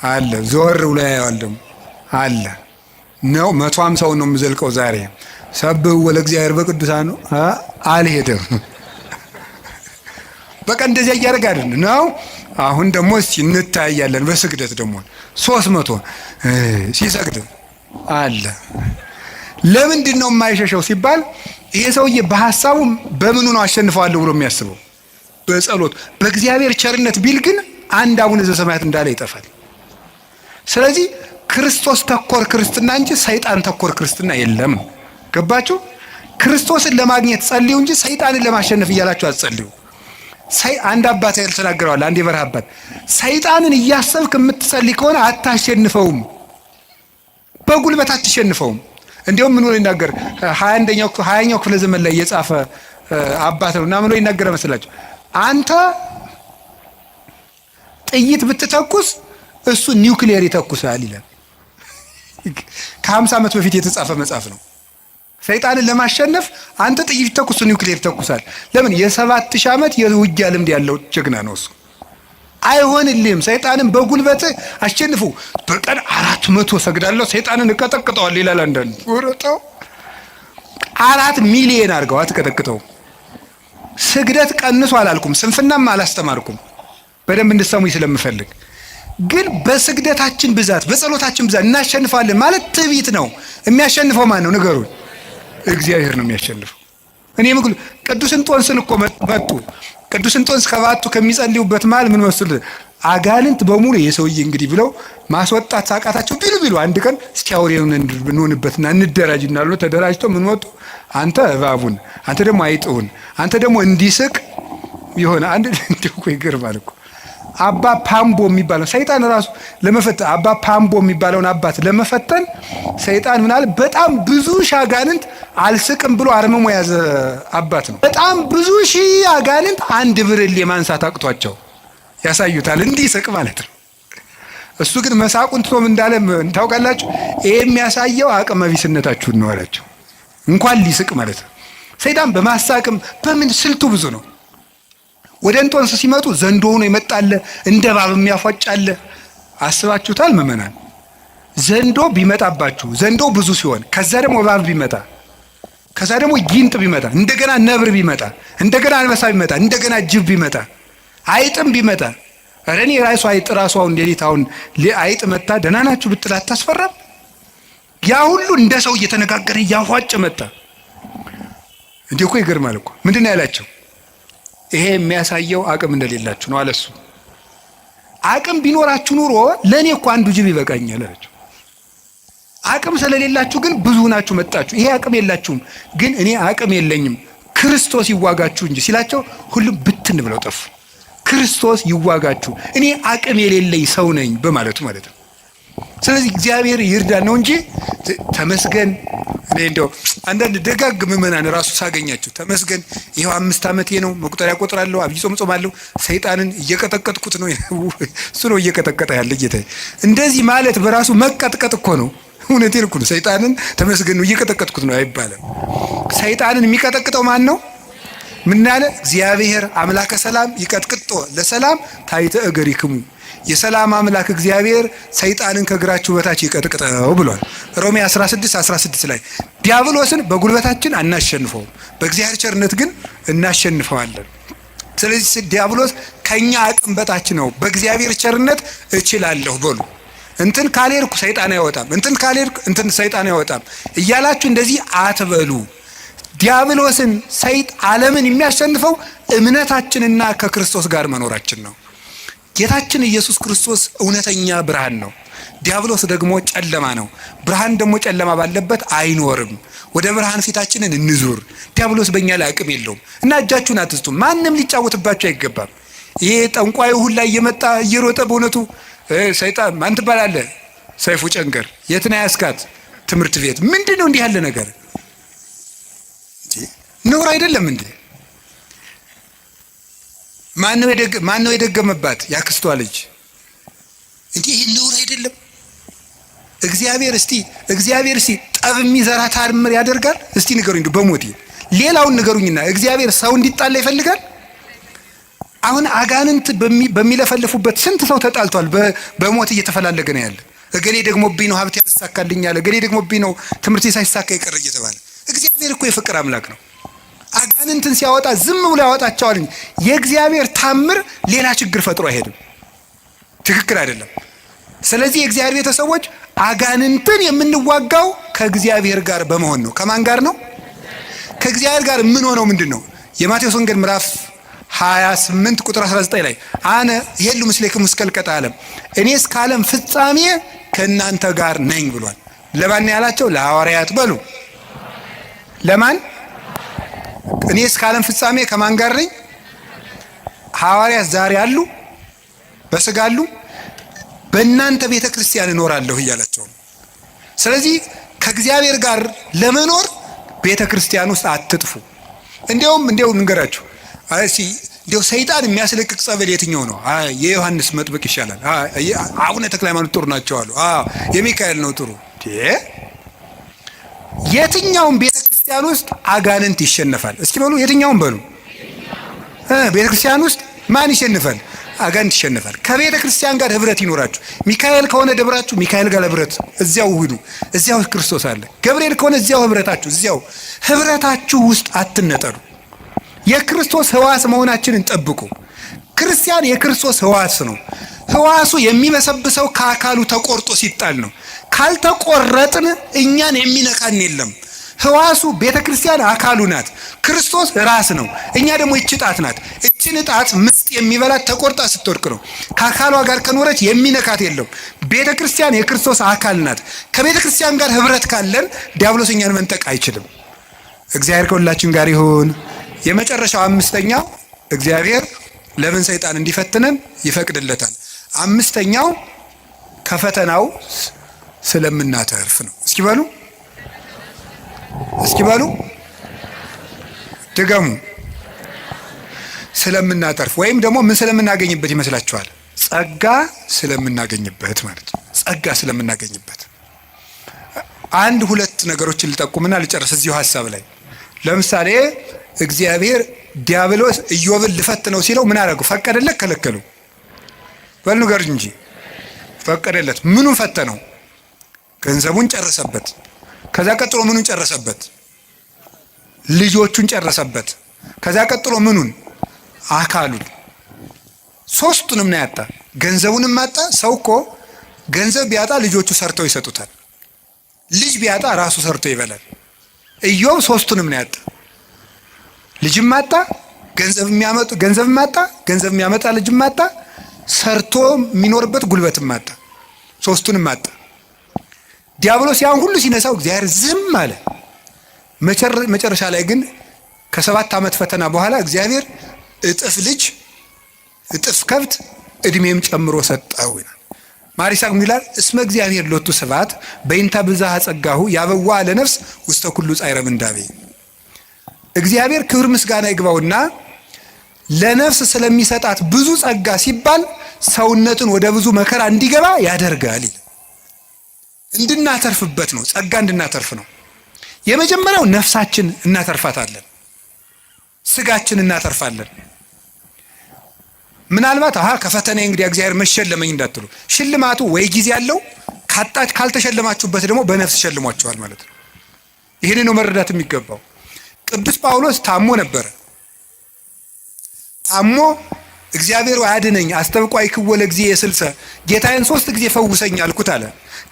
አለ። ዞር ብሎ ያየዋል ደግሞ አለ ነው 150 ነው የምዘልቀው ዛሬ ሰብህ ወለእግዚአብሔር በቅዱሳኑ አልሄድም። በቃ እንደዚያ እያደረገ አይደል ነው። አሁን ደግሞ እስቲ እንታያለን። በስግደት ደግሞ 300 ሲሰግድ አለ። ለምንድን ነው የማይሸሸው ሲባል ይሄ ሰውዬ በሐሳቡ በምኑ ነው አሸንፈዋለሁ ብሎ የሚያስበው? በጸሎት በእግዚአብሔር ቸርነት ቢል ግን አንድ አቡነ ዘበሰማያት እንዳለ ይጠፋል። ስለዚህ ክርስቶስ ተኮር ክርስትና እንጂ ሰይጣን ተኮር ክርስትና የለም። ገባችሁ? ክርስቶስን ለማግኘት ጸልዩ እንጂ ሰይጣንን ለማሸነፍ እያላችሁ አትጸልዩ። አንድ አባት ያልተናገረዋል። አንድ የበረሃ አባት ሰይጣንን እያሰብክ የምትጸልይ ከሆነ አታሸንፈውም፣ በጉልበት አትሸንፈውም። እንዲሁም ምን ብሎ ይናገር 20ኛው ክፍለ ዘመን ላይ የጻፈ አባት ነው እና ምን ብሎ ይናገር መስላችሁ? አንተ ጥይት ብትተኩስ እሱ ኒውክሊየር ይተኩሳል ይላል። ከ50 ዓመት በፊት የተጻፈ መጽሐፍ ነው። ሰይጣንን ለማሸነፍ አንተ ጥይት ተኩስ ኒውክሊየር ተኩሳል። ለምን? የ7000 ዓመት የውጊያ ልምድ ያለው ጀግና ነው እሱ። አይሆንልህም። ሰይጣንን በጉልበት አሸንፉ። በቀን 400 ሰግዳለሁ ሰይጣንን እቀጠቅጠዋል ይላል አንዳንዱ። ወረጣው 4 ሚሊዮን አድርገው አትቀጠቅጠው። ስግደት ቀንሶ አላልኩም፣ ስንፍናም አላስተማርኩም። በደንብ እንድትሰሙኝ ስለምፈልግ ግን በስግደታችን ብዛት በጸሎታችን ብዛት እናሸንፋለን ማለት ትዕቢት ነው። የሚያሸንፈው ማን ነው? ንገሩን። እግዚአብሔር ነው የሚያሸንፈው። እኔ ምክሉ ቅዱስ እንጦንስን እኮ መጡ። ቅዱስ እንጦንስ ከባቱ ከሚጸልዩበት መሃል ምን መስሉ? አጋንንት በሙሉ የሰውዬ እንግዲህ ብለው ማስወጣት ሳቃታቸው ቢሉ አንድ ቀን እስቲ አውሬውን እንሆንበትና እንደራጅና አሉ። ተደራጅተው ምን ወጡ? አንተ እባቡን፣ አንተ ደግሞ አይጥውን፣ አንተ ደግሞ እንዲስቅ ይሆነ አንድ እንደው ይገርማል እኮ አባ ፓምቦ የሚባለው ሰይጣን ራሱ ለመፈተን አባ ፓምቦ የሚባለውን አባት ለመፈተን ሰይጣን ምናል በጣም ብዙ ሺህ አጋንንት አልስቅም ብሎ አርምሞ ያዘ አባት ነው። በጣም ብዙ ሺህ አጋንንት አንድ ብርሌ ማንሳት አቅቷቸው ያሳዩታል፣ እንዲስቅ ማለት ነው። እሱ ግን መሳቁን ትቶም እንዳለ ታውቃላችሁ። ይሄ የሚያሳየው አቅመ ቢስነታችሁን ነው አላቸው። እንኳን ሊስቅ ማለት ነው። ሰይጣን በማሳቅም በምን ስልቱ ብዙ ነው። ወደ እንጦንስ ሲመጡ ዘንዶ ሆኖ ይመጣል፣ እንደ እባብ የሚያፏጫል። አስባችሁታል መመናን? ዘንዶ ቢመጣባችሁ ዘንዶ ብዙ ሲሆን ከዛ ደግሞ እባብ ቢመጣ ከዛ ደግሞ ጊንጥ ቢመጣ እንደገና ነብር ቢመጣ እንደገና አንበሳ ቢመጣ እንደገና ጅብ ቢመጣ አይጥም ቢመጣ እኔ ራሱ አይጥ ራሱ አሁን ሌሊት አሁን አይጥ መጣ ደህና ናችሁ ብትል አታስፈራም? ያ ሁሉ እንደ ሰው እየተነጋገረ እያፏጨ መጣ። እንዴ እኮ ይገርማል እኮ። ምንድን ነው ያላቸው? ይሄ የሚያሳየው አቅም እንደሌላችሁ ነው አለሱ። አቅም ቢኖራችሁ ኑሮ ለኔ እኮ አንዱ ጅብ ይበቃኛል አላቸው። አቅም ስለሌላችሁ ግን ብዙ ናችሁ መጣችሁ። ይሄ አቅም የላችሁም፣ ግን እኔ አቅም የለኝም ክርስቶስ ይዋጋችሁ እንጂ ሲላቸው ሁሉም ብትን ብለው ጠፉ። ክርስቶስ ይዋጋችሁ፣ እኔ አቅም የሌለኝ ሰው ነኝ በማለቱ ማለት ነው። ስለዚህ እግዚአብሔር ይርዳን ነው እንጂ ተመስገን። እኔ እንደው አንዳንድ ደጋግ ምዕመናን ራሱ ሳገኛችሁ ተመስገን ይሄው 5 ዓመቴ ነው መቁጠሪያ ቆጥራለሁ፣ አብይ ጾም ጾማለሁ፣ ሰይጣንን እየቀጠቀጥኩት ነው። እሱ ነው እየቀጠቀጠ ያለ ጌታዬ። እንደዚህ ማለት በራሱ መቀጥቀጥ እኮ ነው። እውነቴን እኮ ነው። ሰይጣንን ተመስገን ነው እየቀጠቀጥኩት ነው አይባልም። ሰይጣንን የሚቀጠቅጠው ማን ነው? ምን አለ? እግዚአብሔር አምላከ ሰላም ይቀጥቅጦ ለሰላም ታይተ እገሪክሙ፣ የሰላም አምላክ እግዚአብሔር ሰይጣንን ከእግራችሁ በታች ይቀጥቅጠው ብሏል። ሮሜ 16:16 ላይ ዲያብሎስን በጉልበታችን አናሸንፈውም፣ በእግዚአብሔር ቸርነት ግን እናሸንፈዋለን። ስለዚህ ዲያብሎስ ከኛ አቅም በታች ነው፣ በእግዚአብሔር ቸርነት እችላለሁ በሉ። እንትን ካልሄድኩ ሰይጣን አይወጣም፣ እንትን ካልሄድኩ እንትን ሰይጣን አይወጣም እያላችሁ እንደዚህ አትበሉ። ዲያብሎስን ዓለምን የሚያሸንፈው እምነታችንና ከክርስቶስ ጋር መኖራችን ነው። ጌታችን ኢየሱስ ክርስቶስ እውነተኛ ብርሃን ነው። ዲያብሎስ ደግሞ ጨለማ ነው። ብርሃን ደግሞ ጨለማ ባለበት አይኖርም። ወደ ብርሃን ፊታችንን እንዙር። ዲያብሎስ በእኛ ላይ አቅም የለውም እና እጃችሁን አትስጡ። ማንም ሊጫወትባችሁ አይገባም። ይሄ ጠንቋዩ ሁላ እየመጣ እየሮጠ በእውነቱ ሰይጣን ማን ትባላለህ? ሰይፉ ጨንገር የት ነው ያስካት? ትምህርት ቤት ምንድን ነው እንዲህ ያለ ነገር? ነውር አይደለም እንዴ? ማን ነው የደገመባት? ያክስቷ ልጅ እንዴ? ይሄ ነውር አይደለም? እግዚአብሔር እስቲ ጠብ የሚዘራ ታምር ያደርጋል? እስቲ ንገሩኝ በሞቴ ሌላውን ንገሩኝና እግዚአብሔር ሰው እንዲጣላ ይፈልጋል? አሁን አጋንንት በሚለፈልፉበት ስንት ሰው ተጣልቷል። በሞት እየተፈላለገ ነው ያለ። እገሌ ደግሞብኝ ነው ሀብት ያሳካልኛል፣ እገሌ ደግሞብኝ ነው ትምህርት ሳይሳካ ይቀር እየተባለ። እግዚአብሔር እኮ የፍቅር አምላክ ነው። አጋንንትን ሲያወጣ ዝም ብሎ ያወጣቸዋል እንጂ የእግዚአብሔር ታምር ሌላ ችግር ፈጥሮ አይሄድም። ትክክል አይደለም። ስለዚህ የእግዚአብሔር ቤተሰቦች አጋንንትን የምንዋጋው ከእግዚአብሔር ጋር በመሆን ነው። ከማን ጋር ነው? ከእግዚአብሔር ጋር የምንሆነው ምንድን ነው? የማቴዎስ ወንጌል ምዕራፍ 28 ቁጥር 19 ላይ አነ የሉ ምስሌክሙ እስከ ልቀት ዓለም፣ እኔ እስከ ዓለም ፍጻሜ ከእናንተ ጋር ነኝ ብሏል። ለማን ያላቸው? ለሐዋርያት በሉ። ለማን? እኔ እስከ ዓለም ፍጻሜ ከማን ጋር ነኝ? ሐዋርያት ዛሬ አሉ? በስጋ አሉ? በእናንተ ቤተ ክርስቲያን እኖራለሁ እያላቸው ነው። ስለዚህ ከእግዚአብሔር ጋር ለመኖር ቤተ ክርስቲያን ውስጥ አትጥፉ። እንዲያው ንገራችሁ እንዲያው ሰይጣን የሚያስለቅቅ ጸበል የትኛው ነው? የዮሐንስ መጥምቅ ይሻላል። አቡነ ተክለ ሃይማኖት ጥሩ ናቸው አሉ። የሚካኤል ነው ጥሩ። የትኛውም ቤተ ክርስቲያን ውስጥ አጋንንት ይሸነፋል። እስኪ በሉ የትኛውም በሉ። ቤተ ክርስቲያን ውስጥ ማን ይሸነፋል? አጋንንት ይሸነፋል። ከቤተ ክርስቲያን ጋር ህብረት ይኖራችሁ። ሚካኤል ከሆነ ደብራችሁ ሚካኤል ጋር ህብረት፣ እዚያው ሁኑ። እዚያው ክርስቶስ አለ። ገብርኤል ከሆነ እዚያው ህብረታችሁ፣ እዚያው ህብረታችሁ ውስጥ አትነጠሉ። የክርስቶስ ህዋስ መሆናችንን ጠብቁ። ክርስቲያን የክርስቶስ ህዋስ ነው። ህዋሱ የሚበሰብሰው ከአካሉ ተቆርጦ ሲጣል ነው። ካልተቆረጥን እኛን የሚነካን የለም። ህዋሱ ቤተ ክርስቲያን አካሉ ናት። ክርስቶስ ራስ ነው። እኛ ደግሞ ይህች ጣት ናት። እችን ጣት ምስጥ የሚበላት ተቆርጣ ስትወድቅ ነው። ከአካሏ ጋር ከኖረች የሚነካት የለም። ቤተ ክርስቲያን የክርስቶስ አካል ናት። ከቤተ ክርስቲያን ጋር ህብረት ካለን ዲያብሎስ እኛን መንጠቅ አይችልም። እግዚአብሔር ከሁላችን ጋር ይሁን። የመጨረሻው አምስተኛው እግዚአብሔር ለምን ሰይጣን እንዲፈትነን ይፈቅድለታል? አምስተኛው ከፈተናው ስለምናተርፍ ነው። እስኪ በሉ ድገሙ። ስለምናተርፍ ወይም ደግሞ ምን ስለምናገኝበት ይመስላችኋል? ጸጋ ስለምናገኝበት ማለት ነው። ጸጋ ስለምናገኝበት አንድ ሁለት ነገሮችን ልጠቁምና ልጨርስ እዚሁ ሀሳብ ላይ። ለምሳሌ እግዚአብሔር ዲያብሎስ ኢዮብን ልፈትነው ሲለው ምን አደረገው? ፈቀደለት? ከለከለው? በል ንገር እንጂ። ፈቀደለት። ምኑን ፈተነው? ገንዘቡን ጨረሰበት። ከዛ ቀጥሎ ምኑን ጨረሰበት? ልጆቹን ጨረሰበት። ከዛ ቀጥሎ ምኑን? አካሉን። ሶስቱንም ነው ያጣ። ገንዘቡንም አጣ። ሰው እኮ ገንዘብ ቢያጣ ልጆቹ ሰርተው ይሰጡታል። ልጅ ቢያጣ ራሱ ሰርቶ ይበላል። ኢዮብ ሶስቱንም ነው ያጣ። ልጅም አጣ፣ ገንዘብ የሚያመጣ ልጅም አጣ፣ ሰርቶ የሚኖርበት ጉልበትም አጣ። ሶስቱንም አጣ። ዲያብሎስ ያን ሁሉ ሲነሳው እግዚአብሔር ዝም አለ። መጨረሻ ላይ ግን ከ7 ዓመት ፈተና በኋላ እግዚአብሔር እጥፍ ልጅ፣ እጥፍ ከብት፣ እድሜም ጨምሮ ሰጠው ይላል። ማሪሳቅ ይላል እስመ እግዚአብሔር ሎቱ ስብሐት በእንተ ብዝኃ ጸጋሁ ያበዋ ለነፍስ ውስተ ኩሉ ጻዕረ ምንዳቤ። እግዚአብሔር ክብር ምስጋና ይግባውና ለነፍስ ስለሚሰጣት ብዙ ጸጋ ሲባል ሰውነትን ወደ ብዙ መከራ እንዲገባ ያደርጋል ይላል። እንድናተርፍበት ነው። ጸጋ እንድናተርፍ ነው። የመጀመሪያው ነፍሳችን እናተርፋታለን። ስጋችን እናተርፋለን። ምናልባት ከፈተና እንግዲህ እግዚአብሔር መሸለመኝ እንዳትሉ፣ ሽልማቱ ወይ ጊዜ ያለው ካልተሸለማችሁበት ደግሞ በነፍስ ሸልሟችኋል ማለት ነው። ይህን ነው መረዳት የሚገባው። ቅዱስ ጳውሎስ ታሞ ነበረ። ታሞ እግዚአብሔር አድነኝ አስተብቋይ ክወለ ጊዜ የስልሰ ጌታዬን 3 ጊዜ ፈውሰኝ አልኩት አለ።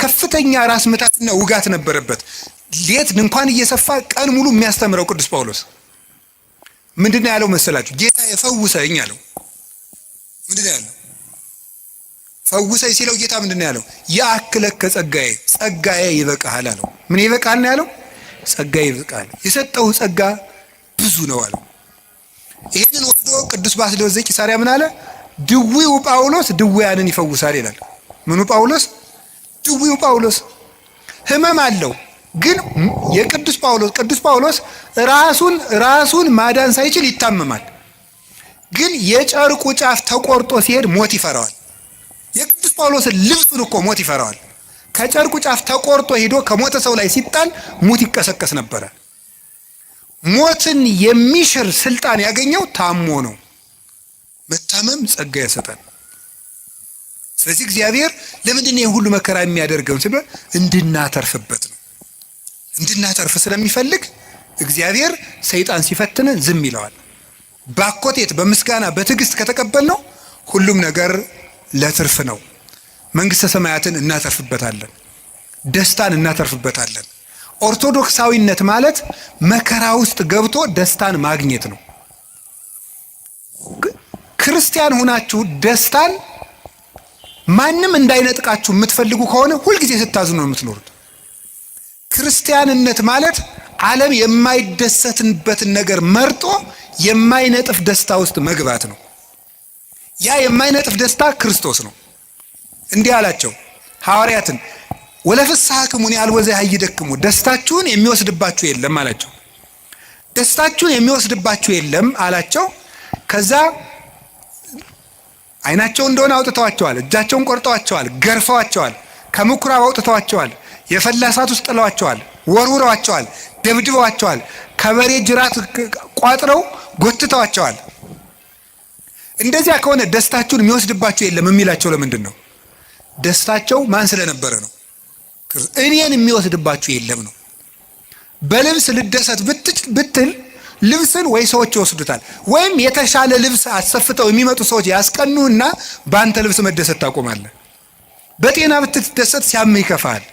ከፍተኛ ራስ ምታትና ውጋት ነበረበት። ሌት እንኳን እየሰፋ ቀን ሙሉ የሚያስተምረው ቅዱስ ጳውሎስ ምንድነው ያለው መሰላችሁ? ጌታዬ ፈውሰኝ አለው። ምንድነው ያለው? ፈውሰኝ ሲለው ጌታ ምንድነው ያለው? ያክለከ ጸጋዬ ይበቃሃል አለው። ምን ይበቃል ነው ያለው? ጸጋዬ ይበቃል። የሰጠው ጸጋ ብዙ ነው አለው። ይሄንን ወስዶ ቅዱስ ባስልዮስ ዘቂሳርያ ምን አለ? ድዊው ጳውሎስ ድውያንን ይፈውሳል ይላል። ምኑ ጳውሎስ? ድዊው ጳውሎስ ህመም አለው። ግን የቅዱስ ጳውሎስ ራሱን ማዳን ሳይችል ይታመማል። ግን የጨርቁ ጫፍ ተቆርጦ ሲሄድ ሞት ይፈራዋል። የቅዱስ ጳውሎስን ልብሱን እኮ ሞት ይፈራዋል። ከጨርቁ ጫፍ ተቆርጦ ሄዶ ከሞተ ሰው ላይ ሲጣል ሙት ይቀሰቀስ ነበረ። ሞትን የሚሽር ስልጣን ያገኘው ታሞ ነው። መታመም ጸጋ ያሰጣል። ስለዚህ እግዚአብሔር ለምንድን ነው ሁሉ መከራ የሚያደርገው ሲባል እንድናተርፍበት ነው። እንድናተርፍ ስለሚፈልግ እግዚአብሔር ሰይጣን ሲፈትን ዝም ይለዋል። ባኮቴት በምስጋና በትዕግስት ከተቀበልነው ሁሉም ነገር ለትርፍ ነው። መንግስተ ሰማያትን እናተርፍበታለን። ደስታን እናተርፍበታለን። ኦርቶዶክሳዊነት ማለት መከራ ውስጥ ገብቶ ደስታን ማግኘት ነው። ክርስቲያን ሆናችሁ ደስታን ማንም እንዳይነጥቃችሁ የምትፈልጉ ከሆነ ሁልጊዜ ስታዝኑ ነው የምትኖሩት። ክርስቲያንነት ማለት ዓለም የማይደሰትበትን ነገር መርጦ የማይነጥፍ ደስታ ውስጥ መግባት ነው። ያ የማይነጥፍ ደስታ ክርስቶስ ነው። እንዲህ አላቸው ሐዋርያትን፣ ወለፍስሐክሙኒ አልቦ ዘያህይደክሙ፣ ደስታችሁን የሚወስድባችሁ የለም አላቸው። ደስታችሁን የሚወስድባችሁ የለም አላቸው። ከዛ ዓይናቸው እንደሆነ አውጥተዋቸዋል፣ እጃቸውን ቆርጠዋቸዋል፣ ገርፈዋቸዋል፣ ከምኩራብ አውጥተዋቸዋል፣ የፈላ እሳት ውስጥ ጥለዋቸዋል፣ ወርውረዋቸዋል፣ ደብድበዋቸዋል፣ ከበሬ ጅራት ቋጥረው ጎትተዋቸዋል። እንደዚያ ከሆነ ደስታችሁን የሚወስድባችሁ የለም የሚላቸው ለምንድን ነው? ደስታቸው ማን ስለነበረ ነው? እኔን የሚወስድባችሁ የለም ነው። በልብስ ልደሰት ብትል ልብስን ወይ ሰዎች ይወስዱታል፣ ወይም የተሻለ ልብስ አሰፍተው የሚመጡ ሰዎች ያስቀኑና በአንተ ልብስ መደሰት ታቆማለህ። በጤና ብትደሰት ሲያምህ ይከፋል።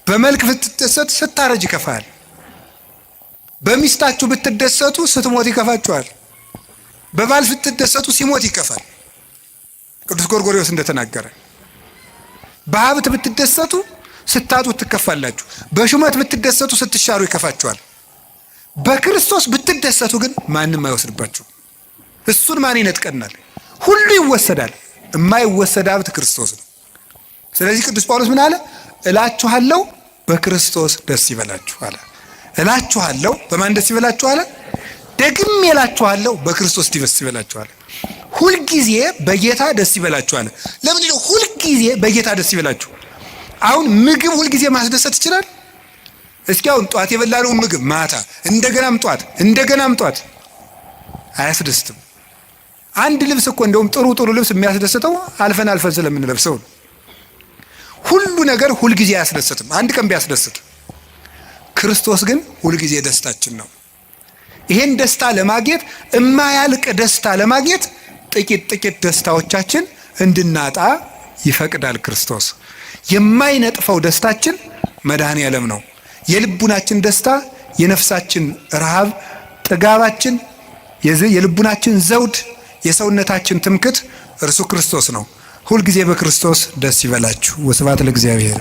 በመልክ ብትደሰት ስታረጅ ይከፋል። በሚስታችሁ ብትደሰቱ ስትሞት ይከፋችኋል። በባል ብትደሰቱ ሲሞት ይከፋል። ቅዱስ ጎርጎርዮስ እንደተናገረ በሀብት ብትደሰቱ ስታጡት ትከፋላችሁ። በሹመት ብትደሰቱ ስትሻሩ ይከፋችኋል። በክርስቶስ ብትደሰቱ ግን ማንም አይወስድባችሁ። እሱን ማን ይነጥቀናል? ሁሉ ይወሰዳል። የማይወሰድ ሀብት ክርስቶስ ነው። ስለዚህ ቅዱስ ጳውሎስ ምን አለ? እላችኋለሁ በክርስቶስ ደስ ይበላችሁ አለ። እላችኋለሁ በማን ደስ ይበላችሁ አለ? ደግሜ እላችኋለሁ በክርስቶስ ደስ ይበላችሁ አለ። ሁልጊዜ በጌታ ደስ ይበላችሁ አለ። ለምን ነው ሁልጊዜ በጌታ ደስ ይበላችሁ? አሁን ምግብ ሁልጊዜ ማስደሰት ይችላል? እስኪ አሁን ጧት የበላነውን ምግብ ማታ እንደገናም ጧት አያስደስትም። አንድ ልብስ እኮ እንደውም ጥሩ ልብስ የሚያስደስተው አልፈን ስለምንለብሰው ነው። ሁሉ ነገር ሁልጊዜ አያስደስትም። አንድ ቀን ቢያስደስት፣ ክርስቶስ ግን ሁልጊዜ ደስታችን ነው። ይሄን ደስታ ለማግኘት የማያልቅ ደስታ ለማግኘት ጥቂት ደስታዎቻችን እንድናጣ ይፈቅዳል ክርስቶስ። የማይነጥፈው ደስታችን መድኃኔ ዓለም ነው። የልቡናችን ደስታ፣ የነፍሳችን ረሃብ፣ ጥጋባችን፣ የልቡናችን ዘውድ፣ የሰውነታችን ትምክት እርሱ ክርስቶስ ነው። ሁልጊዜ በክርስቶስ ደስ ይበላችሁ። ወስብሐት ለእግዚአብሔር።